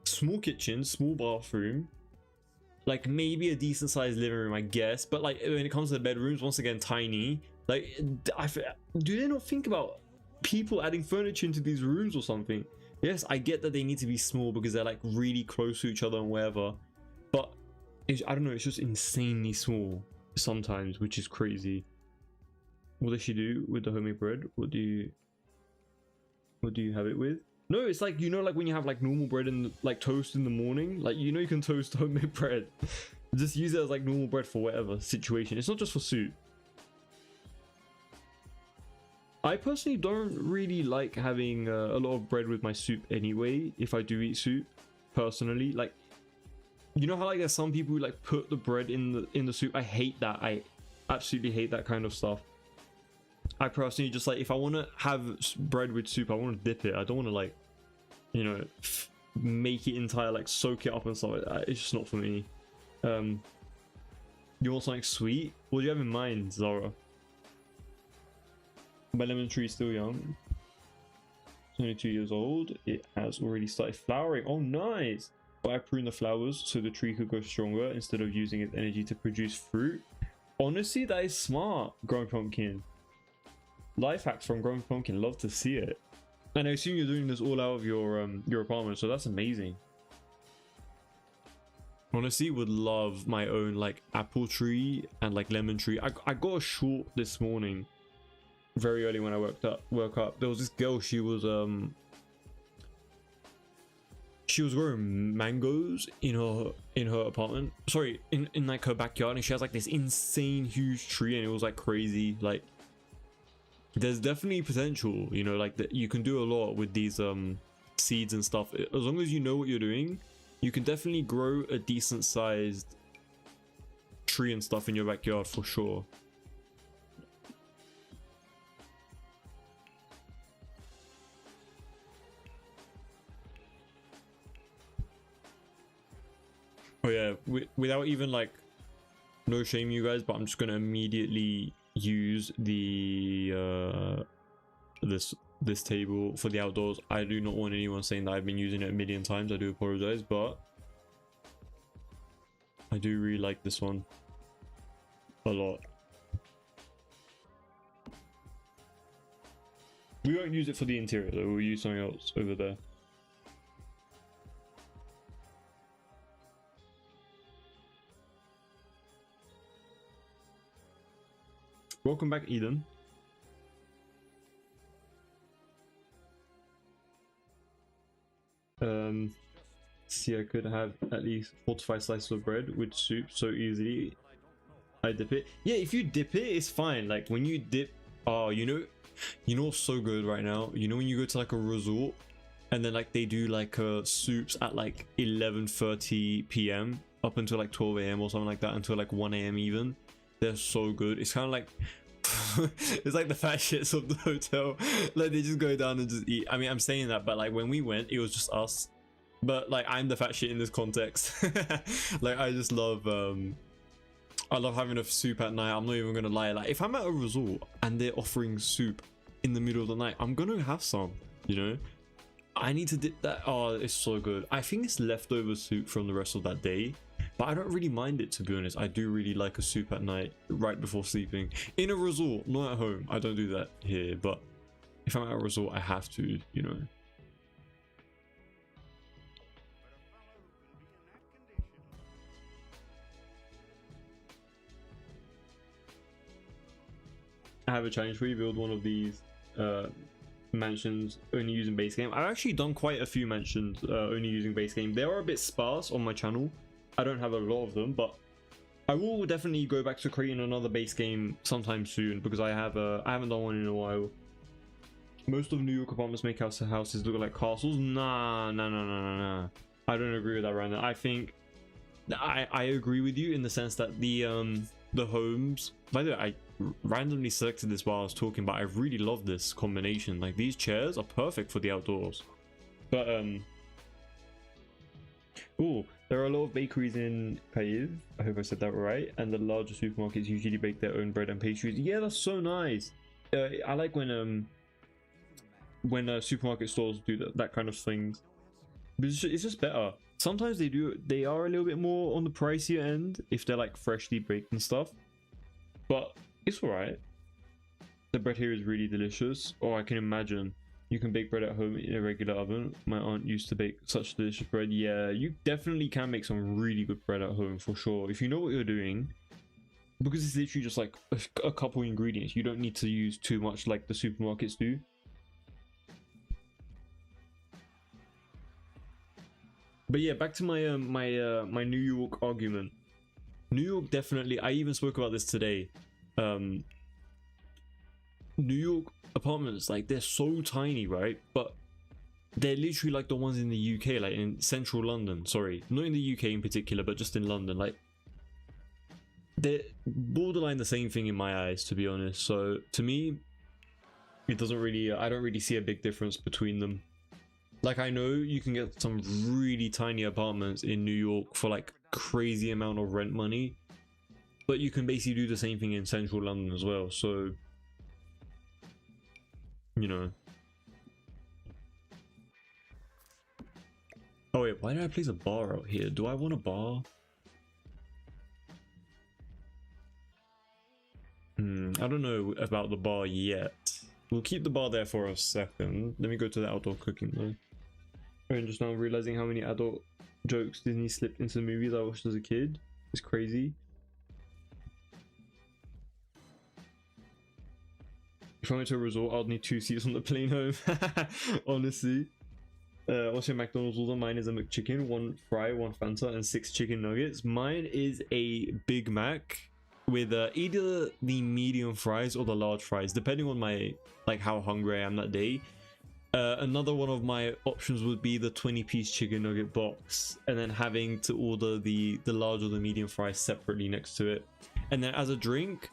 small kitchen, small bathroom, like maybe a decent sized living room, I guess. But like when it comes to the bedrooms, once again, tiny. Like, do they not think about people adding furniture into these rooms or something? Yes, I get that they need to be small because they're like really close to each other and whatever, but I don't know, it's just insanely small sometimes, which is crazy. What does she do with the homemade bread? What do you have it with? No, it's like, you know, like when you have like normal bread and like toast in the morning, like, you know, you can toast homemade bread. Just use it as like normal bread for whatever situation. It's not just for soup. I personally don't really like having a lot of bread with my soup anyway. If I do eat soup, personally, like, you know how like there's some people who like put the bread in the soup. I hate that. I absolutely hate that kind of stuff. I personally just like, if I want to have bread with soup, I want to dip it. I don't want to like, you know, make it entire, like soak it up and stuff like that. It's just not for me. You want something sweet? What do you have in mind, Zara? My lemon tree is still young. It's only 2 years old. It has already started flowering. Oh, nice! But I prune the flowers so the tree could grow stronger instead of using its energy to produce fruit. Honestly, that is smart, Growing Pumpkin. Life hacks from Growing Pumpkin. Love to see it. And I assume you're doing this all out of your apartment, so that's amazing. Honestly, would love my own like apple tree and like lemon tree. I got a short this morning. Very early when I woke up, there was this girl. She was growing mangoes in her apartment. Sorry, in like her backyard, and she has like this insane huge tree, and it was like crazy. Like, there's definitely potential, you know, like that you can do a lot with these seeds and stuff. As long as you know what you're doing, you can definitely grow a decent sized tree and stuff in your backyard for sure. Oh yeah, without even like, no shame you guys, but I'm just gonna immediately use the this table for the outdoors. I do not want anyone saying that I've been using it a million times. I do apologize, but I do really like this one a lot. We won't use it for the interior though, we'll use something else over there. Welcome back, Eden. See, I could have at least 4 to 5 slices of bread with soup so easily. I dip it. Yeah, if you dip it, it's fine. Like when you dip, oh, you know what's so good right now? You know when you go to like a resort and then like they do like soups at like 11:30 p.m. up until like 12 a.m. or something like that, until like 1 a.m. even. They're so good. It's kind of like it's like the fat shits of the hotel. Like they just go down and just eat. I mean, I'm saying that, but like when we went, it was just us. But like I'm the fat shit in this context. Like I just love I love having a soup at night. I'm not even gonna lie. Like if I'm at a resort and they're offering soup in the middle of the night, I'm gonna have some, you know. I need to dip that. Oh, it's so good. I think it's leftover soup from the rest of that day, but I don't really mind it, to be honest. I do really like a soup at night right before sleeping in a resort, not at home. I don't do that here, but if I'm at a resort, I have to, you know. I have a challenge for you. Build one of these mansions only using base game. I've actually done quite a few mansions only using base game. They are a bit sparse on my channel. I don't have a lot of them, but I will definitely go back to creating another base game sometime soon, because I haven't done one in a while. Most of New York apartments make houses look like castles. Nah. I don't agree with that, Random. I think I agree with you in the sense that the homes. By the way, I randomly selected this while I was talking, but I really love this combination. Like, these chairs are perfect for the outdoors. But oh, there are a lot of bakeries in Kyiv. I hope I said that right. And the larger supermarkets usually bake their own bread and pastries. Yeah, that's so nice. I like when supermarket stores do that kind of things. But it's just better. Sometimes they are a little bit more on the pricier end if they're like freshly baked and stuff. But it's alright. The bread here is really delicious. Oh, I can imagine. You can bake bread at home in a regular oven. My aunt used to bake such delicious bread. Yeah, you definitely can make some really good bread at home for sure. If you know what you're doing. Because it's literally just like a couple ingredients. You don't need to use too much like the supermarkets do. But yeah, back to my my New York argument. New York definitely. I even spoke about this today. New York apartments, like, they're so tiny, right? But they're literally like the ones in the UK, like in central London. Sorry, not in the UK in particular, but just in London. Like, they're borderline the same thing in my eyes, to be honest. So to me, it doesn't really. I don't really see a big difference between them. Like, I know you can get some really tiny apartments in New York for like crazy amount of rent money, but you can basically do the same thing in central London as well. So, you know. Oh wait, why did I place a bar out here? Do I want a bar? I don't know about the bar yet. We'll keep the bar there for a second. Let me go to the outdoor cooking though. And just now realizing how many adult jokes Disney slipped into the movies I watched as a kid. It's crazy. If I went to a resort, I'd need 2 seats on the plane home. Honestly. What's your McDonald's order? Mine is a McChicken, 1 fry, 1 Fanta, and 6 chicken nuggets. Mine is a Big Mac with either the medium fries or the large fries, depending on my, like, how hungry I am that day. Another one of my options would be the 20-piece chicken nugget box, and then having to order the large or the medium fries separately next to it. And then as a drink,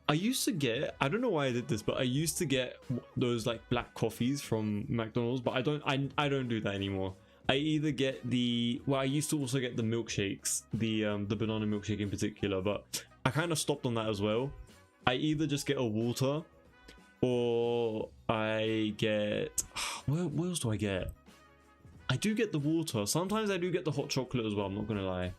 I used to get, I don't know why I did this, but I used to get those like black coffees from McDonald's, but I don't do that anymore. I either get I used to also get the milkshakes, the banana milkshake in particular, but I kind of stopped on that as well. I either just get a water, or I get, what else do I get? I do get the water. Sometimes I do get the hot chocolate as well, I'm not gonna lie.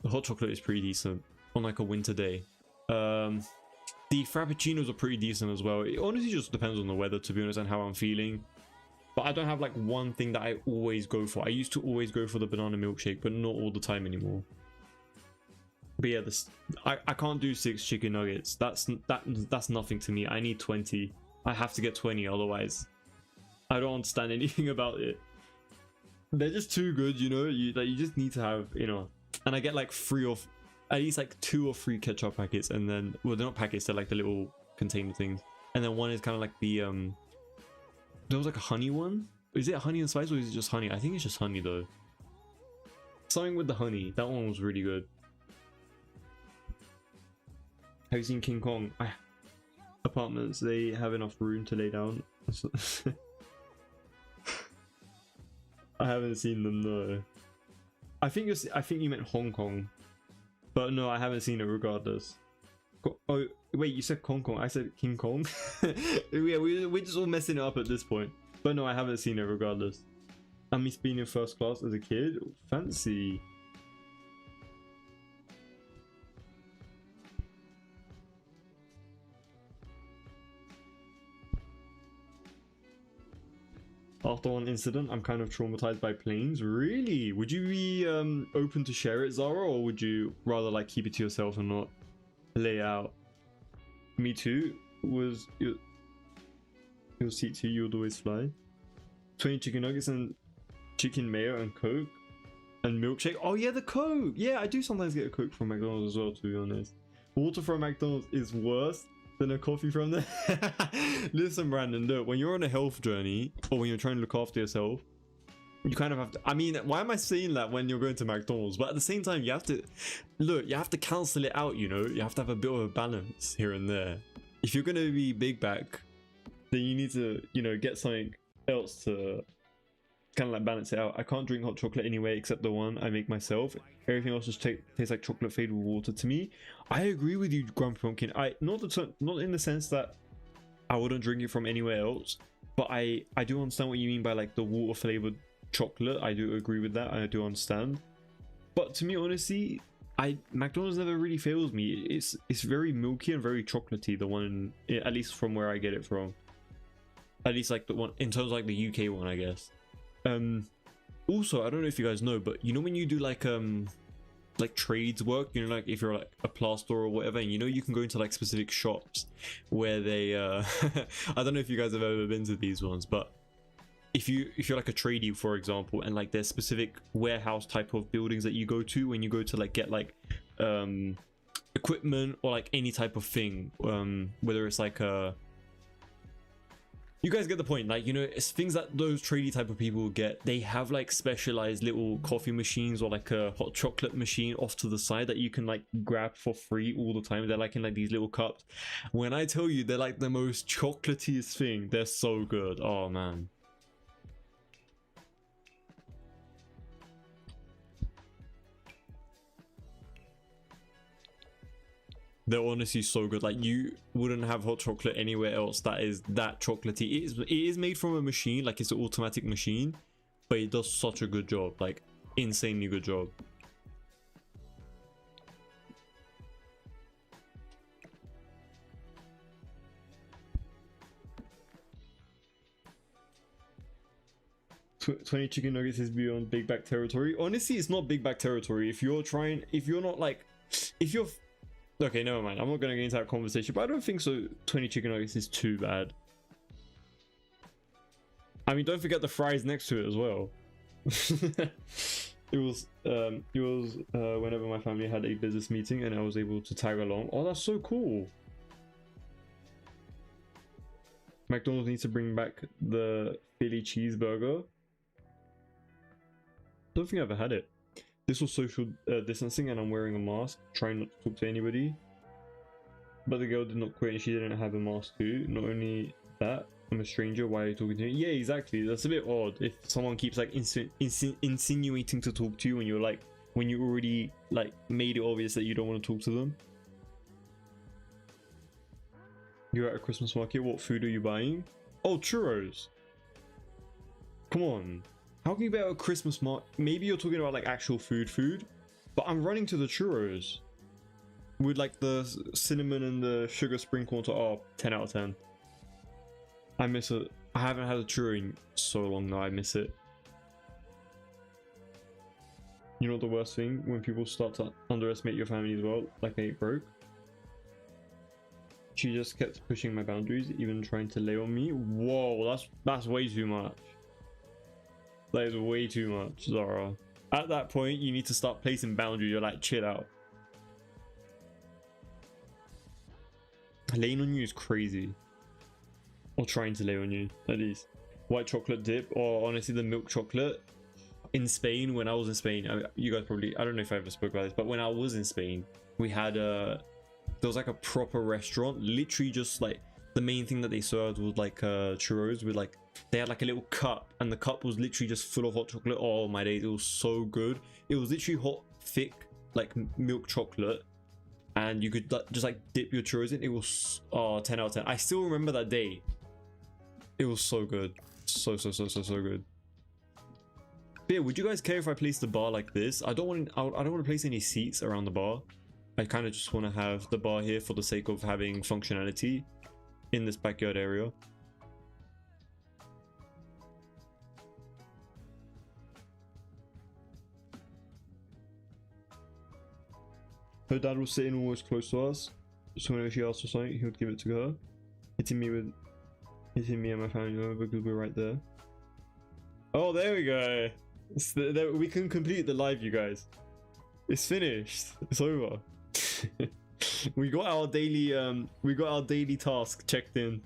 The hot chocolate is pretty decent on like a winter day. The frappuccinos are pretty decent as well. It honestly just depends on the weather, to be honest, and how I'm feeling. But I don't have like one thing that I always go for. I used to always go for the banana milkshake, but not all the time anymore. But yeah, I can't do 6 chicken nuggets. That's nothing to me. I need 20. I have to get 20, otherwise I don't understand anything about it. They're just too good, you know. You just need to have, you know. And I get like at least like 2 or 3 ketchup packets, and then, well, they're not packets, they're like the little container things. And then one is kind of like the there was like a honey one. Is it honey and spice, or is it just honey? I think it's just honey though. Something with the honey. That one was really good. Have you seen King Kong? Apartments, they have enough room to lay down. I haven't seen them, no. I think you meant Hong Kong, but no, I haven't seen it regardless. Oh wait, you said Kong Kong. I said King Kong. Yeah, we're just all messing it up at this point. But no, I haven't seen it regardless. I miss being in first class as a kid. Fancy. After one incident, I'm kind of traumatized by planes. Really? Would you be open to share it, Zara, or would you rather like keep it to yourself and not lay out? Me too. your seat to you would always fly. 20 chicken nuggets and chicken mayo and Coke and milkshake. Oh yeah, the Coke. Yeah, I do sometimes get a Coke from McDonald's as well, to be honest. Water from McDonald's is worse than a coffee from there. Listen, Brandon, look, when you're on a health journey or when you're trying to look after yourself, you kind of have to, I mean, why am I saying that when you're going to McDonald's? But at the same time, you have to, look, you have to cancel it out, you know? You have to have a bit of a balance here and there. If you're going to be big back, then you need to, you know, get something else to kind of like balance it out. I can't drink hot chocolate anyway, except the one I make myself. Everything else just tastes like chocolate flavored with water to me. I agree with you, Grumpy Pumpkin. Not in the sense that I wouldn't drink it from anywhere else, but I do understand what you mean by like the water flavored chocolate. I do agree with that. I do understand. But to me, honestly, McDonald's never really fails me. It's very milky and very chocolatey. The one, at least from where I get it from. At least like the one in terms of like the UK one, I guess. Also, I don't know if you guys know, but you know when you do like trades work, you know, like if you're like a plasterer or whatever, and you know you can go into like specific shops where they I don't know if you guys have ever been to these ones, but if you're like a tradie, for example, and like there's specific warehouse type of buildings that you go to when you go to like get like equipment or like any type of thing, whether it's like you guys get the point, like, you know, it's things that those tradie type of people get. They have like specialized little coffee machines or like a hot chocolate machine off to the side that you can like grab for free all the time. They're like in like these little cups. When I tell you they're like the most chocolatiest thing, they're so good. Oh man. They're honestly so good. Like, you wouldn't have hot chocolate anywhere else that is that chocolatey. It is made from a machine, like it's an automatic machine, but it does such a good job, like insanely good job. $20 chicken nuggets is beyond big back territory. Honestly, it's not big back territory. If you're okay, never mind. I'm not gonna get into that conversation, but I don't think so. 20 chicken nuggets is too bad. I mean, don't forget the fries next to it as well. it was whenever my family had a business meeting and I was able to tag along. Oh, that's so cool. McDonald's needs to bring back the Philly cheeseburger. Don't think I ever had it. This was social distancing and I'm wearing a mask, trying not to talk to anybody. But the girl did not quit and she didn't have a mask too. Not only that, I'm a stranger, why are you talking to me? Yeah, exactly. That's a bit odd if someone keeps like insinuating to talk to you when you're like, when you already like made it obvious that you don't want to talk to them. You're at a Christmas market, what food are you buying? Oh, churros. Come on. How can you be at a Christmas market? Maybe you're talking about like actual food, but I'm running to the churros with like the cinnamon and the sugar sprinkle on top. Oh, 10 out of 10. I miss it. I haven't had a churro in so long now. I miss it. You know the worst thing? When people start to underestimate your family as well, like they ain't broke. She just kept pushing my boundaries, even trying to lay on me. Whoa, that's way too much. That is way too much, Zara. At that point, you need to start placing boundaries. You're like, chill out. Laying on you is crazy. Or trying to lay on you, at least. White chocolate dip, or honestly, the milk chocolate. In Spain, when I was in Spain, you guys probably, I don't know if I ever spoke about this, but when I was in Spain, we had there was like a proper restaurant, literally just like the main thing that they served was like churros with like, they had like a little cup and the cup was literally just full of hot chocolate. Oh my days, it was so good. It was literally hot, thick, like milk chocolate, and you could just like dip your churros in. It was 10 out of 10. I still remember that day. It was so good. So good. But yeah, would you guys care if I place the bar like this? I don't want to place any seats around the bar. I kind of just want to have the bar here for the sake of having functionality in this backyard area. Her dad was sitting almost close to us, so whenever she asked for something, he would give it to her. Hitting me and my family over because we're right there. Oh, there we go. We can complete the live, you guys. It's finished. It's over. we got our daily task checked in.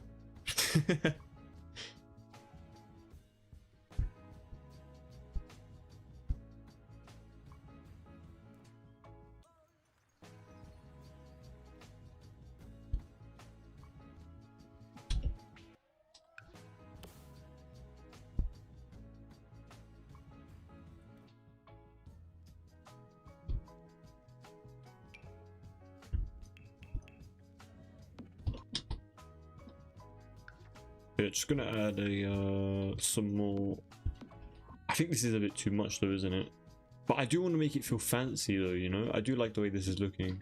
Yeah, just gonna add a some more. I think this is a bit too much though, isn't it? But I do want to make it feel fancy though, you know? I do like the way this is looking.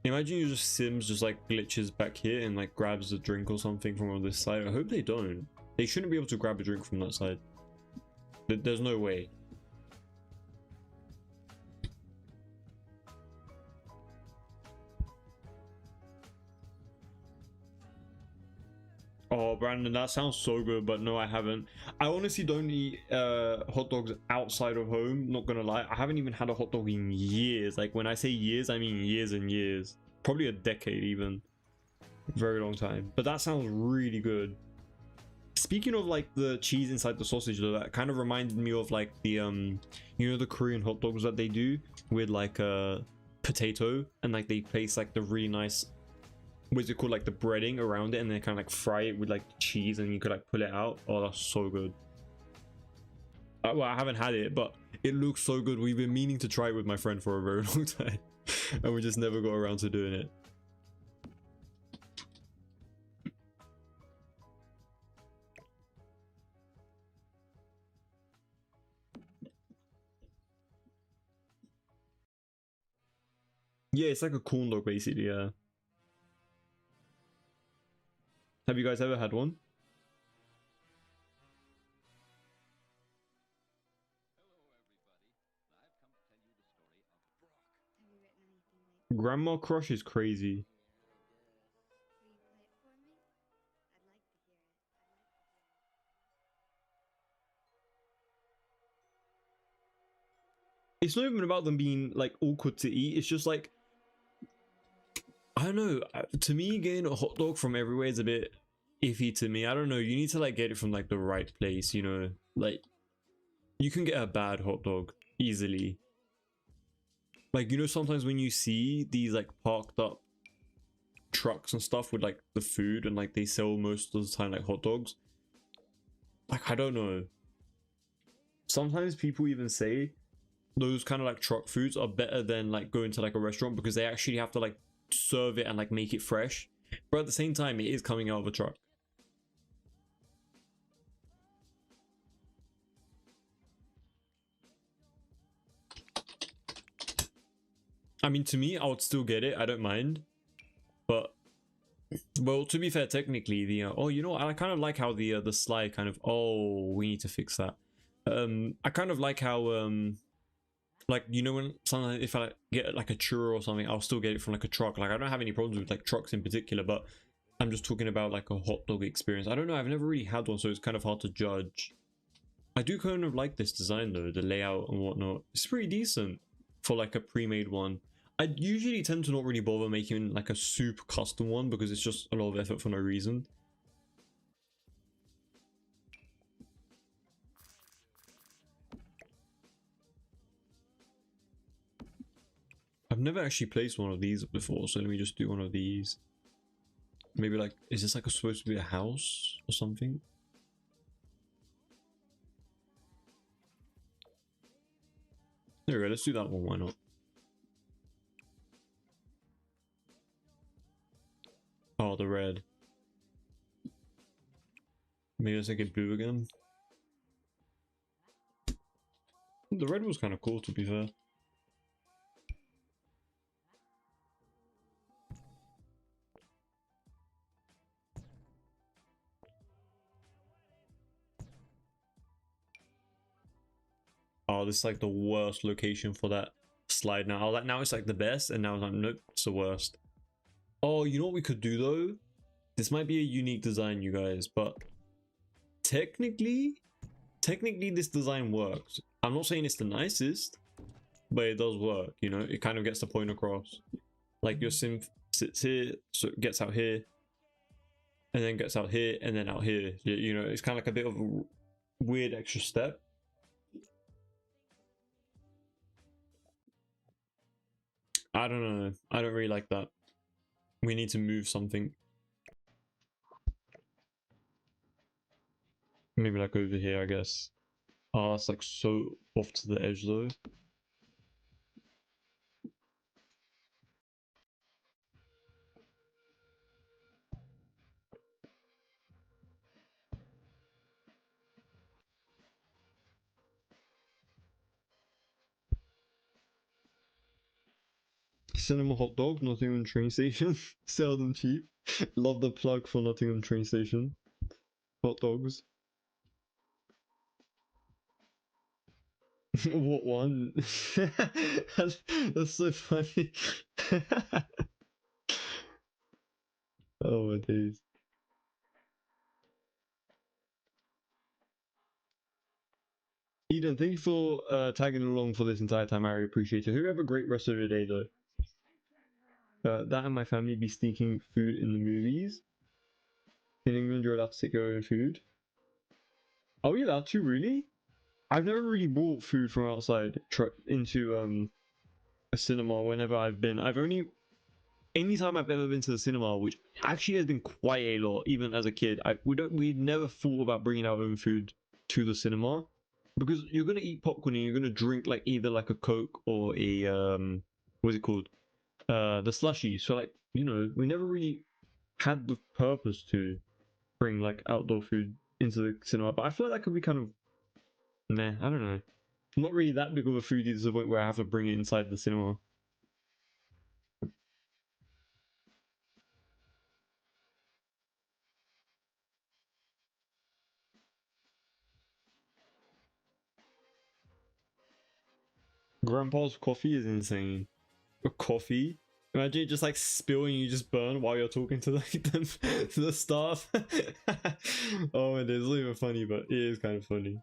Imagine you just Sims just like glitches back here and like grabs a drink or something from on this side. I hope they don't. They shouldn't be able to grab a drink from that side. There's no way. Oh, Brandon, that sounds so good, but no, I haven't. I honestly don't eat hot dogs outside of home, not gonna lie. I haven't even had a hot dog in years. Like, when I say years, I mean years and years. Probably a decade even. Very long time. But that sounds really good. Speaking of, like, the cheese inside the sausage, though, that kind of reminded me of, like, the, you know, the Korean hot dogs that they do with, like, potato, and, like, they place, like, the really nice... what's it called, like the breading around it, and then kind of like fry it with like cheese, and you could like pull it out. Oh, that's so good. Well, I haven't had it, but it looks so good. We've been meaning to try it with my friend for a very long time, and we just never got around to doing it. Yeah, it's like a corn dog basically. Yeah. Have you guys ever had one? Grandma Crush is crazy. It's not even about them being like awkward to eat. It's just like, I don't know. To me, getting a hot dog from everywhere is a bit iffy to me. I don't know. You need to like get it from like the right place, you know? Like, you can get a bad hot dog easily. Like, you know, sometimes when you see these like parked up trucks and stuff with like the food, and like they sell most of the time like hot dogs, like, I don't know. Sometimes people even say those kind of like truck foods are better than like going to like a restaurant, because they actually have to like serve it and like make it fresh, but at the same time it is coming out of a truck. I mean, to me, I would still get it. I don't mind. But, well, to be fair, technically, the oh, you know, I kind of like how the slide kind of, oh, we need to fix that. I kind of like how like, you know, when sometimes if I get like a churro or something, I'll still get it from like a truck. Like, I don't have any problems with like trucks in particular, but I'm just talking about like a hot dog experience. I don't know, I've never really had one, so it's kind of hard to judge. I do kind of like this design though, the layout and whatnot. It's pretty decent for like a pre-made one. I usually tend to not really bother making like a super custom one, because it's just a lot of effort for no reason. I've never actually placed one of these before, so let me just do one of these. Maybe like, is this like supposed to be a house or something? There we go, let's do that one, why not? Oh, the red. Maybe let's make it blue again. The red was kind of cool, to be fair. Oh, this is like the worst location for that slide now. Like, now it's like the best, and now it's like, nope, it's the worst. Oh, you know what we could do though? This might be a unique design, you guys, but technically this design works. I'm not saying it's the nicest, but it does work, you know. It kind of gets the point across. Like your synth sits here, so it gets out here, and then gets out here, and then out here. You know, it's kind of like a bit of a weird extra step. I don't know. I don't really like that. We need to move something. Maybe like over here, I guess. Oh, it's like so off to the edge though. Cinema hot dog, Nottingham train station. Sell them cheap. Love the plug for Nottingham train station. Hot dogs. What one? That's so funny. Oh my days. Eden, thank you for tagging along for this entire time. I really appreciate it. Hope you have a great rest of your day though. That and my family be sneaking food in the movies. In England, you're allowed to take your own food. Are we allowed to, really? I've never really bought food from outside into a cinema whenever I've been. Anytime I've ever been to the cinema, which actually has been quite a lot, even as a kid, we never thought about bringing our own food to the cinema, because you're gonna eat popcorn and you're gonna drink like either like a Coke or a what's it called, the slushy. So like, you know, we never really had the purpose to bring like outdoor food into the cinema. But I feel like that could be kind of meh. I don't know. I'm not really that big of a foodie to the point where I have to bring it inside the cinema. Grandpa's coffee is insane. A coffee? Imagine it just like spilling, you just burn while you're talking to like them, to the staff. Oh man, it's not even funny, but it is kind of funny.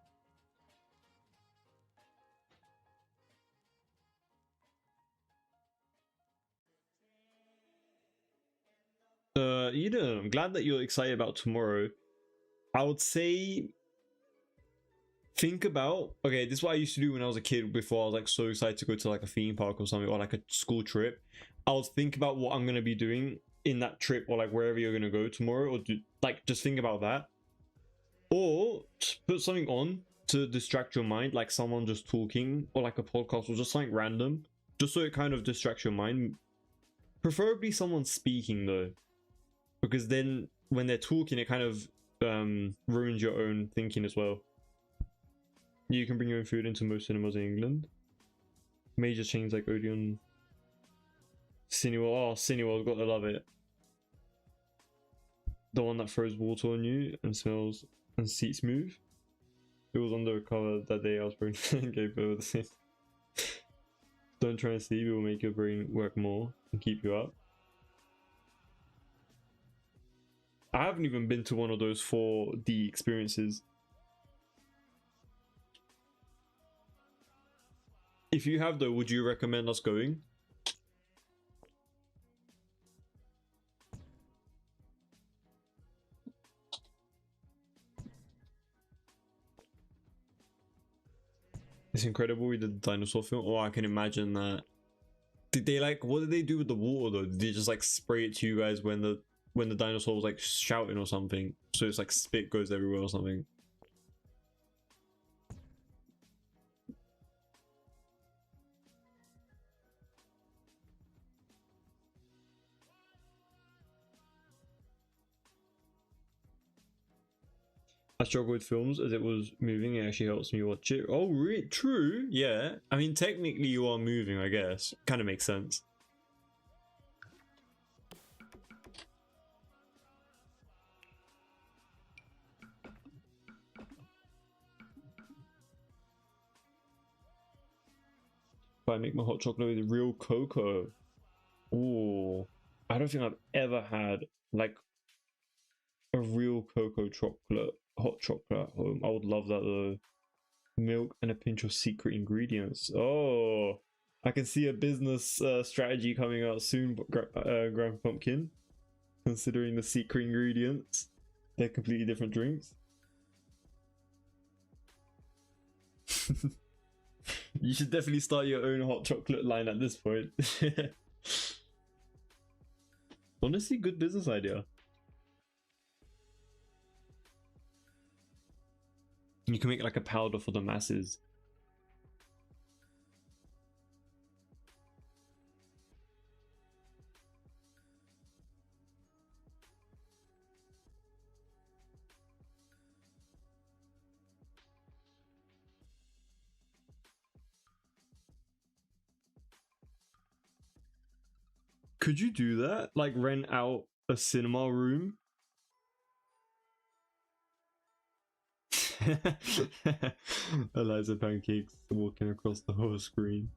Eden, I'm glad that you're excited about tomorrow. I would say think about, okay, this is what I used to do when I was a kid before I was like so excited to go to like a theme park or something, or like a school trip. I would think about what I'm gonna be doing in that trip, or like wherever you're gonna go tomorrow, or like just think about that, or just put something on to distract your mind, like someone just talking, or like a podcast, or just something random, just so it kind of distracts your mind. Preferably someone speaking though, because then when they're talking, it kind of ruins your own thinking as well. You can bring your own food into most cinemas in England. Major chains like Odeon, Cineworld. Oh, Cineworld, gotta love it. The one that throws water on you and smells and seats move. It was under a cover that day I was pregnant and gave birth the same. Don't try and sleep, it will make your brain work more and keep you up. I haven't even been to one of those 4D experiences. If you have though, would you recommend us going? It's incredible we did the dinosaur film. Oh, I can imagine that. Did they like, what did they do with the water though? Did they just like spray it to you guys when the dinosaur was like shouting or something? So it's like spit goes everywhere or something. I struggle with films as it was moving. It actually helps me watch it. Oh, really? True. Yeah. I mean, technically you are moving, I guess. Kind of makes sense. If I make my hot chocolate with real cocoa. Ooh. I don't think I've ever had like a real cocoa chocolate, hot chocolate at home. I would love that though. Milk and a pinch of secret ingredients. Oh, I can see a business strategy coming out soon, Grandpa Pumpkin. Considering the secret ingredients, they're completely different drinks. You should definitely start your own hot chocolate line at this point. Honestly, good business idea. You can make like a powder for the masses. Could you do that? Like rent out a cinema room? Eliza Pancakes walking across the whole screen.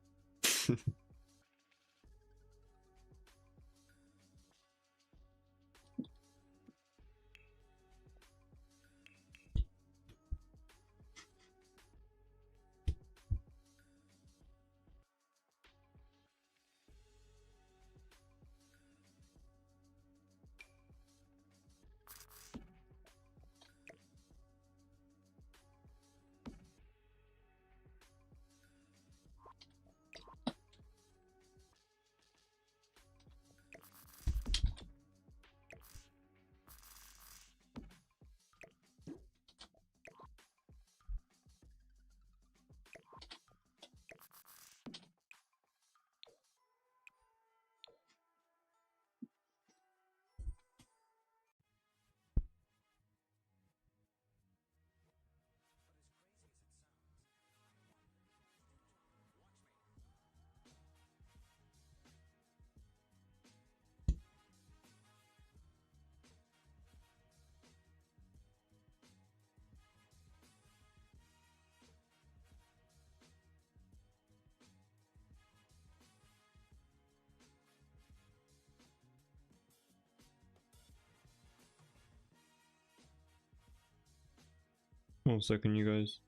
One second, you guys.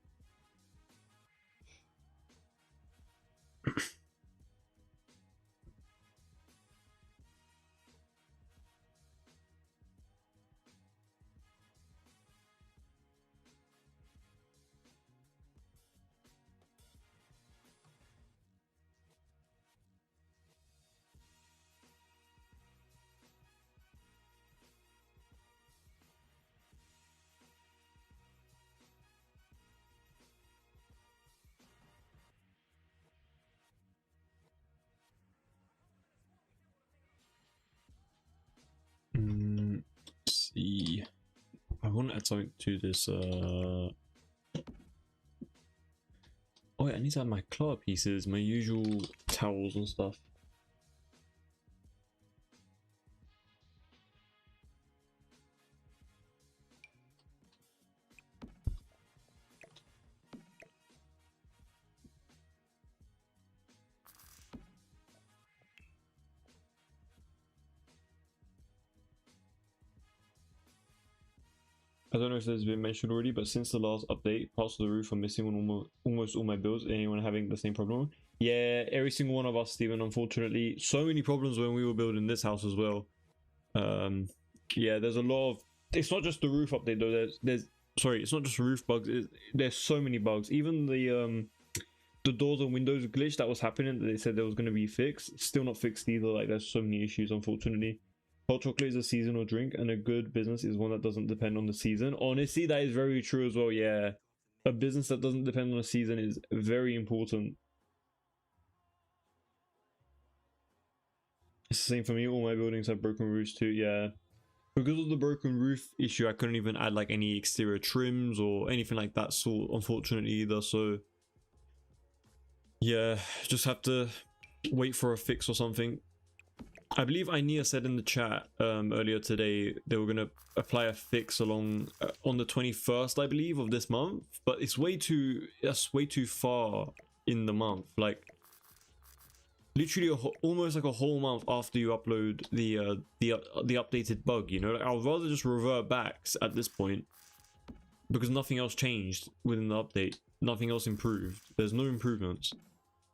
Let's see. I want to add something to this. Oh, yeah, I need to add my clutter pieces, my usual towels and stuff. I don't know if this has been mentioned already, but since the last update, parts of the roof are missing on almost all my builds. Anyone having the same problem? Yeah, every single one of us, Steven, unfortunately. So many problems when we were building this house as well. Yeah, there's a lot of... It's not just the roof update though, there's sorry, it's not just roof bugs, there's so many bugs. Even the doors and windows glitch that was happening that they said there was going to be fixed, still not fixed either. Like, there's so many issues, unfortunately. Hot chocolate is a seasonal drink, and a good business is one that doesn't depend on the season. Honestly, that is very true as well. Yeah, a business that doesn't depend on the season is very important. It's the same for me. All my buildings have broken roofs too. Yeah, because of the broken roof issue, I couldn't even add like any exterior trims or anything like that sort, unfortunately, either. So yeah, just have to wait for a fix or something. I believe Ania said in the chat earlier today they were gonna apply a fix along on the 21st, I believe, of this month. But it's way too far in the month. Like, literally almost like a whole month after you upload the updated bug, you know? Like, I'd rather just revert back at this point because nothing else changed within the update. Nothing else improved. There's no improvements,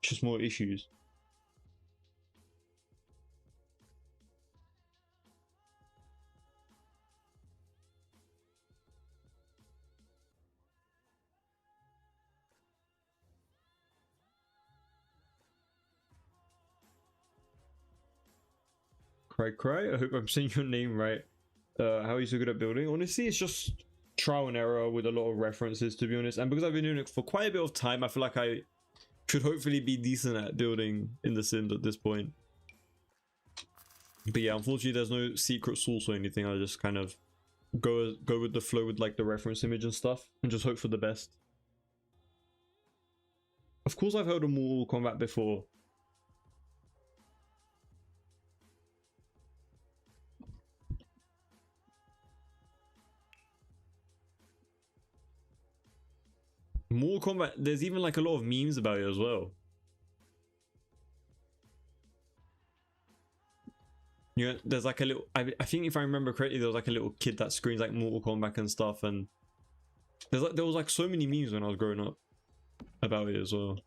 just more issues. Cry, I hope I'm saying your name right. How are you so good at building? Honestly, it's just trial and error with a lot of references, to be honest. And because I've been doing it for quite a bit of time, I feel like I should hopefully be decent at building in The Sims at this point. But yeah, unfortunately, there's no secret source or anything. I just kind of go with the flow with like the reference image and stuff, and just hope for the best. Of course, I've heard of Mortal Kombat before. Mortal Kombat, there's even like a lot of memes about it as well. Yeah, there's like a little, I think if I remember correctly, there was like a little kid that screams like Mortal Kombat and stuff, and there was like so many memes when I was growing up about it as well.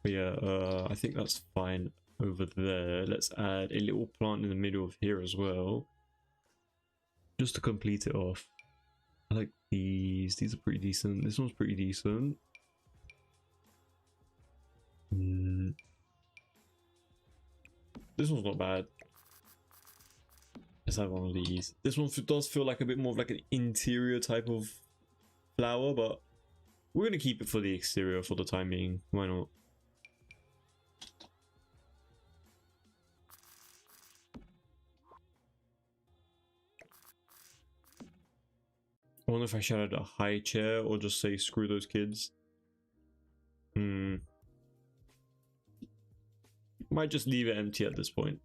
But yeah, I think that's fine over there. Let's add a little plant in the middle of here as well, just to complete it off. I like these. These are pretty decent. This one's pretty decent. This one's not bad. Let's have one of these. This one does feel like a bit more of like an interior type of flower, but we're gonna keep it for the exterior for the time being. Why not? I wonder if I should add a high chair or just say screw those kids. Might just leave it empty at this point.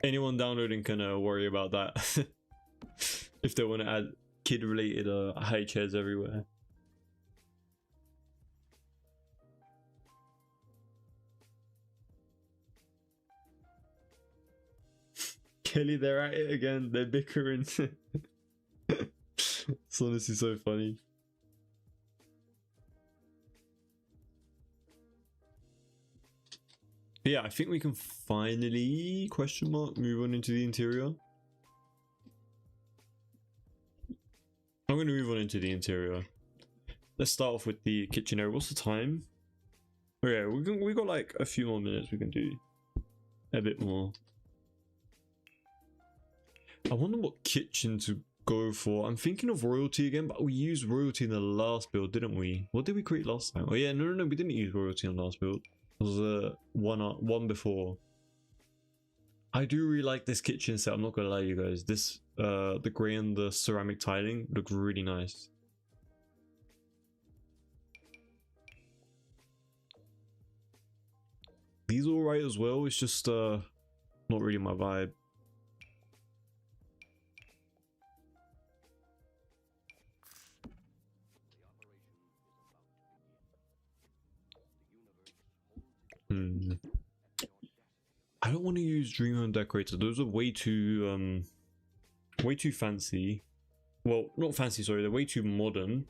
Anyone downloading can worry about that if they want to add kid related high chairs everywhere. Kelly, they're at it again. They're bickering. It's honestly so funny. But yeah, I think we can finally move on into the interior. I'm going to move on into the interior. Let's start off with the kitchen area. What's the time? Oh yeah, we got like a few more minutes. We can do a bit more. I wonder what kitchen to go for. I'm thinking of royalty again, but we used royalty in the last build, didn't we? What did we create last time? Oh yeah, no, we didn't use royalty in the last build. It was one before. I do really like this kitchen set. I'm not gonna lie, you guys. This the grey and the ceramic tiling look really nice. These are alright as well. It's just not really my vibe. I don't want to use Dream Home Decorator. Those are way too fancy. Well, not fancy, sorry, they're way too modern.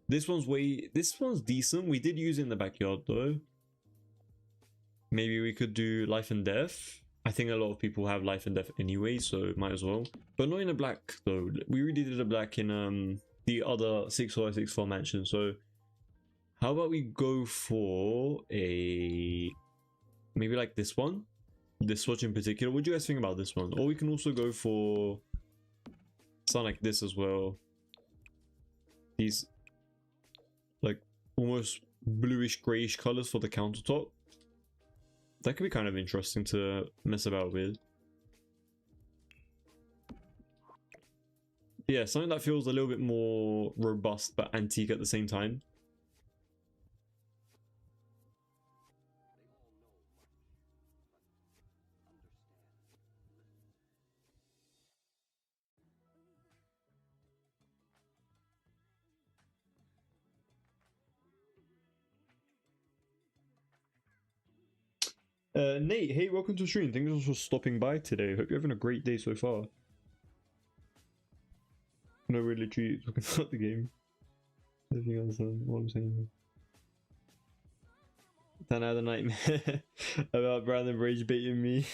This one's decent. We did use it in the backyard though. Maybe we could do Life and Death. I think a lot of people have Life and Death anyway, so might as well. But not in a black though. We already did a black in the other 6x6 mansion, so how about we go for a maybe like this one? This swatch in particular. What do you guys think about this one? Or we can also go for something like this as well. These like almost bluish grayish colors for the countertop. That could be kind of interesting to mess about with. Yeah, something that feels a little bit more robust but antique at the same time. Nate, hey, welcome to the stream. Thanks for stopping by today. Hope you're having a great day so far. No, we're literally talking about the game. Nothing else than what I'm saying. Then I had a nightmare about Brandon rage baiting me.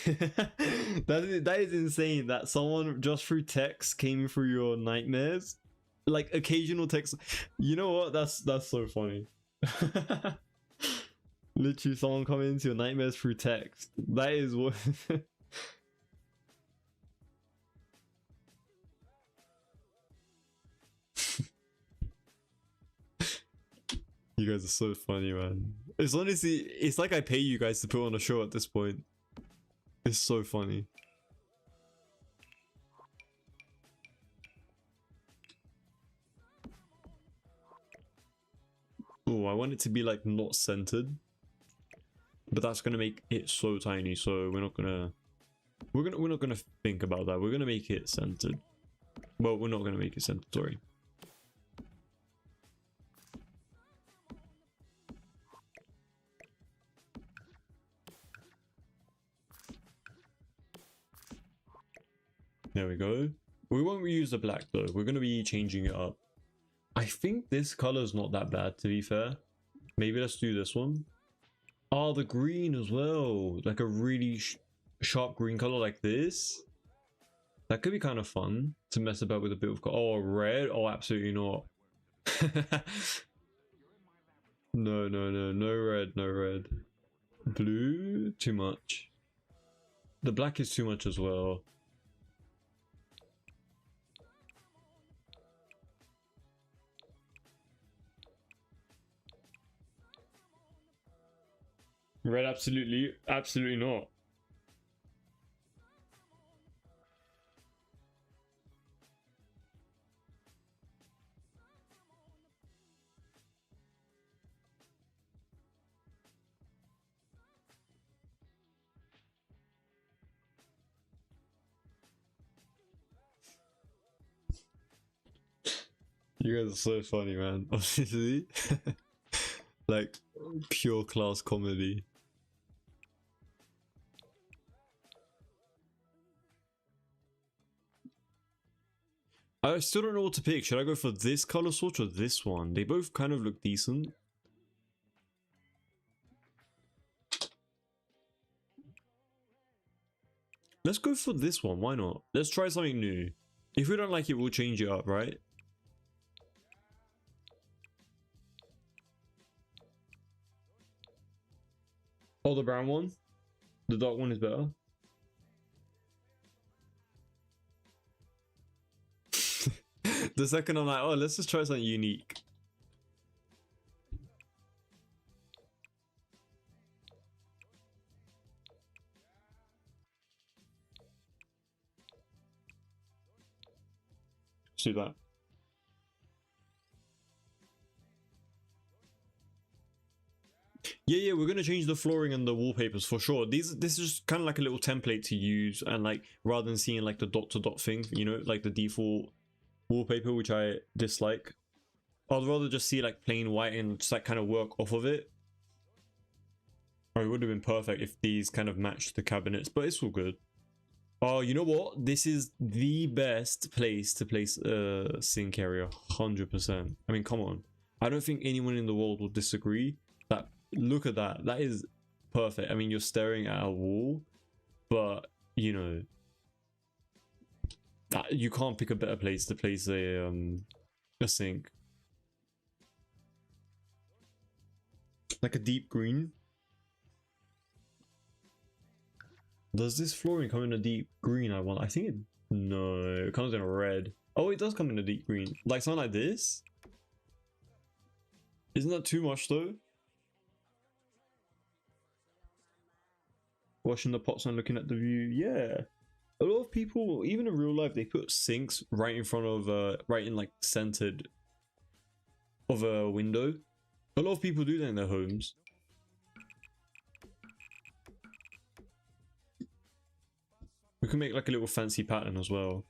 That is insane that someone just through text came through your nightmares. Like occasional text. You know what? That's so funny. Literally someone coming into your nightmares through text. That is what you guys are so funny, man. It's honestly, it's like I pay you guys to put on a show at this point. It's so funny. Oh, I want it to be like not centered, but that's gonna make it so tiny. So we're not gonna think about that. We're gonna make it centered. Well, we're not gonna make it centered. Sorry. There we go. We won't reuse the black though. We're going to be changing it up. I think this color is not that bad, to be fair. Maybe let's do this one. Oh, the green as well. Like a really sharp green color like this. That could be kind of fun to mess about with a bit of color. Oh, red? Oh, absolutely not. No, no, no. No red, no red. Blue? Too much. The black is too much as well. Red, absolutely not. You guys are so funny, man. Honestly. Like, pure class comedy. I still don't know what to pick. Should I go for this color swatch or this one? They both kind of look decent. Let's go for this one. Why not? Let's try something new. If we don't like it, we'll change it up, right? Oh, the brown one? The dark one is better? The second I'm like, oh, let's just try something unique. Let's do that. Yeah, we're gonna change the flooring and the wallpapers for sure. This is just kind of like a little template to use, and like rather than seeing like the dot to dot thing, you know, like the default wallpaper, which I dislike. I'd rather just see like plain white and just like kind of work off of it. Or it would have been perfect if these kind of matched the cabinets, but it's all good. Oh, you know what? This is the best place to place a sink area, 100%. I mean, come on. I don't think anyone in the world will disagree. That, look at that. That is perfect. I mean, you're staring at a wall, but you know, you can't pick a better place to place a sink. Like a deep green. Does this flooring come in a deep green? I think it... No, it comes in a red. Oh, it does come in a deep green. Like something like this? Isn't that too much though? Washing the pots and looking at the view. Yeah. A lot of people, even in real life, they put sinks right in front of, right in like centered of a window. A lot of people do that in their homes. We can make like a little fancy pattern as well.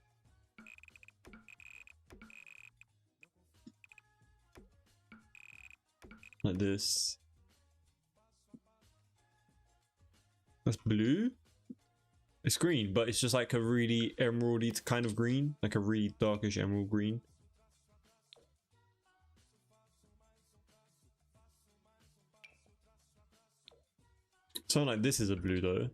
Like this. That's blue. It's green, but it's just like a really emeraldy kind of green, like a really darkish emerald green. Something like this is a blue though.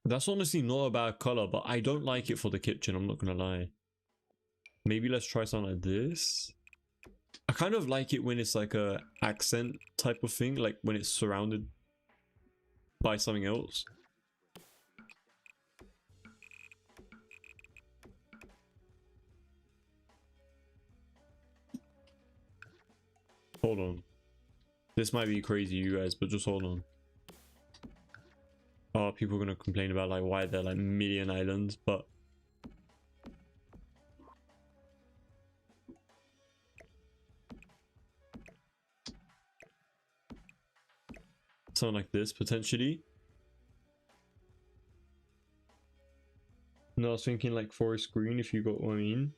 That's honestly not a bad color, but I don't like it for the kitchen, I'm not gonna lie. Maybe let's try something like this. I kind of like it when it's like a accent type of thing, like when it's surrounded by something else. Hold on. This might be crazy, you guys, but just hold on. Oh, people are gonna complain about like why they're like million islands, but something like this potentially. No, I was thinking like forest green, if you got what I mean.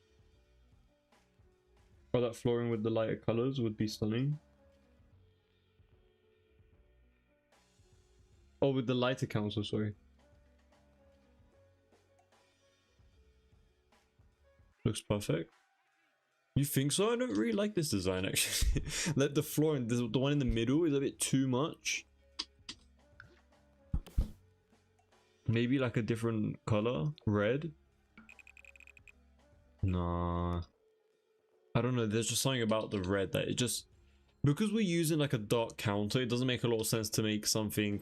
Or that flooring with the lighter colors would be stunning. Oh, with the lighter council, sorry. Looks perfect. You think so? I don't really like this design actually. Like the flooring, the one in the middle is a bit too much. Maybe like a different color, red. Nah. I don't know, there's just something about the red that it just, because we're using like a dark counter, it doesn't make a lot of sense to make something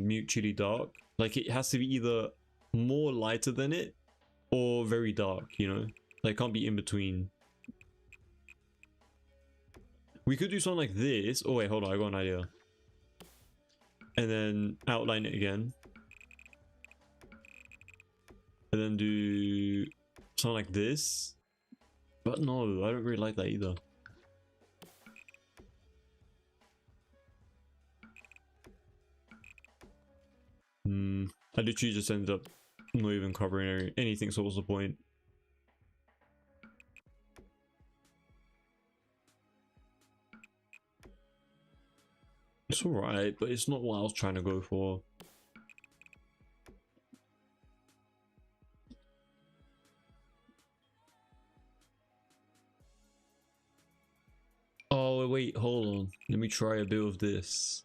mutually dark. Like it has to be either more lighter than it or very dark, you know? Like it can't be in between. We could do something like this. Oh wait, hold on, I got an idea. And then outline it again. And then do something like this. But no, I don't really like that either. I literally just ended up not even covering anything, so what's the point? It's alright, but it's not what I was trying to go for. Oh wait, hold on. Let me try a bit of this.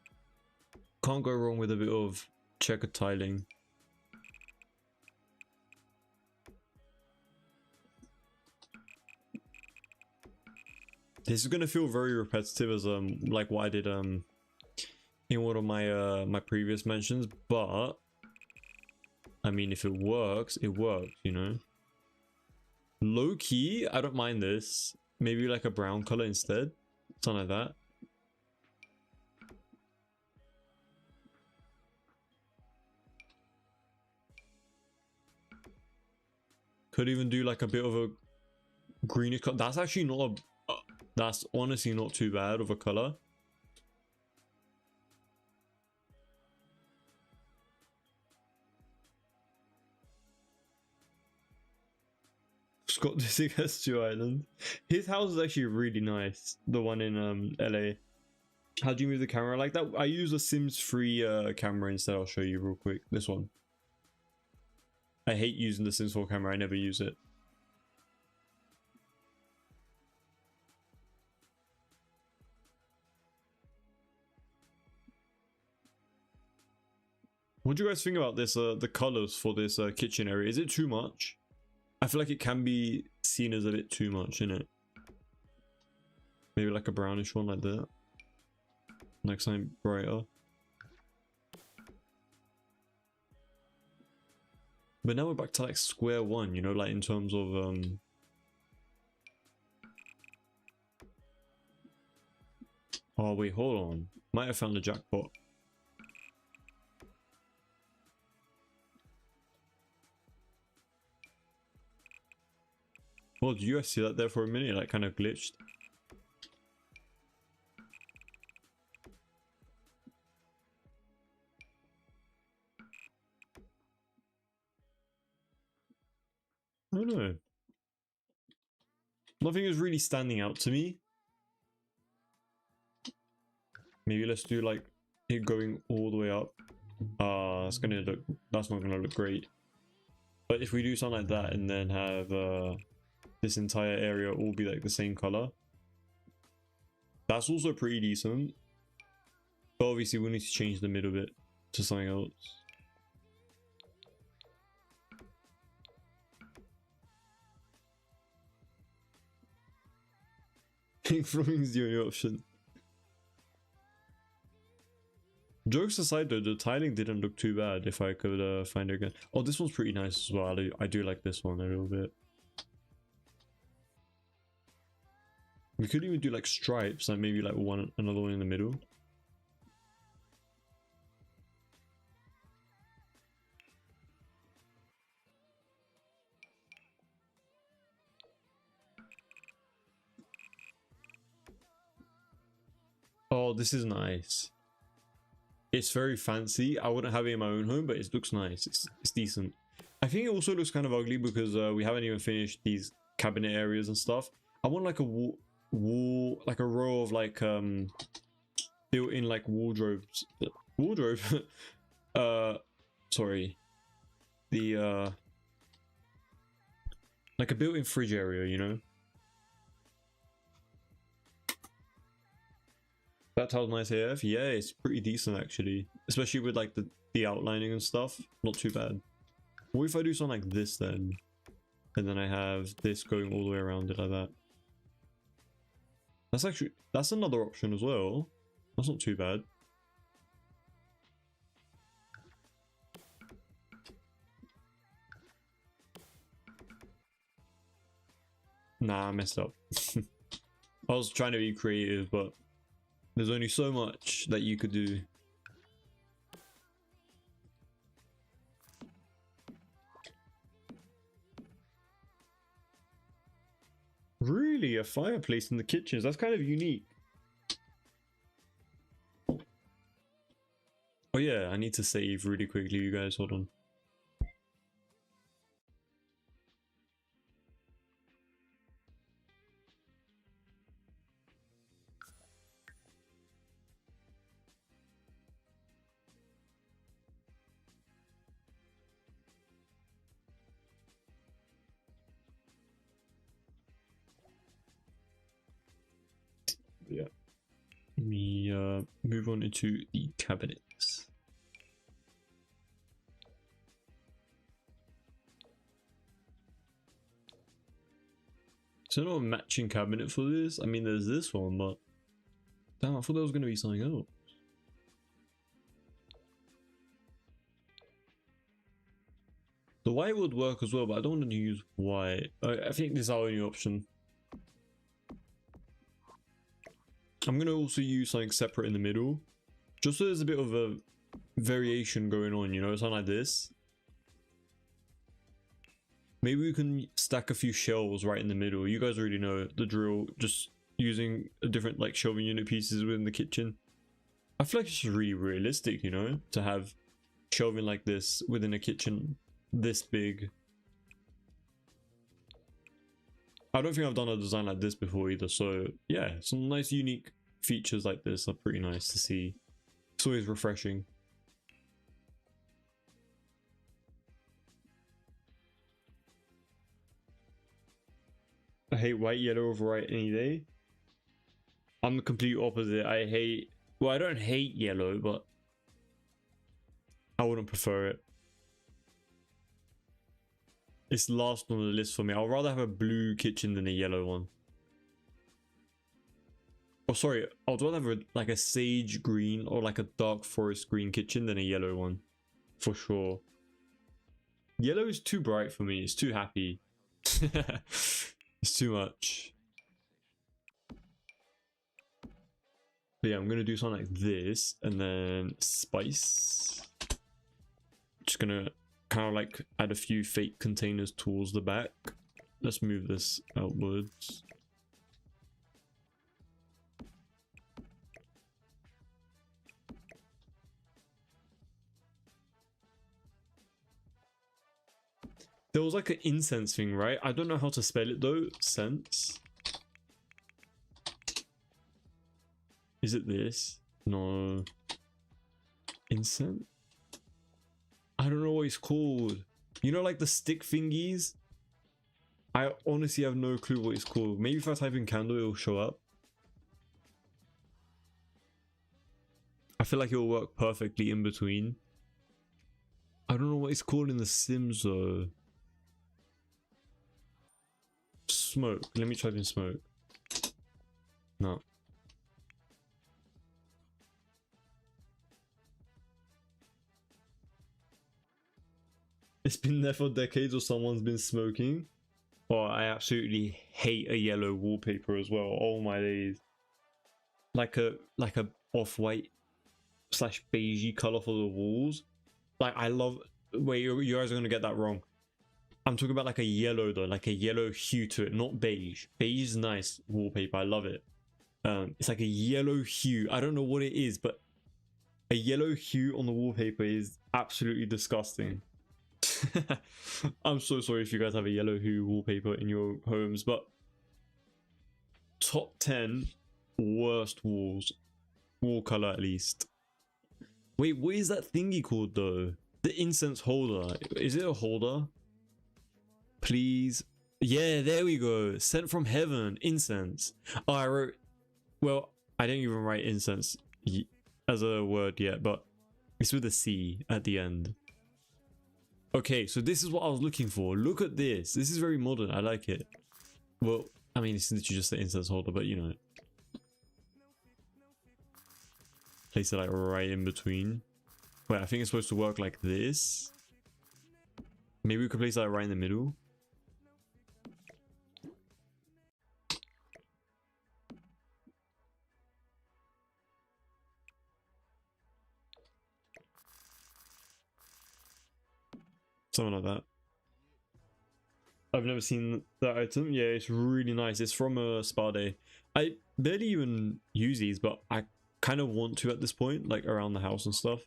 Can't go wrong with a bit of checkered tiling. This is gonna feel very repetitive as like what I did in one of my my previous mentions, but I mean if it works, you know. Low key, I don't mind this. Maybe like a brown color instead. Something like that. Could even do like a bit of a greenish color. That's actually not a that's honestly not too bad of a color. Scott Disick has 2 islands. His house is actually really nice. The one in LA. How do you move the camera like that? I use a Sims 3 camera instead. I'll show you real quick. This one. I hate using the Sims 4 camera. I never use it. What do you guys think about this? The colors for this kitchen area. Is it too much? I feel like it can be seen as a bit too much, innit? Maybe like a brownish one like that. Like something brighter. But now we're back to like square one, you know, like in terms of oh wait, hold on. Might have found the jackpot. Well, did you guys see that there for a minute? Like kind of glitched. I don't know. Nothing is really standing out to me. Maybe let's do like it going all the way up. That's not gonna look great. But if we do something like that and then have this entire area all be like the same color, that's also pretty decent. But obviously we need to change the middle bit to something else. Pink flooring is the only option. Jokes aside though, the tiling didn't look too bad if I could find it again. Oh, this one's pretty nice as well. I do like this one a little bit. We could even do like stripes, like maybe like another one in the middle. Oh, this is nice. It's very fancy. I wouldn't have it in my own home, but it looks nice. It's decent. I think it also looks kind of ugly because we haven't even finished these cabinet areas and stuff. I want like a wall, like a row of like built-in like wardrobes. Wardrobe. Sorry. The like a built-in fridge area, you know. That tile's nice AF. Yeah, it's pretty decent actually, especially with like the outlining and stuff. Not too bad. What if I do something like this then, and then I have this going all the way around it like that? That's another option as well. That's not too bad. Nah, I messed up. I was trying to be creative, but there's only so much that you could do. Really? A fireplace in the kitchens? That's kind of unique. Oh yeah, I need to save really quickly, you guys. Hold on. Yeah. Let me move on into the cabinets. So no matching cabinet for this. I mean, there's this one, but damn, I thought there was going to be something else. The white would work as well, but I don't want to use white. I think this is our only option. I'm going to also use something separate in the middle, just so there's a bit of a variation going on, you know, something like this. Maybe we can stack a few shelves right in the middle. You guys already know the drill, just using a different like shelving unit pieces within the kitchen. I feel like it's just really realistic, you know, to have shelving like this within a kitchen this big. I don't think I've done a design like this before either, so yeah, some nice unique features like this are pretty nice to see. It's always refreshing. I hate white, yellow over white any day. I'm the complete opposite. I hate, well, I don't hate yellow, but I wouldn't prefer it. It's last on the list for me. I'd rather have a blue kitchen than a yellow one. Oh, sorry. I'd rather have like a sage green or like a dark forest green kitchen than a yellow one. For sure. Yellow is too bright for me. It's too happy. It's too much. But yeah, I'm going to do something like this and then spice. Just going to kind of like add a few fake containers towards the back. Let's move this outwards. There was like an incense thing, right? I don't know how to spell it though. Sense. Is it this? No. Incense? I don't know what it's called. You know, like the stick thingies? I honestly have no clue what it's called. Maybe if I type in candle, it'll show up. I feel like it'll work perfectly in between. I don't know what it's called in The Sims though. Smoke. Let me type in smoke. No. It's been there for decades or someone's been smoking. Oh, I absolutely hate a yellow wallpaper as well. Oh my days. Like a off-white slash beigey color for the walls. Like I love. Wait, you guys are gonna get that wrong. I'm talking about like a yellow though, like a yellow hue to it, not beige. Beige is nice wallpaper. I love it. It's like a yellow hue. I don't know what it is, but a yellow hue on the wallpaper is absolutely disgusting. I'm so sorry if you guys have a yellow hue wallpaper in your homes, but top 10 worst walls. Wall color at least. Wait, what is that thingy called though? The incense holder. Is it a holder? Please. Yeah, there we go. Sent from heaven. Incense. Oh, I wrote... Well, I didn't even write incense as a word yet, but it's with a C at the end. Okay, so this is what I was looking for. Look at this. This is very modern. I like it. Well, I mean, it's literally just the incense holder, but you know. Place it like right in between. Wait, I think it's supposed to work like this. Maybe we could place that right in the middle. Something like that. I've never seen that item. Yeah, it's really nice. It's from a spa day. I barely even use these, but I kind of want to at this point, like around the house and stuff.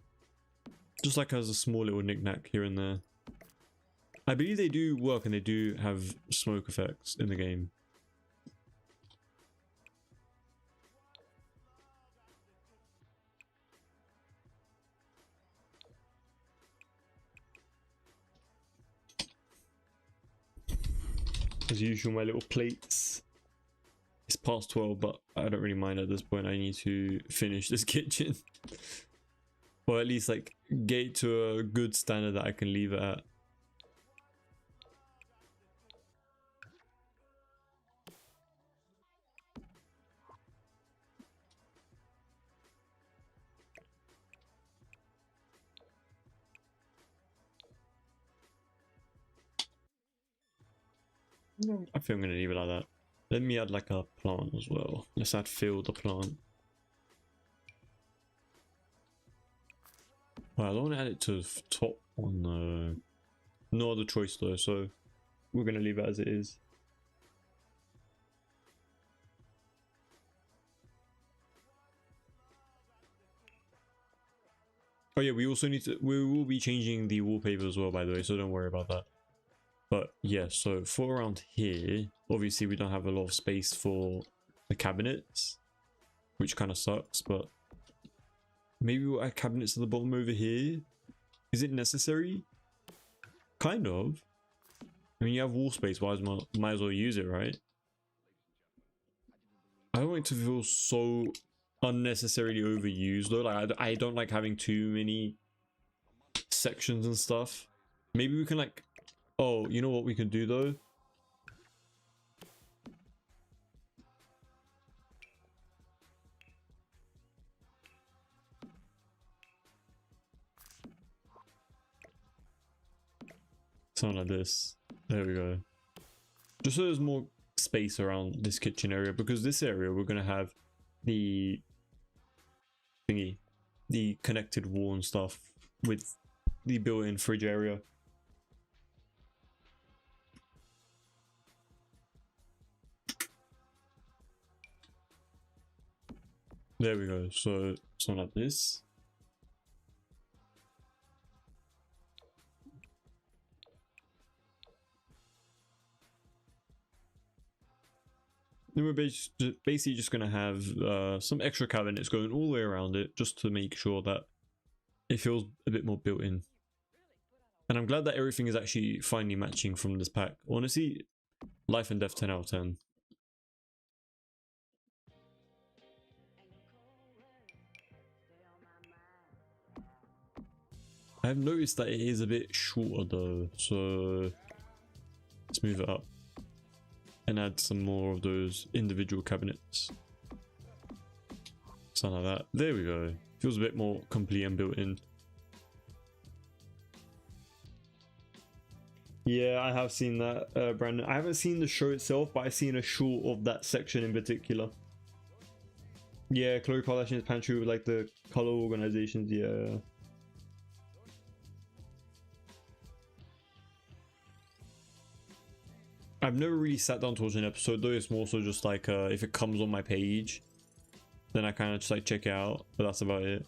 Just like as a small little knickknack here and there. I believe they do work and they do have smoke effects in the game. As usual, my little plates. It's past 12, but I don't really mind at this point. I need to finish this kitchen. Or at least like get it to a good standard that I can leave it at. I think I'm gonna leave it like that. Let me add like a plant as well. Let's add Phil the plant. Well, I don't want to add it to the top on the... No other choice though, so we're gonna leave it as it is. Oh yeah, we also need to... We will be changing the wallpaper as well, by the way, so don't worry about that. But yeah, so for around here, obviously we don't have a lot of space for the cabinets, which kind of sucks, but maybe we'll add cabinets at the bottom over here. Is it necessary? Kind of. I mean, you have wall space, might as well use it, right? I don't want it to feel so unnecessarily overused though. Like I don't like having too many sections and stuff. Maybe we can like... Oh, you know what we can do though? Something like this. There we go. Just so there's more space around this kitchen area, because this area we're gonna have the thingy, the connected wall and stuff with the built-in fridge area. There we go. So something like this. Then we're basically just going to have some extra cabinets going all the way around it, just to make sure that it feels a bit more built in. And I'm glad that everything is actually finally matching from this pack. Honestly, Life and Death 10 out of 10. I've noticed that it is a bit shorter though, so let's move it up and add some more of those individual cabinets. Something like that. There we go. Feels a bit more complete and built in. Yeah, I have seen that, Brandon. I haven't seen the show itself, but I've seen a short of that section in particular. Yeah, Khloe Kardashian's pantry with like the color organizations, yeah. I've never really sat down to watch an episode though. It's more so just like if it comes on my page, then I kind of just like check it out, but that's about it.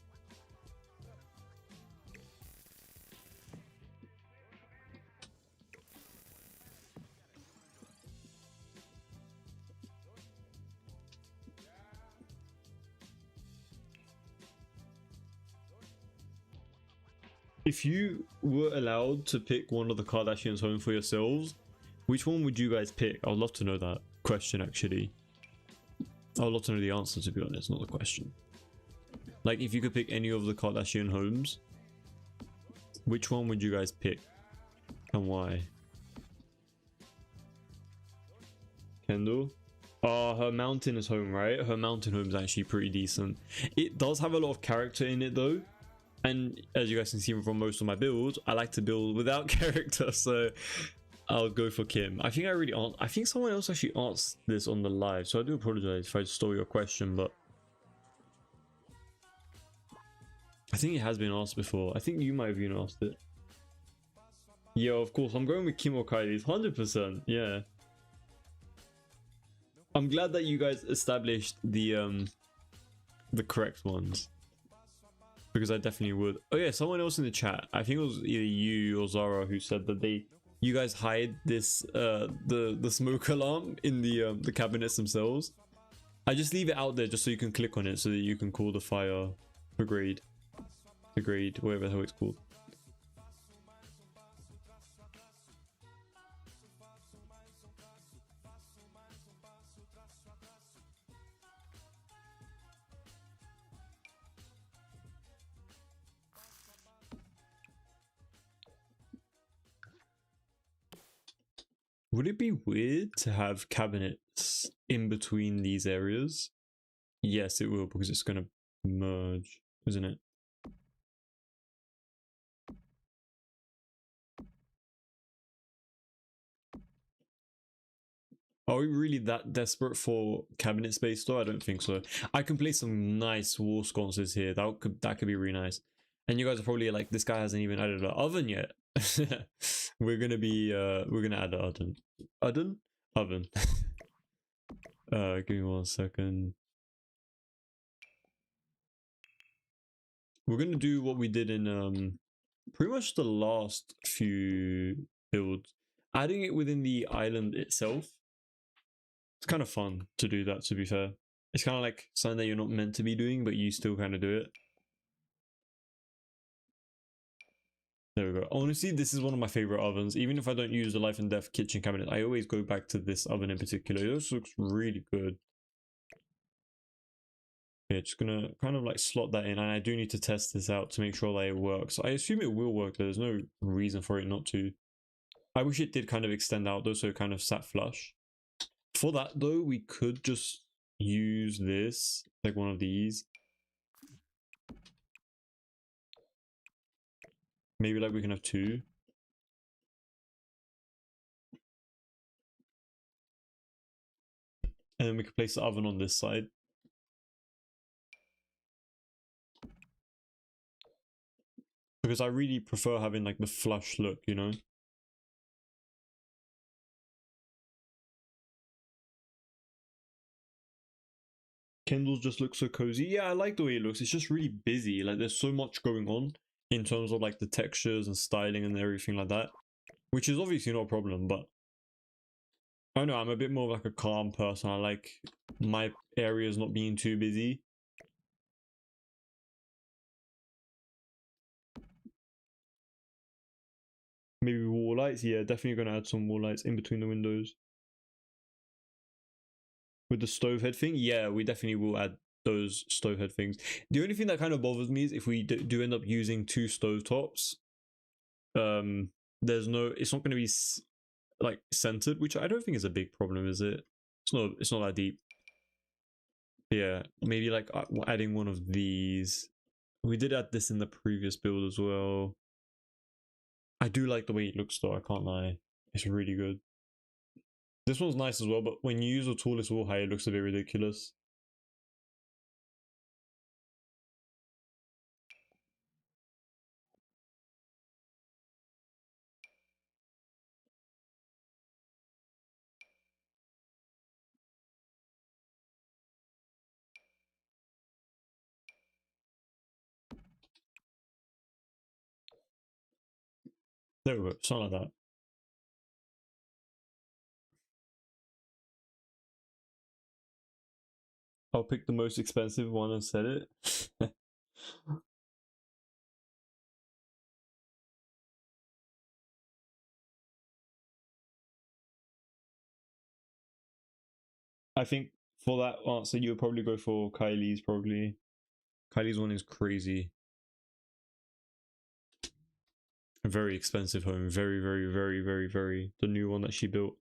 If you were allowed to pick one of the Kardashians home for yourselves, which one would you guys pick? I would love to know that question actually. I would love to know the answer, to be honest, not the question. Like, if you could pick any of the Kardashian homes, which one would you guys pick and why? Kendall? Her mountain is home, right? Her mountain home is actually pretty decent. It does have a lot of character in it though. And as you guys can see from most of my builds, I like to build without character, so I'll go for Kim. I think someone else actually asked this on the live, so I do apologize if I stole your question, but I think it has been asked before. I think you might have even asked it. Yeah, of course. I'm going with Kim or Kylie's 100%. Yeah. I'm glad that you guys established the correct ones, because I definitely would. Oh yeah, someone else in the chat, I think it was either you or Zara, who said that you guys hide this the smoke alarm in the cabinets themselves. I just leave it out there just so you can click on it so that you can call the fire brigade, whatever the hell it's called. Would it be weird to have cabinets in between these areas? Yes, it will, because it's going to merge, isn't it? Are we really that desperate for cabinet space though? I don't think so. I can place some nice wall sconces here. That could be really nice. And you guys are probably like, this guy hasn't even added an oven yet. we're gonna add an oven. Give me 1 second. We're gonna do what we did in pretty much the last few builds, adding it within the island itself. It's kind of fun to do that, to be fair. It's kind of like something that you're not meant to be doing, but you still kind of do it. There we go. Honestly, this is one of my favorite ovens. Even if I don't use the Life and Death kitchen cabinet, I always go back to this oven in particular. This looks really good. Yeah, just gonna kind of like slot that in, and I do need to test this out to make sure that it works. I assume it will work. There's no reason for it not to. I wish it did kind of extend out though, so it kind of sat flush. For that though, we could just use this, like one of these. Maybe like we can have two. And then we could place the oven on this side. Because I really prefer having like the flush look, you know? Kendall's just looks so cozy. Yeah, I like the way it looks. It's just really busy. Like there's so much going on in terms of like the textures and styling and everything like that, which is obviously not a problem, but I know I'm a bit more like a calm person. I like my areas not being too busy. Maybe wall lights. Yeah, definitely gonna add some wall lights in between the windows. With the stove head thing, yeah, we definitely will add those stove head things. The only thing that kind of bothers me is if we do end up using two stove tops, there's no, it's not going to be like centered, which I don't think is a big problem, is it? It's not that deep. Yeah, maybe like adding one of these. We did add this in the previous build as well. I do like the way it looks though, I can't lie. It's really good. This one's nice as well, but when you use a tallest wall height, it looks a bit ridiculous. There we go, something like that. I'll pick the most expensive one and set it. I think for that answer, you would probably go for Kylie's, probably. Kylie's one is crazy. A very expensive home. Very, very, very, very, very. The new one that she built.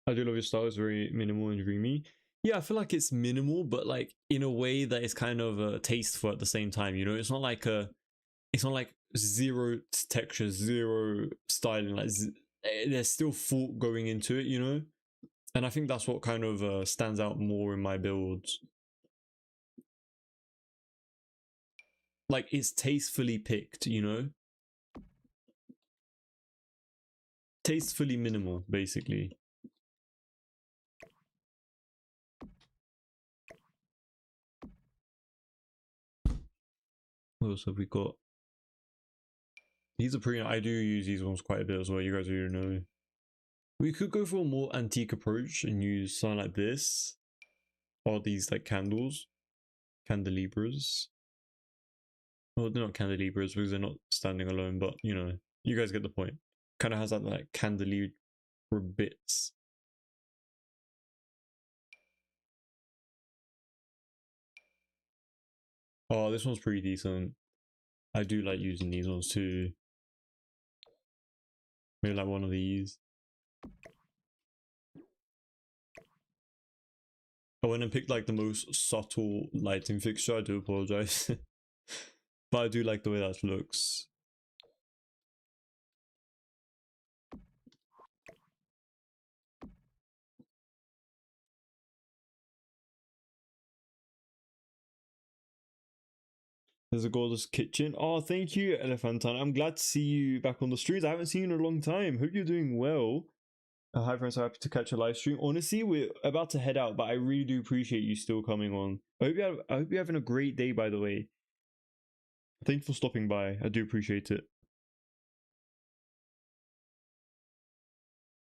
I do love your style. It's very minimal and dreamy. Yeah, I feel like it's minimal, but like in a way that is kind of tasteful at the same time. You know, it's not like zero texture, zero styling. Like there's still thought going into it. You know, and I think that's what kind of stands out more in my builds. Like it's tastefully picked. You know, tastefully minimal, basically. What else have we got? These are pretty. I do use these ones quite a bit as well. You guys already know. We could go for a more antique approach and use something like this, or these like candles, candelabras. Well, they're not candelabras because they're not standing alone, but you know, you guys get the point. Kind of has that like candelabra bits. Oh, this one's pretty decent. I do like using these ones too. Maybe like one of these. I went and picked like the most subtle lighting fixture. I do apologize, but I do like the way that looks. There's a gorgeous kitchen. Oh, thank you, Elephantan. I'm glad to see you back on the streets. I haven't seen you in a long time. Hope you're doing well. Hi, friends. So happy to catch a live stream. Honestly, we're about to head out, but I really do appreciate you still coming on. I hope you're having a great day, by the way. Thanks for stopping by. I do appreciate it.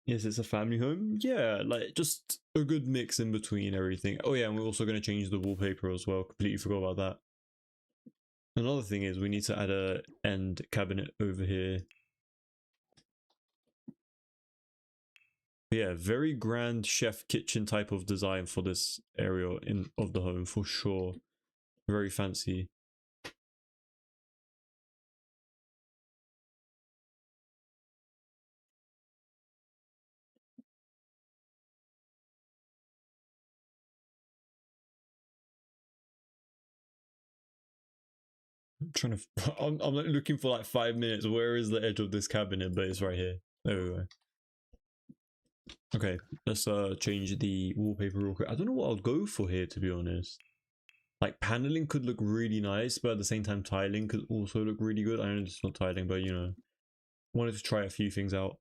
Yes, it's a family home. Yeah, like just a good mix in between everything. Oh yeah, and we're also going to change the wallpaper as well. Completely forgot about that. Another thing is we need to add a end cabinet over here. Yeah, very grand chef kitchen type of design for this area of the home for sure. Very fancy. I'm trying to. I'm like looking for like 5 minutes. Where is the edge of this cabinet? But it's right here. There we go. Okay, let's change the wallpaper real quick. I don't know what I'll go for here, to be honest. Like paneling could look really nice, but at the same time tiling could also look really good. I know it's not tiling, but you know, wanted to try a few things out.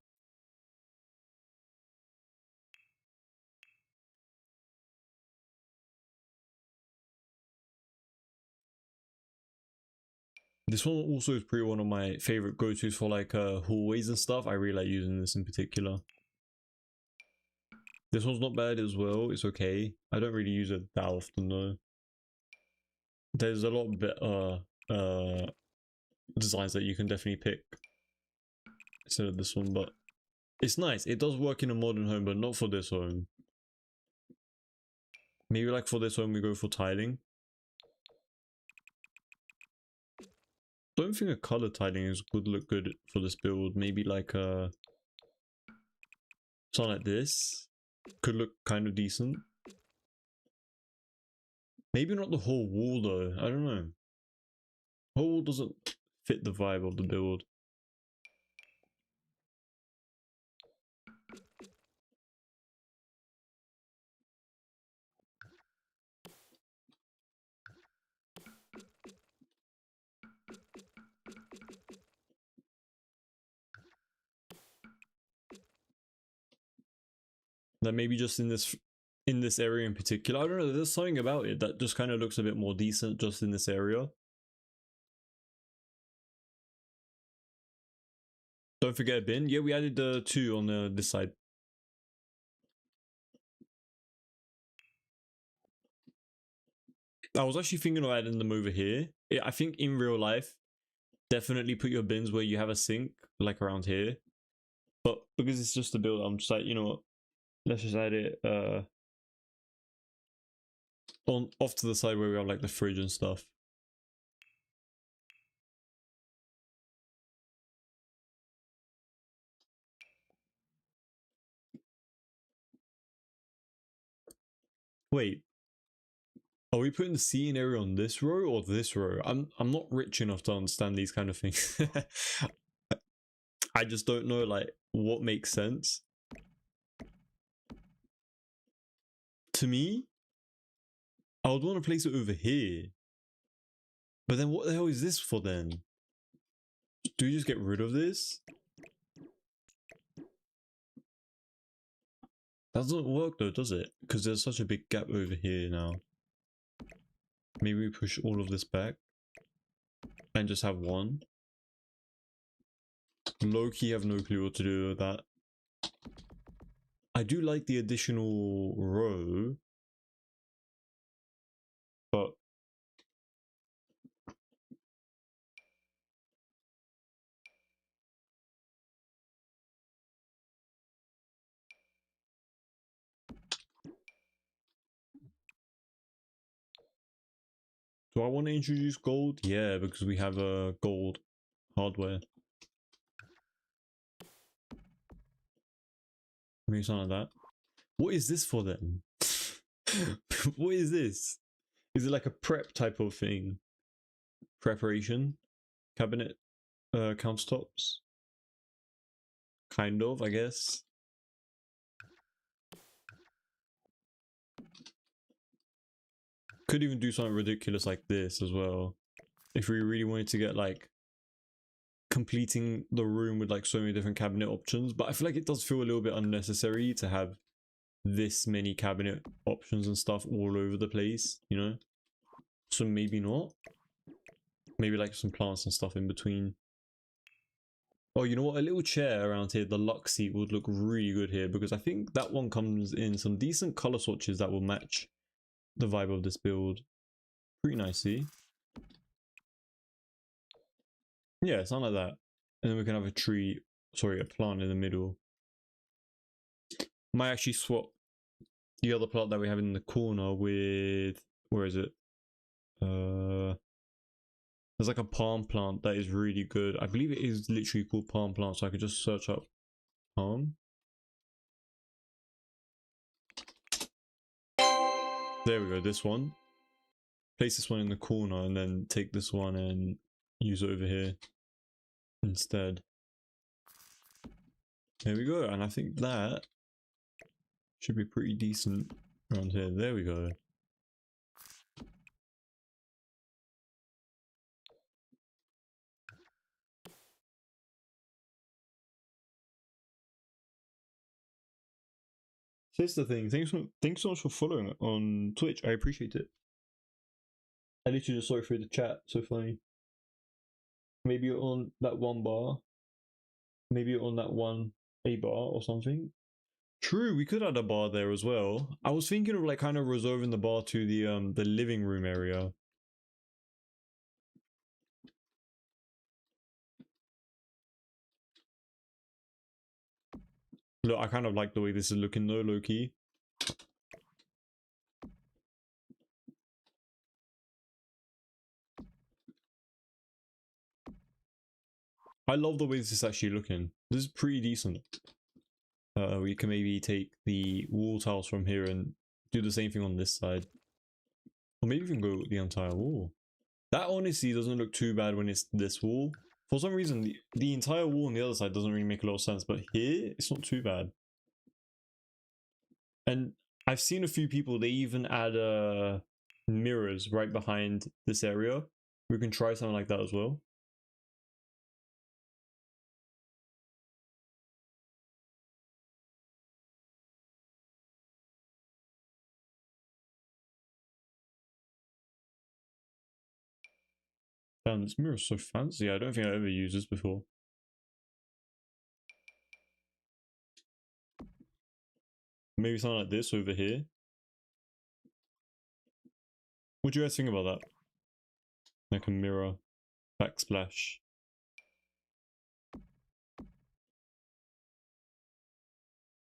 This one also is pretty one of my favorite go-tos for like hallways and stuff. I really like using this in particular. This one's not bad as well. It's okay. I don't really use it that often though. There's a lot better designs that you can definitely pick instead of this one, but it's nice. It does work in a modern home, but not for this home. Maybe like for this home we go for tiling. Don't think a color tiling is would look good for this build. Maybe like something like this could look kind of decent. Maybe not the whole wall though. I don't know. Whole wall doesn't fit the vibe of the build. That maybe just in this area in particular. I don't know, there's something about it that just kind of looks a bit more decent just in this area. Don't forget a bin. Yeah, we added the 2 on this side. I was actually thinking of adding them over here. I think in real life, definitely put your bins where you have a sink, like around here. But because it's just a build, I'm just like, you know what? Let's just add it on off to the side where we have like the fridge and stuff. Wait, are we putting the seating area on this row or this row? I'm not rich enough to understand these kind of things. I just don't know like what makes sense. To me, I would want to place it over here. But then what the hell is this for then? Do we just get rid of this? That doesn't work though, does it? Because there's such a big gap over here now. Maybe we push all of this back and just have one. Low-key have no clue what to do with that. I do like the additional row, but do I want to introduce gold? Yeah, because we have a gold hardware. Maybe something like that. What is this for then? What is this? Is it like a prep type of thing? Preparation? Cabinet countertops? Kind of, I guess. Could even do something ridiculous like this as well. If we really wanted to get like completing the room with like so many different cabinet options, but I feel like it does feel a little bit unnecessary to have this many cabinet options and stuff all over the place, you know? So maybe not. Maybe like some plants and stuff in between. Oh, you know what? A little chair around here, the Lux seat, would look really good here because I think that one comes in some decent color swatches that will match the vibe of this build pretty nicely. Yeah, something like that. And then we can have a tree, sorry, a plant in the middle. Might actually swap the other plant that we have in the corner with, where is it? There's like a palm plant that is really good. I believe it is literally called palm plant, so I could just search up palm. There we go, this one. Place this one in the corner and then take this one and use it over here instead. There we go, and I think that should be pretty decent around here. There we go. So that's the thing. Thanks so much for following on Twitch. I appreciate it. I literally just saw it through the chat. So funny. Maybe you're on that one bar. Maybe you're on that one A bar or something. True, we could add a bar there as well. I was thinking of like kind of reserving the bar to the living room area. Look, I kind of like the way this is looking though, low key. I love the way this is actually looking. This is pretty decent. We can maybe take the wall tiles from here and do the same thing on this side. Or maybe even go the entire wall. That honestly doesn't look too bad when it's this wall. For some reason, the entire wall on the other side doesn't really make a lot of sense, but here, it's not too bad. And I've seen a few people, they even add mirrors right behind this area. We can try something like that as well. Damn, this mirror is so fancy. I don't think I ever used this before. Maybe something like this over here. What do you guys think about that? Like a mirror backsplash.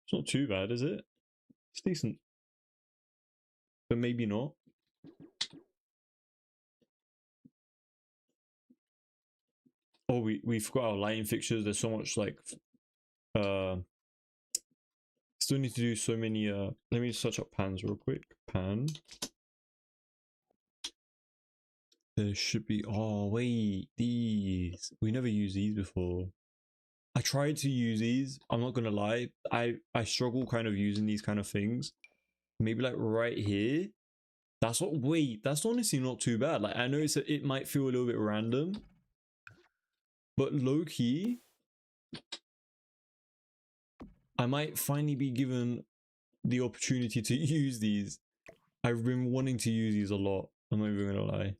It's not too bad, is it? It's decent. But maybe not. Oh, we forgot our lighting fixtures. There's so much like still need to do so many let me search up pans real quick. Pan. There should be, oh wait, these. We never used these before. I tried to use these. I'm not gonna lie. I struggle kind of using these kind of things. Maybe like right here. That's what, wait, that's honestly not too bad. Like I know it might feel a little bit random, but low key, I might finally be given the opportunity to use these. I've been wanting to use these a lot. I'm not even gonna lie.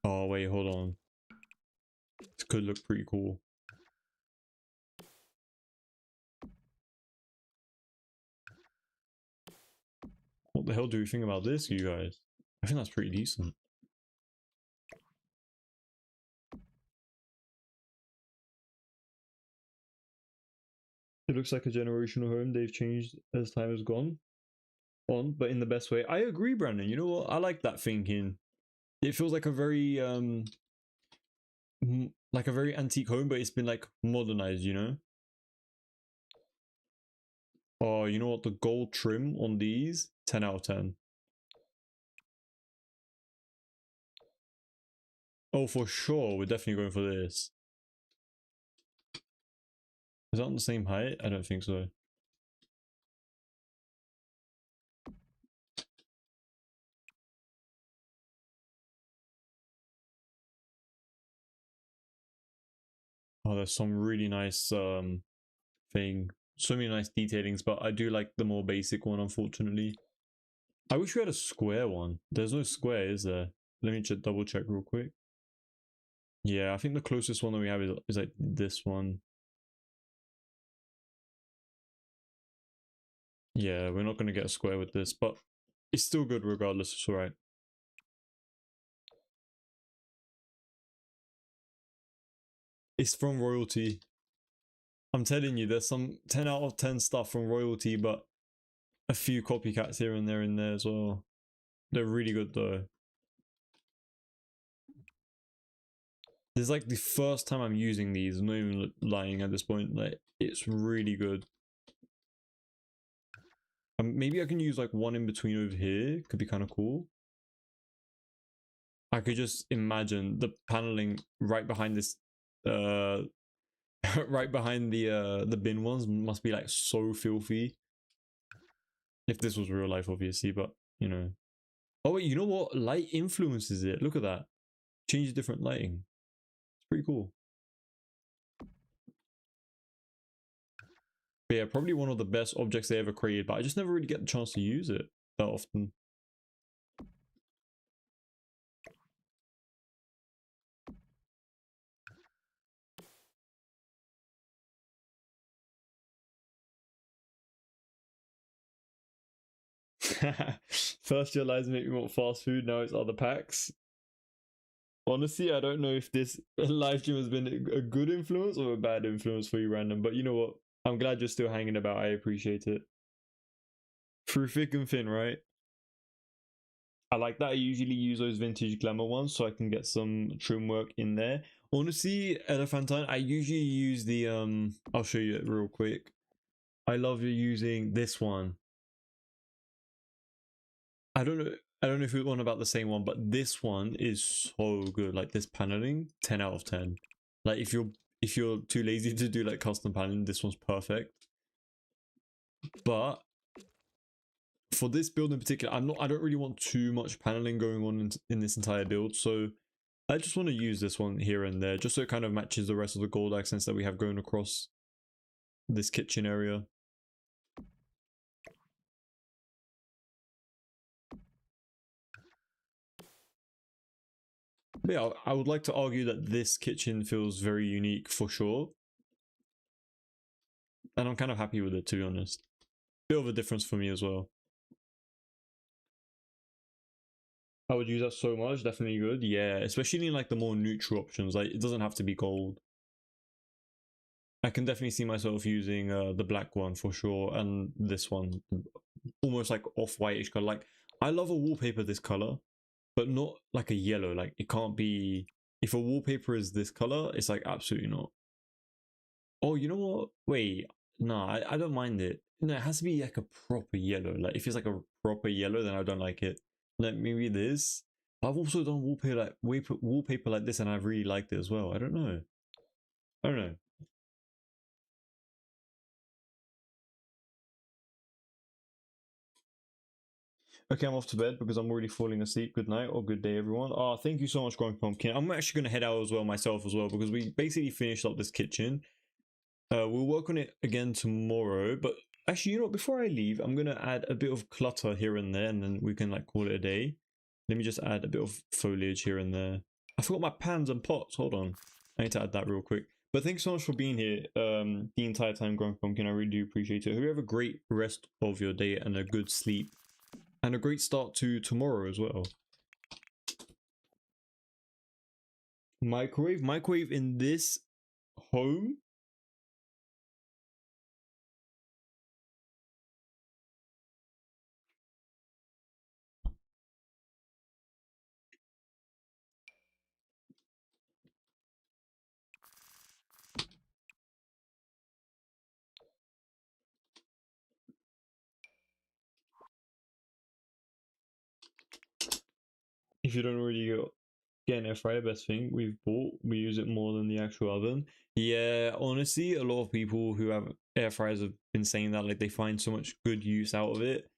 Oh wait, hold on. This could look pretty cool. What the hell do you think about this, you guys? I think that's pretty decent. It looks like a generational home. They've changed as time has gone on, but in the best way. I agree, Brandon. You know what? I like that thinking. It feels like a very like a very antique home, but it's been like modernized, you know? Oh, you know what? The gold trim on these, 10 out of 10. Oh, for sure. We're definitely going for this. Is that on the same height? I don't think so. Oh, there's some really nice thing. So many nice detailings, but I do like the more basic one, unfortunately. I wish we had a square one. There's no square, is there? Let me just double check real quick. Yeah, I think the closest one that we have is like this one. Yeah, we're not going to get a square with this, but it's still good regardless. It's alright. It's from Royalty. I'm telling you, there's some 10 out of 10 stuff from Royalty, but a few copycats here and there in there as well. They're really good though. This is like the first time I'm using these. I'm not even lying at this point. Like, it's really good. Maybe I can use like one in between over here. Could be kind of cool. I could just imagine the paneling right behind this right behind the bin ones must be like so filthy. If this was real life, obviously, but you know. Oh wait, you know what? Light influences it. Look at that. Changes different lighting. It's pretty cool. But yeah, probably one of the best objects they ever created, but I just never really get the chance to use it that often. First your lies make me want fast food, now it's other packs. Honestly, I don't know if this live stream has been a good influence or a bad influence for you, Random, but you know what? I'm glad you're still hanging about. I appreciate it. Through thick and thin, right? I like that. I usually use those vintage glamour ones so I can get some trim work in there. Honestly, Elephantine, I usually use the I'll show you it real quick. I love using this one. I don't know if we're on about the same one, but this one is so good. Like this paneling, 10 out of 10. Like if you're too lazy to do like custom paneling, this one's perfect. But for this build in particular, I don't really want too much paneling going on in this entire build, so I just want to use this one here and there, just so it kind of matches the rest of the gold accents that we have going across this kitchen area. But yeah, I would like to argue that this kitchen feels very unique for sure. And I'm kind of happy with it, to be honest. Bit of a difference for me as well. I would use that so much, definitely good. Yeah, especially in like the more neutral options. Like it doesn't have to be gold. I can definitely see myself using the black one for sure, and this one, almost like off-whitish color. Like I love a wallpaper this color, but not like a yellow. Like it can't be. If a wallpaper is this color, it's like absolutely not. Oh, you know what? Wait, no, I don't mind it. No, it has to be like a proper yellow. Like if it's like a proper yellow, then I don't like it. Like maybe this. I've also done wallpaper like this, and I've really liked it as well. I don't know. I don't know. Okay, I'm off to bed because I'm already falling asleep. Good night or good day, everyone. Oh, thank you so much, Growing Pumpkin. I'm actually going to head out as well myself as well because we basically finished up this kitchen. We'll work on it again tomorrow. But actually, you know what? Before I leave, I'm going to add a bit of clutter here and there, and then we can like call it a day. Let me just add a bit of foliage here and there. I forgot my pans and pots. Hold on. I need to add that real quick. But thanks so much for being here the entire time, Growing Pumpkin. I really do appreciate it. Hope you have a great rest of your day and a good sleep. And a great start to tomorrow as well. Microwave in this home. If you don't already get an air fryer, best thing we've bought. We use it more than the actual oven. Yeah, honestly, a lot of people who have air fryers have been saying that like they find so much good use out of it.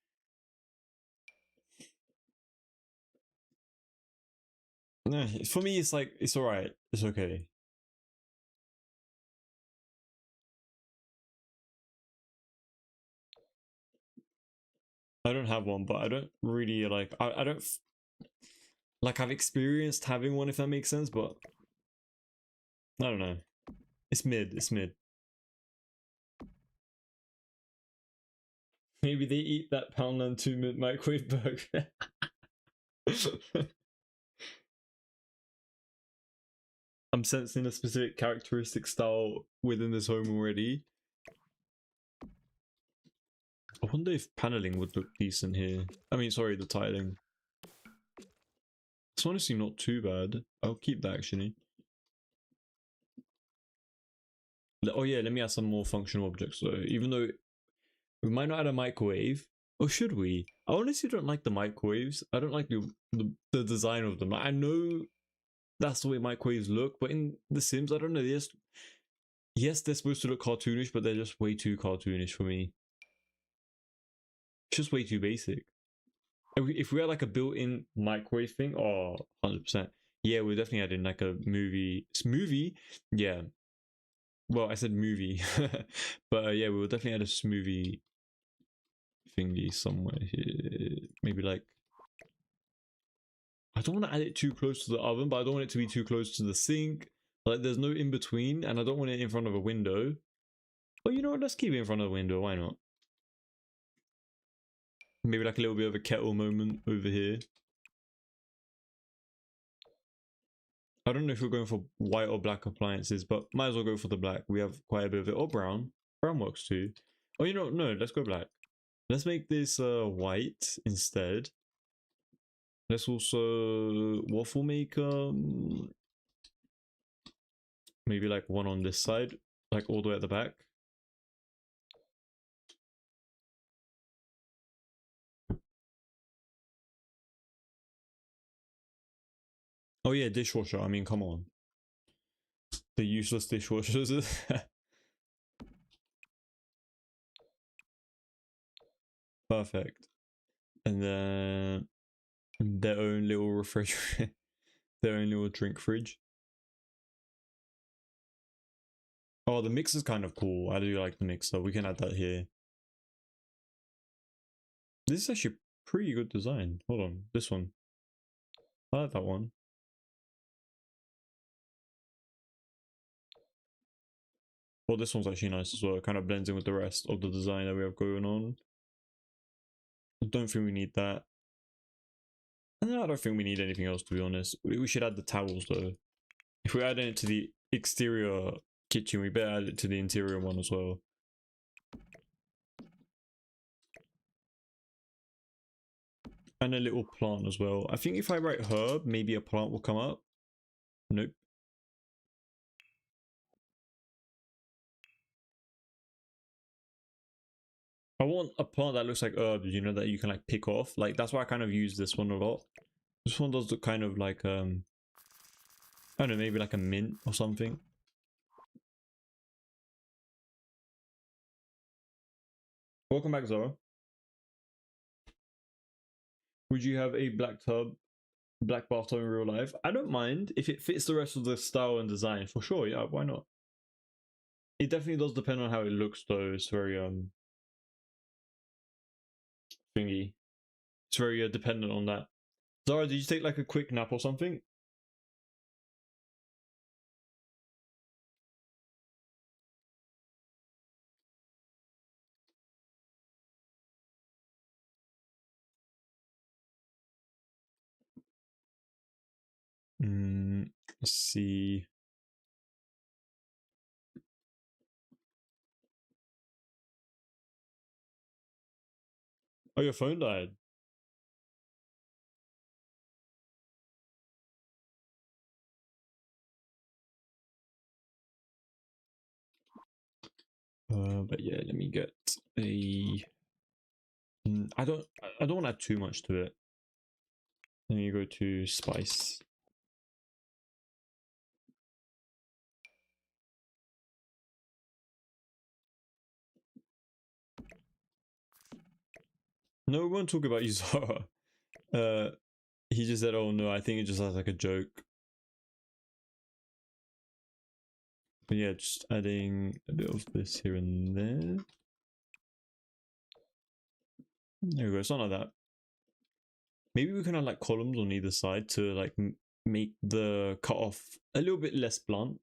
Nah, for me, it's like it's alright. It's okay. I don't have one, but I don't really like. I don't like. I've experienced having one, if that makes sense, but I don't know. It's mid. It's mid. Maybe they eat that Poundland 2-minute microwave burger. I'm sensing a specific characteristic style within this home already. I wonder if paneling would look decent here. I mean, sorry, the tiling. It's honestly not too bad. I'll keep that actually. Oh yeah, let me add some more functional objects though. Even though we might not add a microwave. Or should we? I honestly don't like the microwaves. I don't like the design of them. I know that's the way microwaves look, but in The Sims, I don't know. Yes, they're supposed to look cartoonish, but they're just way too cartoonish for me. It's just way too basic. If we had like a built-in microwave thing, oh, 100%. Yeah, we're definitely adding like a movie. Smoothie? Yeah. Well, I said movie. But yeah, we will definitely add a smoothie thingy somewhere here. Maybe like... I don't want to add it too close to the oven, but I don't want it to be too close to the sink. Like, there's no in-between, and I don't want it in front of a window. But you know what? Let's keep it in front of the window. Why not? Maybe like a little bit of a kettle moment over here. I don't know if we're going for white or black appliances, but might as well go for the black. We have quite a bit of it. Or brown. Brown works too. Oh, you know, no, let's go black. Let's make this white instead. Let's also waffle maker. Maybe like one on this side, like all the way at the back. Oh yeah, dishwasher. I mean, come on. The useless dishwashers. Perfect. And then their own little refrigerator, their own little drink fridge. Oh, the mixer's kind of cool. I do like the mixer. We can add that here. This is actually pretty good design. Hold on, this one. I like that one. Well, this one's actually nice as well. It kind of blends in with the rest of the design that we have going on. I don't think we need that. No, I don't think we need anything else, to be honest. We should add the towels though. If we're adding it to the exterior kitchen, we better add it to the interior one as well. And a little plant as well. I think if I write herb, maybe a plant will come up. Nope. I want a plant that looks like herbs, you know, that you can like pick off. Like that's why I kind of use this one a lot. This one does look kind of like I don't know, maybe like a mint or something. Welcome back, Zara. Would you have a black tub, black bathtub in real life? I don't mind if it fits the rest of the style and design for sure. Yeah, why not? It definitely does depend on how it looks though. It's very thingy. It's very dependent on that. Zara, did you take like a quick nap or something? Let's see. Oh, your phone died. But yeah, let me get a. I don't want to add too much to it. Then you go to spice. No, we won't talk about you, Zara. He just said, "Oh no, I think it just has like a joke." But yeah, just adding a bit of this here and there. There we go. It's not like that. Maybe we can add like columns on either side to like make the cut off a little bit less blunt.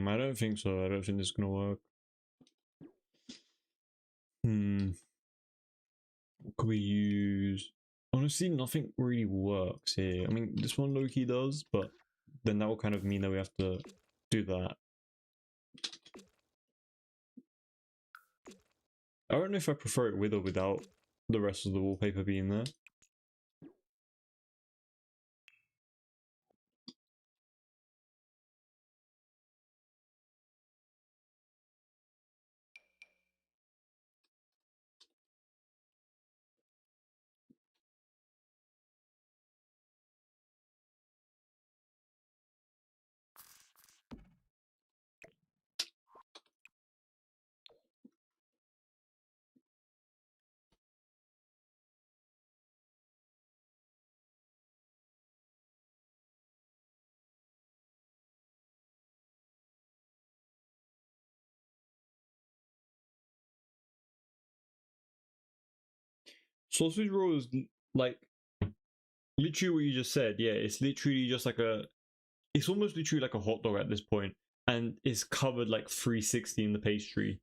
I don't think so. I don't think this is gonna work. What could we use? Honestly, nothing really works here. I mean, this one low-key does, but then that will kind of mean that we have to do that. I don't know if I prefer it with or without the rest of the wallpaper being there. sausage roll is like literally what you just said. Yeah, it's literally just like it's almost literally like a hot dog at this point, and it's covered like 360 in the pastry.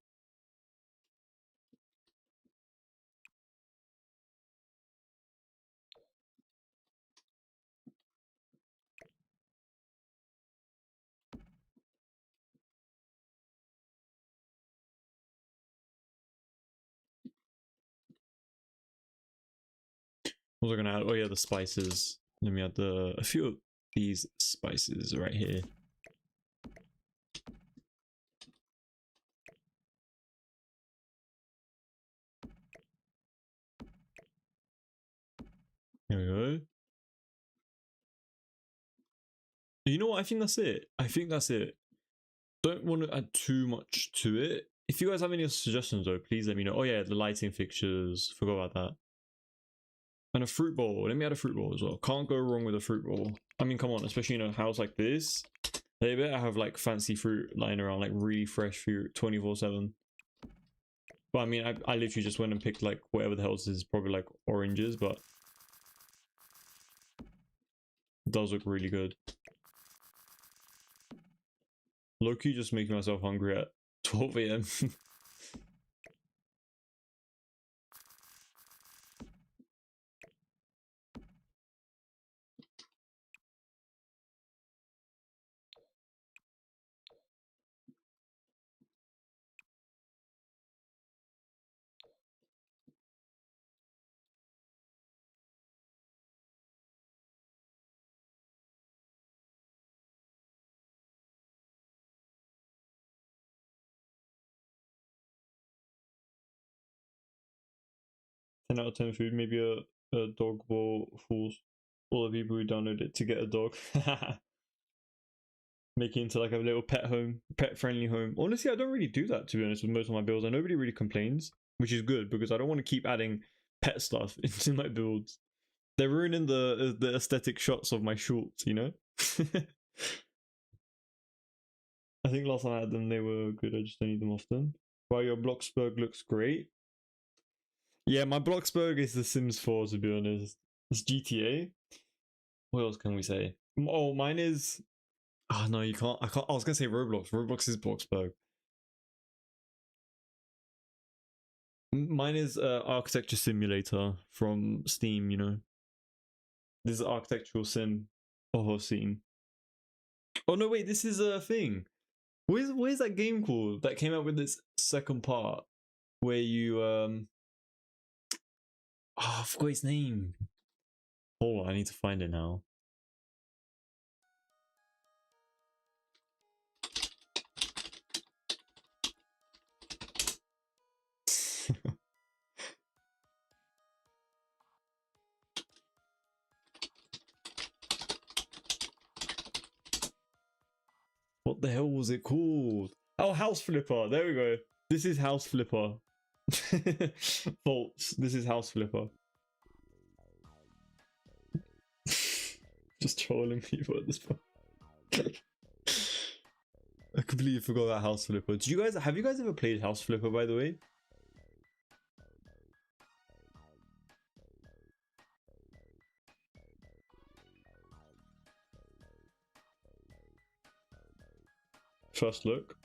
What was I gonna add? Oh yeah, the spices. Let me add a few of these spices right here. There we go. You know what? I think that's it. I think that's it. Don't want to add too much to it. If you guys have any suggestions though, please let me know. Oh yeah, the lighting fixtures. Forgot about that. And a fruit bowl. Let me add a fruit bowl as well. Can't go wrong with a fruit bowl. I mean, come on, especially in a house like this. They better have like fancy fruit lying around, like really fresh fruit 24/7. But I mean, I literally just went and picked like whatever the hell this is, probably like oranges, but it does look really good. Low-key just making myself hungry at 12 a.m. 10 out of 10 food, maybe a dog bowl fools all the people who download it to get a dog. Make it into like a little pet home, pet friendly home. Honestly, I don't really do that to be honest with most of my builds, and nobody really complains, which is good because I don't want to keep adding pet stuff into my builds. They're ruining the aesthetic shots of my shorts, you know? I think last time I had them, they were good. I just don't need them often. Wow, your Bloxburg looks great. Yeah, my Bloxburg is The Sims 4, to be honest. It's GTA. What else can we say? Oh, mine is. Oh, no, you can't. I can't. I was going to say Roblox. Roblox is Bloxburg. Mine is Architecture Simulator from Steam, you know. This is architectural sim. Oh, scene. Oh, no, wait, this is a thing. Where's that game called that came out with this second part where you oh, I forgot its name. Hold on, I need to find it now. What the hell was it called? Oh, House Flipper. There we go. This is House Flipper. False. This is House Flipper. Just trolling people at this point. I completely forgot about House Flipper. Have you guys ever played House Flipper, by the way? First look.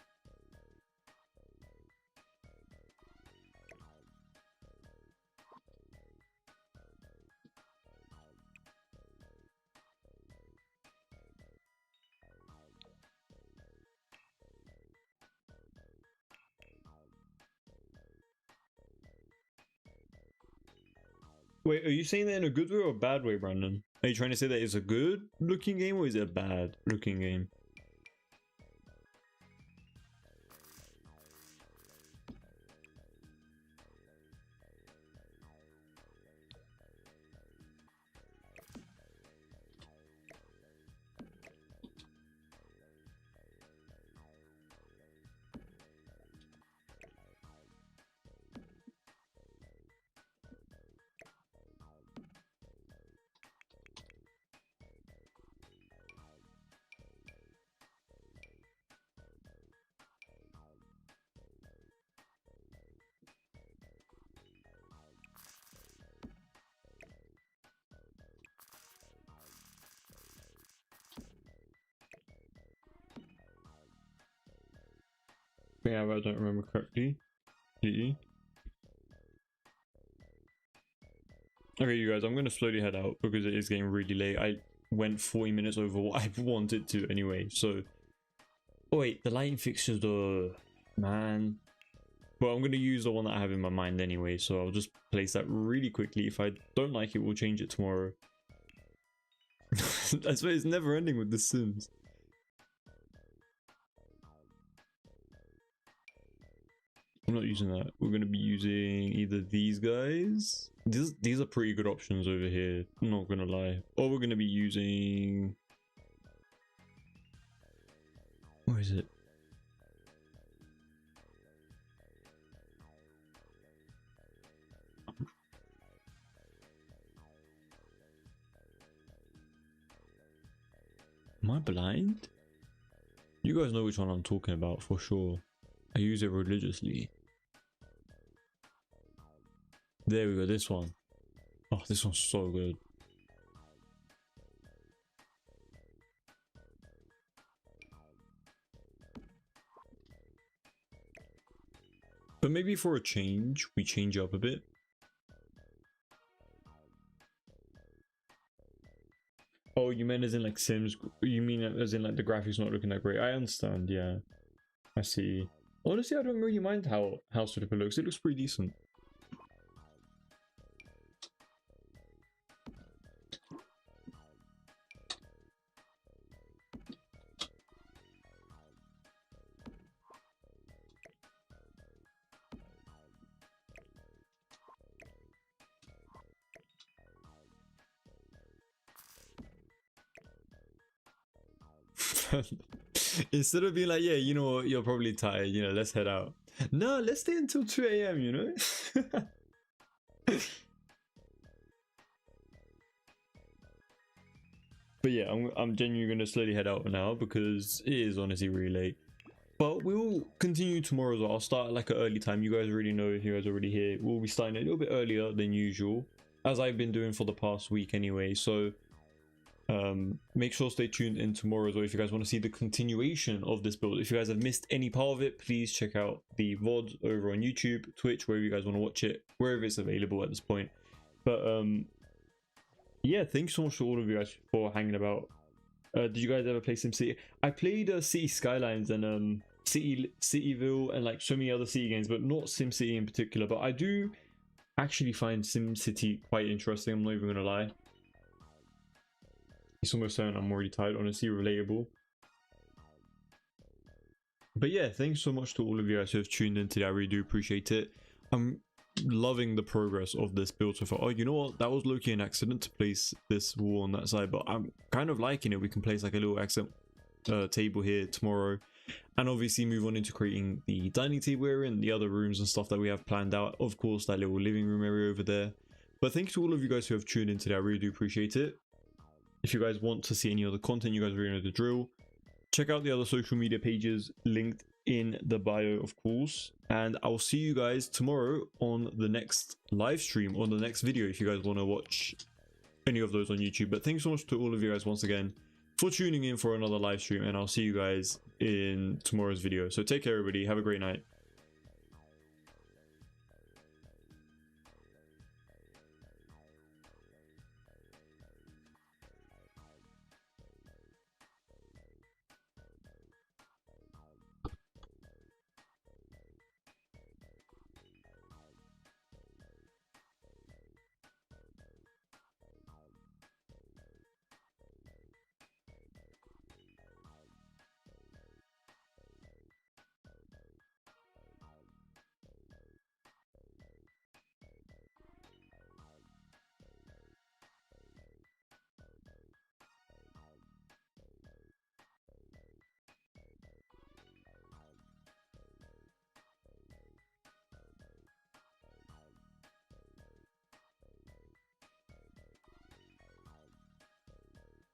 Wait, are you saying that in a good way or a bad way, Brandon? Are you trying to say that it's a good looking game or is it a bad looking game? Yeah, I don't remember correctly. Okay, you guys, I'm gonna slowly head out because it is getting really late. I went 40 minutes over what I wanted to anyway, so... Oh wait, the lighting fixtures though, man. Well, I'm gonna use the one that I have in my mind anyway, so I'll just place that really quickly. If I don't like it, we'll change it tomorrow. I swear it's never ending with The Sims. I'm not using that. We're gonna be using either these guys. These are pretty good options over here, I'm not gonna lie. Or we're gonna be using... Where is it? Am I blind? You guys know which one I'm talking about for sure. I use it religiously. There we go, this one. Oh, this one's so good. But maybe for a change, we change up a bit. Oh, you meant as in like Sims? You mean as in like the graphics not looking that great? I understand, yeah. I see. Honestly, I don't really mind how House Flipper looks. It looks pretty decent. Instead of being like, yeah, you know what, you're probably tired, you know, let's head out. No, let's stay until 2 AM, you know? But yeah, I'm genuinely going to slowly head out now because it is honestly really late. But we will continue tomorrow as well. I'll start at like an early time. You guys already know if you guys are already here. We'll be starting a little bit earlier than usual, as I've been doing for the past week anyway. So make sure to stay tuned in tomorrow as well if you guys want to see the continuation of this build. If you guys have missed any part of it, please check out the VOD over on YouTube, Twitch, wherever you guys want to watch it, wherever it's available at this point. But yeah, thanks so much to all of you guys for hanging about. Did you guys ever play SimCity? I played City Skylines and Cityville and like so many other city games, but not SimCity in particular. But I do actually find SimCity quite interesting, I'm not even gonna lie. It's almost saying I'm already tired, honestly, relatable. But yeah, thanks so much to all of you guys who have tuned in today. I really do appreciate it. I'm loving the progress of this build so far. Oh, you know what? That was low-key an accident to place this wall on that side, but I'm kind of liking it. We can place like a little accent table here tomorrow, and obviously move on into creating the dining table area and the other rooms and stuff that we have planned out. Of course, that little living room area over there. But thanks to all of you guys who have tuned in today. I really do appreciate it. If you guys want to see any other content, you guys already know the drill. Check out the other social media pages linked in the bio, of course. And I will see you guys tomorrow on the next live stream or the next video if you guys want to watch any of those on YouTube. But thanks so much to all of you guys once again for tuning in for another live stream. And I'll see you guys in tomorrow's video. So take care, everybody. Have a great night.